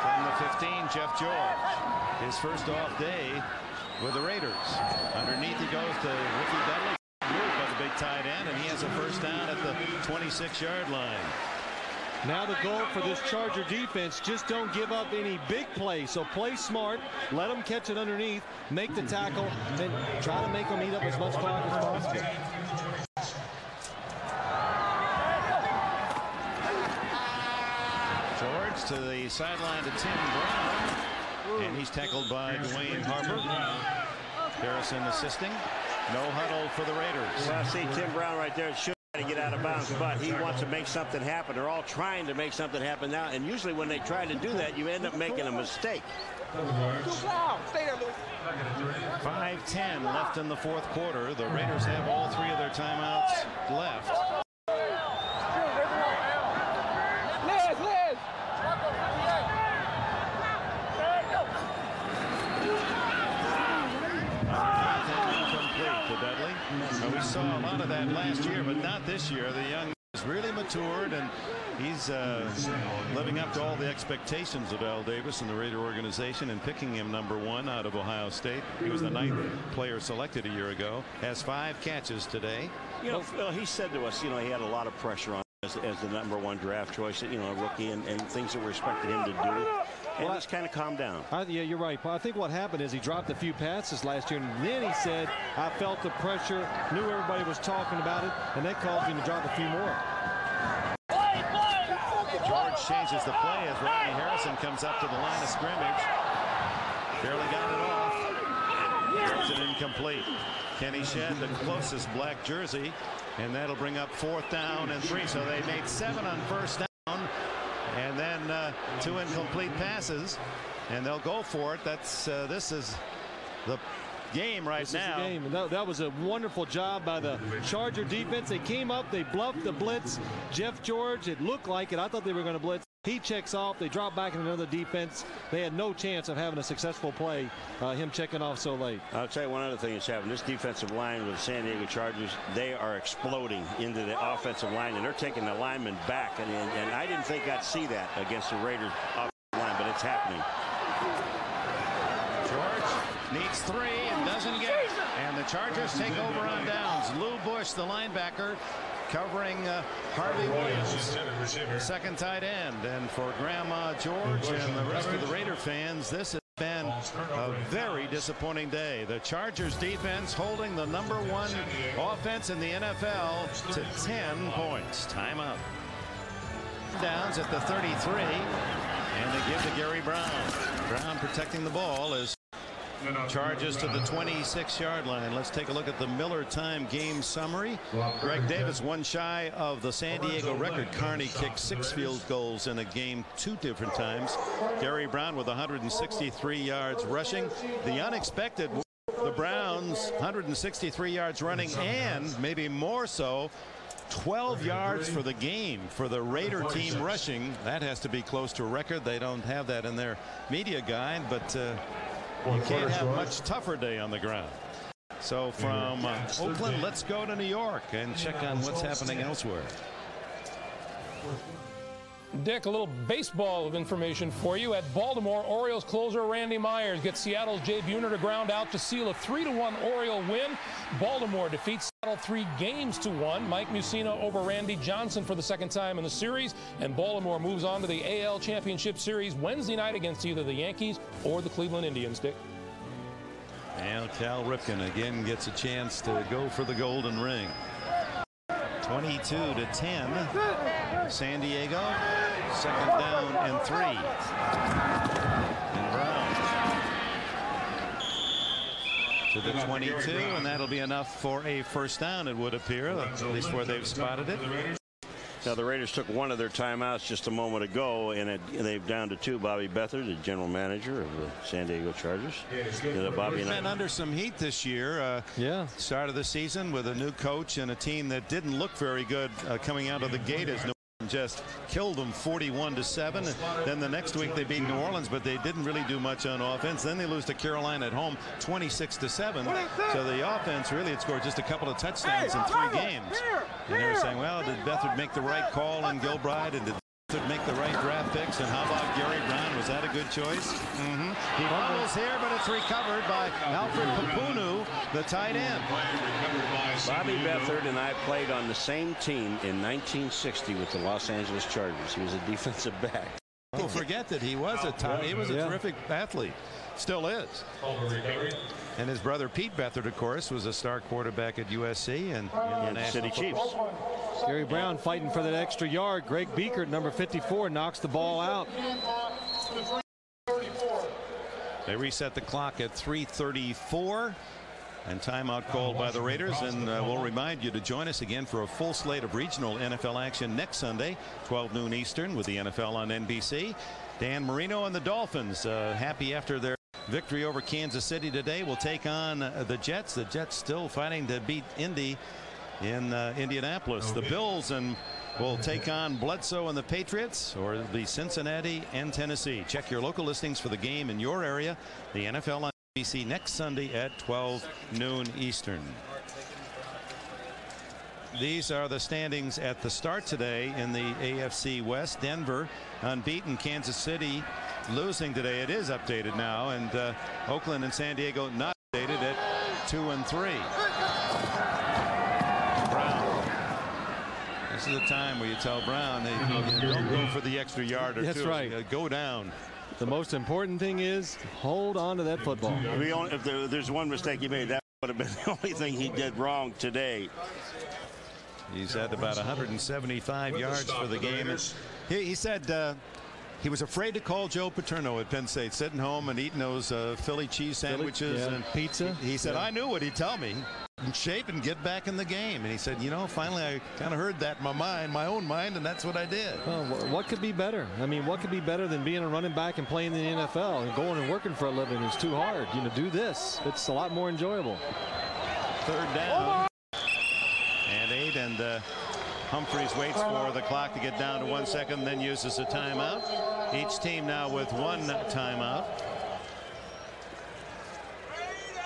From the 15, Jeff George, his first off day with the Raiders. Underneath he goes to Ricky Dudley. At the great tight end, and he has a first down at the 26-yard line. Now the goal for this Charger defense, just don't give up any big plays. So play smart, let them catch it underneath, make the tackle, and try to make them eat up as much clock as possible. George to the sideline to Tim Brown, and he's tackled by Dwayne Harper. Harrison assisting. No huddle for the Raiders. Well, see Tim Brown right there. Should to get out of bounds, but he wants to make something happen. They're all trying to make something happen now, and usually when they try to do that, you end up making a mistake. 5:10 left in the fourth quarter. The Raiders have all 3 of their timeouts left. We saw a lot of that last year, but not this year. The young has really matured, and he's living up to all the expectations of Al Davis and the Raider organization, and picking him #1 out of Ohio State. He was the 9th player selected a year ago. Has 5 catches today. You know, Phil, he said to us, you know, he had a lot of pressure on as the #1 draft choice, you know, a rookie, and things that were expected him to do. And he's kind of calmed down. Yeah, you're right, Paul. I think what happened is he dropped a few passes last year, and then he said, I felt the pressure, knew everybody was talking about it, and that caused him to drop a few more. George changes the play as Rodney Harrison comes up to the line of scrimmage. Barely got it off. Throws it incomplete. Kenny Shedd, the closest black jersey, and that'll bring up 4th down and 3. So they made 7 on first down. And then 2 incomplete passes, and they'll go for it. That's this is the game right now. This is the game. That was a wonderful job by the Charger defense. They came up, they bluffed the blitz. Jeff George, it looked like it. I thought they were going to blitz. He checks off. They drop back in another defense. They had no chance of having a successful play, him checking off so late. I'll tell you one other thing that's happened. This defensive line with the San Diego Chargers, they are exploding into the offensive line, and they're taking the linemen back. And I didn't think I'd see that against the Raiders offensive line, but it's happening. George needs 3 and doesn't get it. And the Chargers take over on downs. Lou Bush, the linebacker, covering Harvey Williams, the 2nd tight end. And for Grandma George and the rest of the Raider fans, this has been a very disappointing day. The Chargers defense holding the #1 offense in the NFL to 10 points. Timeout. Downs at the 33, and they give to Gary Brown. Brown protecting the ball as charges to the 26-yard line. Let's take a look at the Miller Time game summary. Greg Davis, 1 shy of the San Diego record. Carney kicked 6 field goals in a game 2 different times. Gary Brown with 163 yards rushing. The unexpected, the Browns 163 yards running, and maybe more so, 12 yards for the game for the Raider team rushing. That has to be close to a record. They don't have that in their media guide, but you can't have a much tougher day on the ground. So from Oakland, let's go to New York and check on what's happening elsewhere. Dick, a little baseball of information for you. At Baltimore, Orioles closer Randy Myers gets Seattle's Jay Buhner to ground out to seal a 3-1 Oriole win. Baltimore defeats Seattle 3-1. Mike Mussina over Randy Johnson for the 2nd time in the series, and Baltimore moves on to the AL Championship Series Wednesday night against either the Yankees or the Cleveland Indians. Dick. And Cal Ripken again gets a chance to go for the golden ring. 22-10. San Diego, 2nd down and 3. And Brown to the 22, and that'll be enough for a first down, it would appear, at least where they've spotted it. Now the Raiders took 1 of their timeouts just a moment ago, and they've down to 2. Bobby Beathard, the general manager of the San Diego Chargers. Bobby been under some heat this year. Start of the season with a new coach and a team that didn't look very good coming out of the gate as New Orleans just killed them 41-7. Then the next week they beat New Orleans, but they didn't really do much on offense. Then they lose to Carolina at home 26-7. So the offense really had scored just a couple of touchdowns in 3 games. And they were saying, well, did Beathard make the right call on Gilbride, and did to make the right draft picks. And how about Gary Brown? Was that a good choice? He fumbles here, but it's recovered by Alfred Papunu, the tight end. Bobby Beathard and I played on the same team in 1960 with the Los Angeles Chargers. He was a defensive back. People forget that he was a terrific athlete. Still is. And his brother Pete Beathard, of course, was a star quarterback at USC and in the City Chiefs. Gary Brown fighting for that extra yard. Greg Biekert, number 54, knocks the ball out. They reset the clock at 3:34. And timeout called by the Raiders. And we'll remind you to join us again for a full slate of regional NFL action next Sunday, 12 noon Eastern, with the NFL on NBC. Dan Marino and the Dolphins, happy after their victory over Kansas City today, will take on the Jets. The Jets still fighting to beat Indy in Indianapolis. The Bills will take on Bledsoe and the Patriots, or the Cincinnati and Tennessee. Check your local listings for the game in your area. The NFL on NBC next Sunday at 12 noon Eastern. These are the standings at the start today in the AFC West. Denver unbeaten, Kansas City losing today. It is updated now, and Oakland and San Diego not updated at 2 and 3. Brown. This is the time where you tell Brown, hey, don't go for the extra yard or two. That's right. Go down. The most important thing is hold on to that football. If there's one mistake he made, that would have been the only thing he did wrong today. He's had about 175 yards for the game. He said he was afraid to call Joe Paterno at Penn State, sitting home and eating those Philly cheese sandwiches and pizza. He said, I knew what he'd tell me. In shape and get back in the game. And he said, you know, finally I kind of heard that in my mind, my own mind, and that's what I did. Well, what could be better? I mean, what could be better than being a running back and playing in the NFL and going and working for a living is too hard. You know, do this. It's a lot more enjoyable. Third down. And 8, and Humphreys waits for the clock to get down to 1 second, then uses a timeout. Each team now with 1 timeout.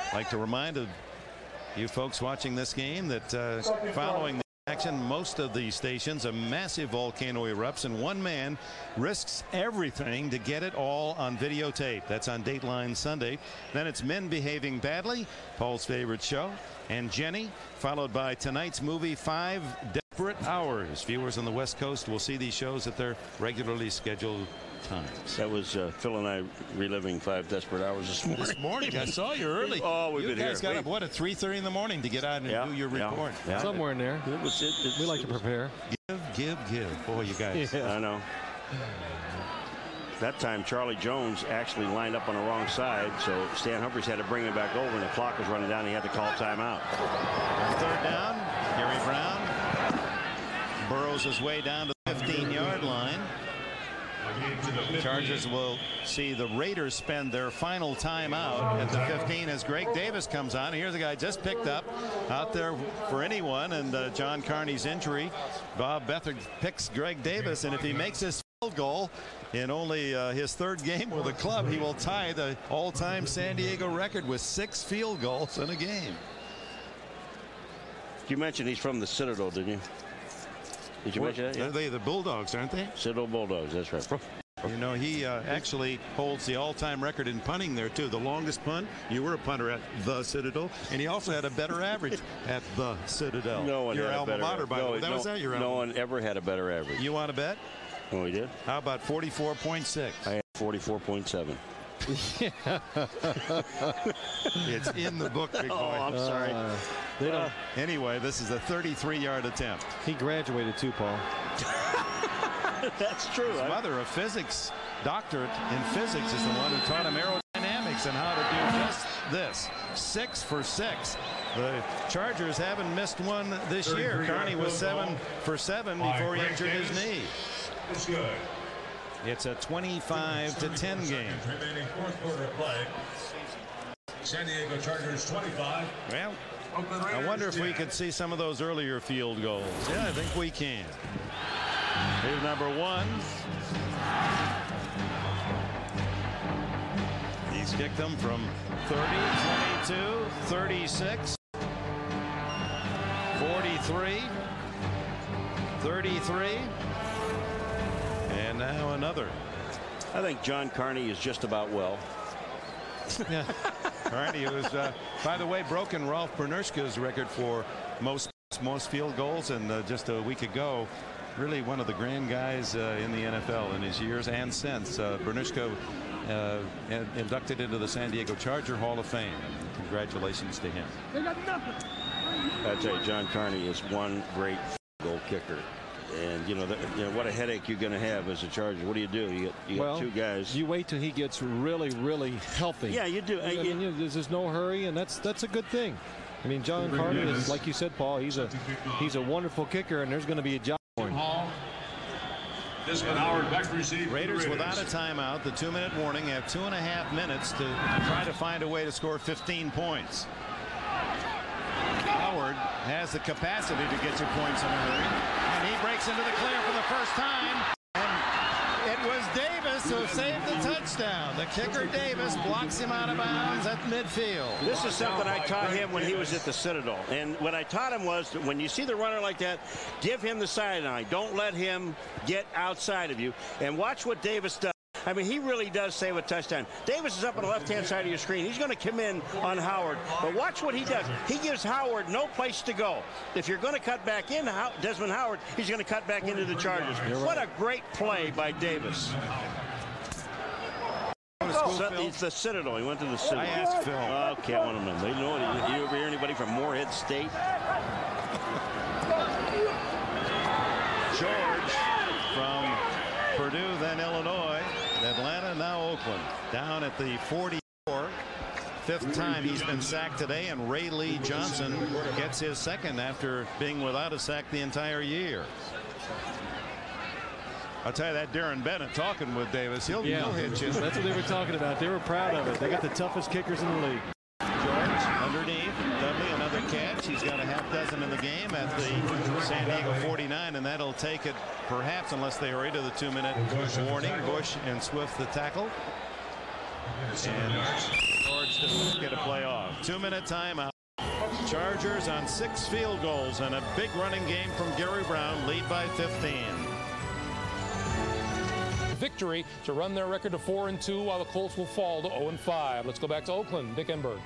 I'd like to remind you folks watching this game that following the action, most of the stations, a massive volcano erupts and one man risks everything to get it all on videotape. That's on Dateline Sunday. Then it's Men Behaving Badly, Paul's favorite show, and Jenny, followed by tonight's movie 5 Desperate Hours. Viewers on the West Coast will see these shows at their regularly scheduled times. That was Phil and I reliving 5 Desperate Hours this morning. This morning, I saw you early. Oh, we've been here. You guys got up, what, at 3:30 in the morning to get out and do your report? Yeah. Somewhere in there. We like to prepare. Give. Boy, you guys. Yeah. I know. That time, Charlie Jones actually lined up on the wrong side, so Stan Humphries had to bring him back over, and the clock was running down. He had to call timeout. Third down, Gary Brown burrows his way down to the 15-yard line. Chargers will see the Raiders spend their final timeout at the 15 as Greg Davis comes on. Here's a guy just picked up out there for anyone, and John Carney's injury. Bob Beathard picks Greg Davis, and if he makes his field goal in only his 3rd game with the club, he will tie the all-time San Diego record with 6 field goals in a game. You mentioned he's from the Citadel, didn't you? Did you mention that? Yeah. They're the Bulldogs, aren't they? Citadel Bulldogs, that's right. You know, he actually holds the all-time record in punting there, too. The longest punt. You were a punter at the Citadel, and he also had a better average at the Citadel. No one your had alma a better mater, by the way. Was that your No one ever had a better average. You want to bet? Oh, he did? How about 44.6? I had 44.7. It's in the book, big boy. Oh, I'm sorry. Anyway, this is a 33-yard attempt. He graduated too, Paul. That's true. His mother, a physics doctorate in physics, is the one who taught him aerodynamics and how to do just this. 6 for 6. The Chargers haven't missed one this year. Carney was 7 for 7 before he injured his knee. It's good. It's a 25-10 game. Remaining 4th quarter play. San Diego Chargers 25. Well, I wonder if we could see some of those earlier field goals. Yeah, I think we can. Here's number 1. He's kicked them from 30, 22, 36, 43, 33. And now another. I think John Carney is just about well. Yeah. Carney was, by the way, broken Ralph Bernushka's record for most field goals, and just a week ago, really one of the grand guys in the NFL in his years and since. Bernushka inducted into the San Diego Charger Hall of Fame. Congratulations to him. I tell you, John Carney is one great goal kicker. And you know what a headache you're going to have as a Charger. What do? You got two guys. You wait till he gets really, really healthy. Yeah, you do. There's no hurry, and that's a good thing. I mean, John Carney is, like you said, Paul. He's a wonderful kicker, and there's going to be a job for him. Raiders without a timeout. The 2-minute warning have 2.5 minutes to try to find a way to score 15 points. Howard has the capacity to get you points in a hurry. And he breaks into the clear for the first time. And it was Davis who saved the touchdown. The kicker, Davis, blocks him out of bounds at midfield. This is something I taught him when he was at the Citadel. And what I taught him was that when you see the runner like that, give him the sideline. Don't let him get outside of you. And watch what Davis does. I mean, he really does save a touchdown. Davis is up on the left-hand side of your screen. He's going to come in on Howard. But watch what he does. He gives Howard no place to go. If you're going to cut back in Desmond Howard, he's going to cut back into the Chargers. What a great play by Davis. It's the Citadel. He went to the Citadel. I asked Phil. Okay, I want to know. They know it. You ever hear anybody from Morehead State? George from Purdue, then Illinois. Atlanta, now Oakland. Down at the 44. Fifth time he's been sacked today, and Ray Lee Johnson gets his second after being without a sack the entire year. I'll tell you that Darren Bennett talking with Davis, he'll hit you. That's what they were talking about. They were proud of it. They got the toughest kickers in the league. George underneath. Dudley, another catch. He's got a half dozen in the game at the San Diego 49, and that'll take it perhaps, unless they hurry to the 2-minute warning. Bush and Swift the tackle. And George to get a play off. 2-minute timeout. Chargers on 6 field goals and a big running game from Gary Brown, lead by 15. Victory to run their record to 4-2, while the Colts will fall to 0-5. Let's go back to Oakland. Dick Enberg.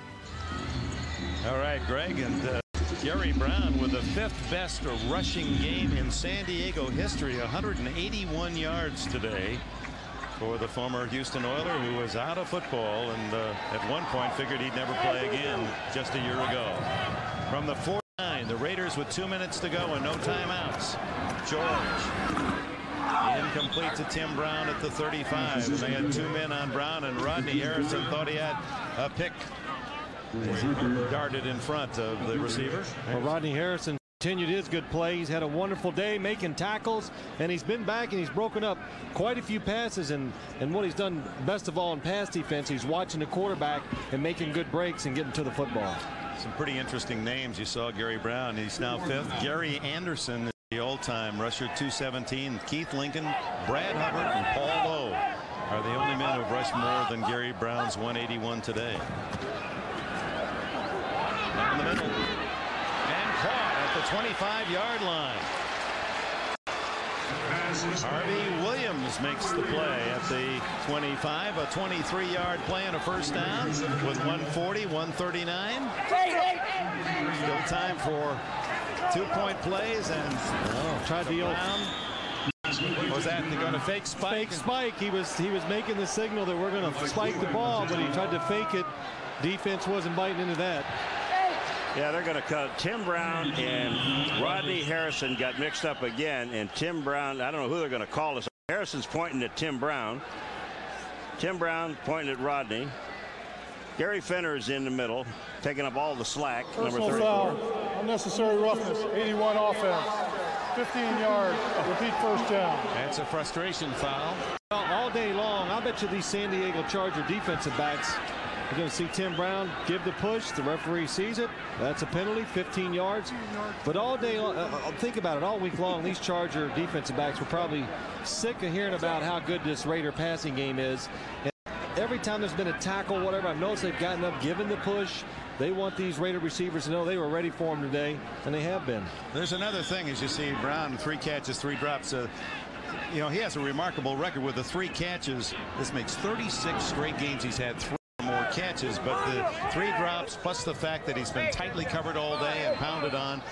All right, Greg, and Gary Brown with the 5th best rushing game in San Diego history, 181 yards today for the former Houston Oiler, who was out of football and at one point figured he'd never play again just a year ago. From the 49, the Raiders with 2 minutes to go and no timeouts. George. Incomplete to Tim Brown at the 35. And they had 2 men on Brown, and Rodney Harrison thought he had a pick. Darted in front of the receiver. Well, Rodney Harrison continued his good play. He's had a wonderful day making tackles, and he's been back and he's broken up quite a few passes, and what he's done best of all in pass defense, he's watching the quarterback and making good breaks and getting to the football. Some pretty interesting names. You saw Gary Brown. He's now 5th. Gary Anderson, the all-time rusher, 217. Keith Lincoln, Brad Hubbard, and Paul Lowe are the only men who have rushed more than Gary Brown's 181 today. Down the middle. And caught at the 25-yard line. Harvey Williams makes the play at the 25. A 23-yard play and a first down with 140, 139. Still time for 2-point plays, and tried the old. Was that they're going to fake spike? Fake spike. He was making the signal that we're going to spike the ball, but he tried to fake it. Defense wasn't biting into that. Yeah, they're going to cut. Tim Brown and Rodney Harrison got mixed up again, and Tim Brown, I don't know who they're going to call this. Harrison's pointing at Tim Brown. Tim Brown pointing at Rodney. Gary Fenner is in the middle, taking up all the slack. Personal foul, unnecessary roughness, 81 offense, 15 yards, repeat first down. That's a frustration foul. All day long, I bet you these San Diego Charger defensive backs are going to see Tim Brown give the push. The referee sees it. That's a penalty, 15 yards. But all day long, think about it, all week long, these Charger defensive backs were probably sick of hearing about how good this Raider passing game is. And every time there's been a tackle, whatever, I've noticed they've gotten up, given the push. They want these Raider receivers to know they were ready for him today, and they have been. There's another thing, as you see Brown, 3 catches, 3 drops. you know, he has a remarkable record with the 3 catches. This makes 36 straight games he's had 3 or more catches, but the 3 drops plus the fact that he's been tightly covered all day and pounded on.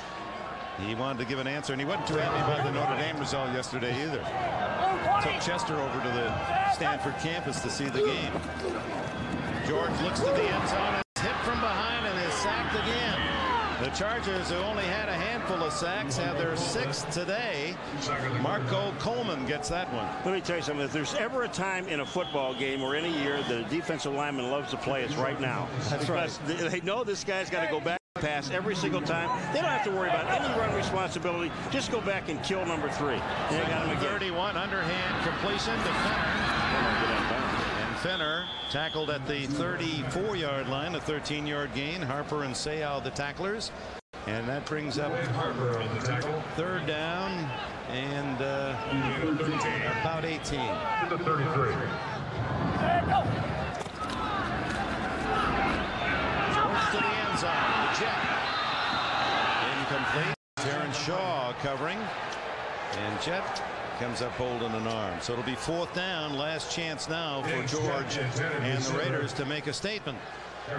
He wanted to give an answer, and he wasn't too happy about the Notre Dame result yesterday either. Took Chester over to the Stanford campus to see the game. George looks to the end zone and is hit from behind and is sacked again. The Chargers, who only had a handful of sacks, have their 6th today. Marco Coleman gets that one. Let me tell you something. If there's ever a time in a football game or in a year that a defensive lineman loves to play, it's right now. That's because right. They know this guy's got to go back and pass every single time. They don't have to worry about any run responsibility. Just go back and kill number 3. And they got him again. 31 underhand completion to Fenner. And Fenner tackled at the 34-yard line, a 13-yard gain. Harper and Seau the tacklers. And that brings up 3rd down and about 18. To the 33. George to the end zone. The jet. Incomplete. Terrence Shaw covering. And Jet comes up holding an arm. So it'll be 4th down. Last chance now for George and the Raiders to make a statement.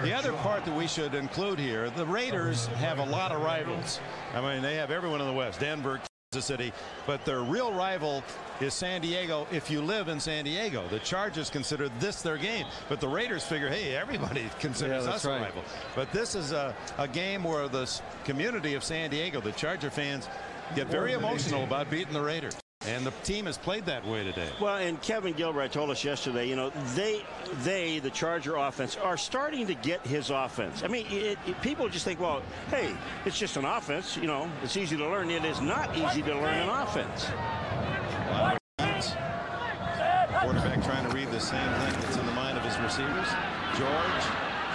The other part that we should include here, the Raiders have a lot of rivals. I mean, they have everyone in the West, Denver, Kansas City, but their real rival is San Diego if you live in San Diego. The Chargers consider this their game, but the Raiders figure, hey, everybody considers us a rival. But this is a game where the community of San Diego, the Charger fans, get very emotional about beating the Raiders. And the team has played that way today. Well, and Kevin Gilbride told us yesterday, you know, the Charger offense, are starting to get his offense. I mean, people just think, well, hey, it's just an offense. You know, it's easy to learn. It is not easy to learn an offense. Quarterback trying to read the same thing that's in the mind of his receivers. George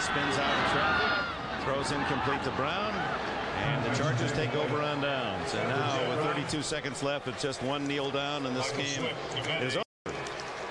spins out of traffic, throws incomplete to Brown. And the Chargers take over on downs. And now with 32 seconds left, it's just 1 kneel down, and this game is over.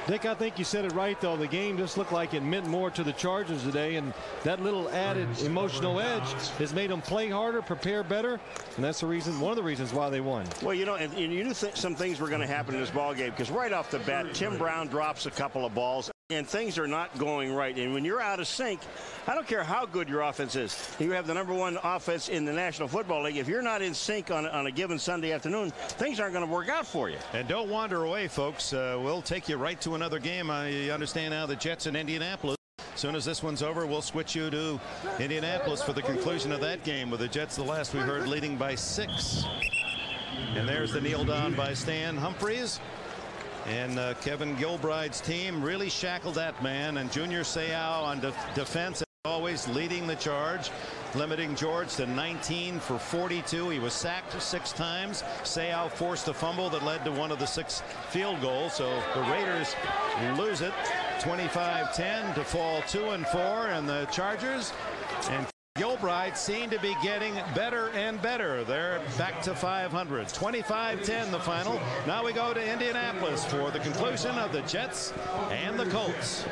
Dick, I think you said it right, though. The game just looked like it meant more to the Chargers today, and that little added emotional edge has made them play harder, prepare better, and that's the reason, one of the reasons why they won. Well, you know, and you knew some things were going to happen in this ball game, because right off the bat, Tim Brown drops a couple of balls. And things are not going right. And when you're out of sync, I don't care how good your offense is. You have the #1 offense in the National Football League. If you're not in sync on a given Sunday afternoon, things aren't going to work out for you. And don't wander away, folks. We'll take you right to another game. I understand now the Jets in Indianapolis. As soon as this one's over, we'll switch you to Indianapolis for the conclusion of that game with the Jets, the last we heard, leading by 6. And there's the kneel down by Stan Humphries. And Kevin Gilbride's team really shackled that man, and Junior Seau on defense, always leading the charge, limiting George to 19 for 42. He was sacked 6 times. Seau forced a fumble that led to one of the 6 field goals. So the Raiders lose it 25-10 to fall 2-4, and the Chargers and Gilbride seem to be getting better and better. They're back to 500. 25-10 the final. Now we go to Indianapolis for the conclusion of the Jets and the Colts.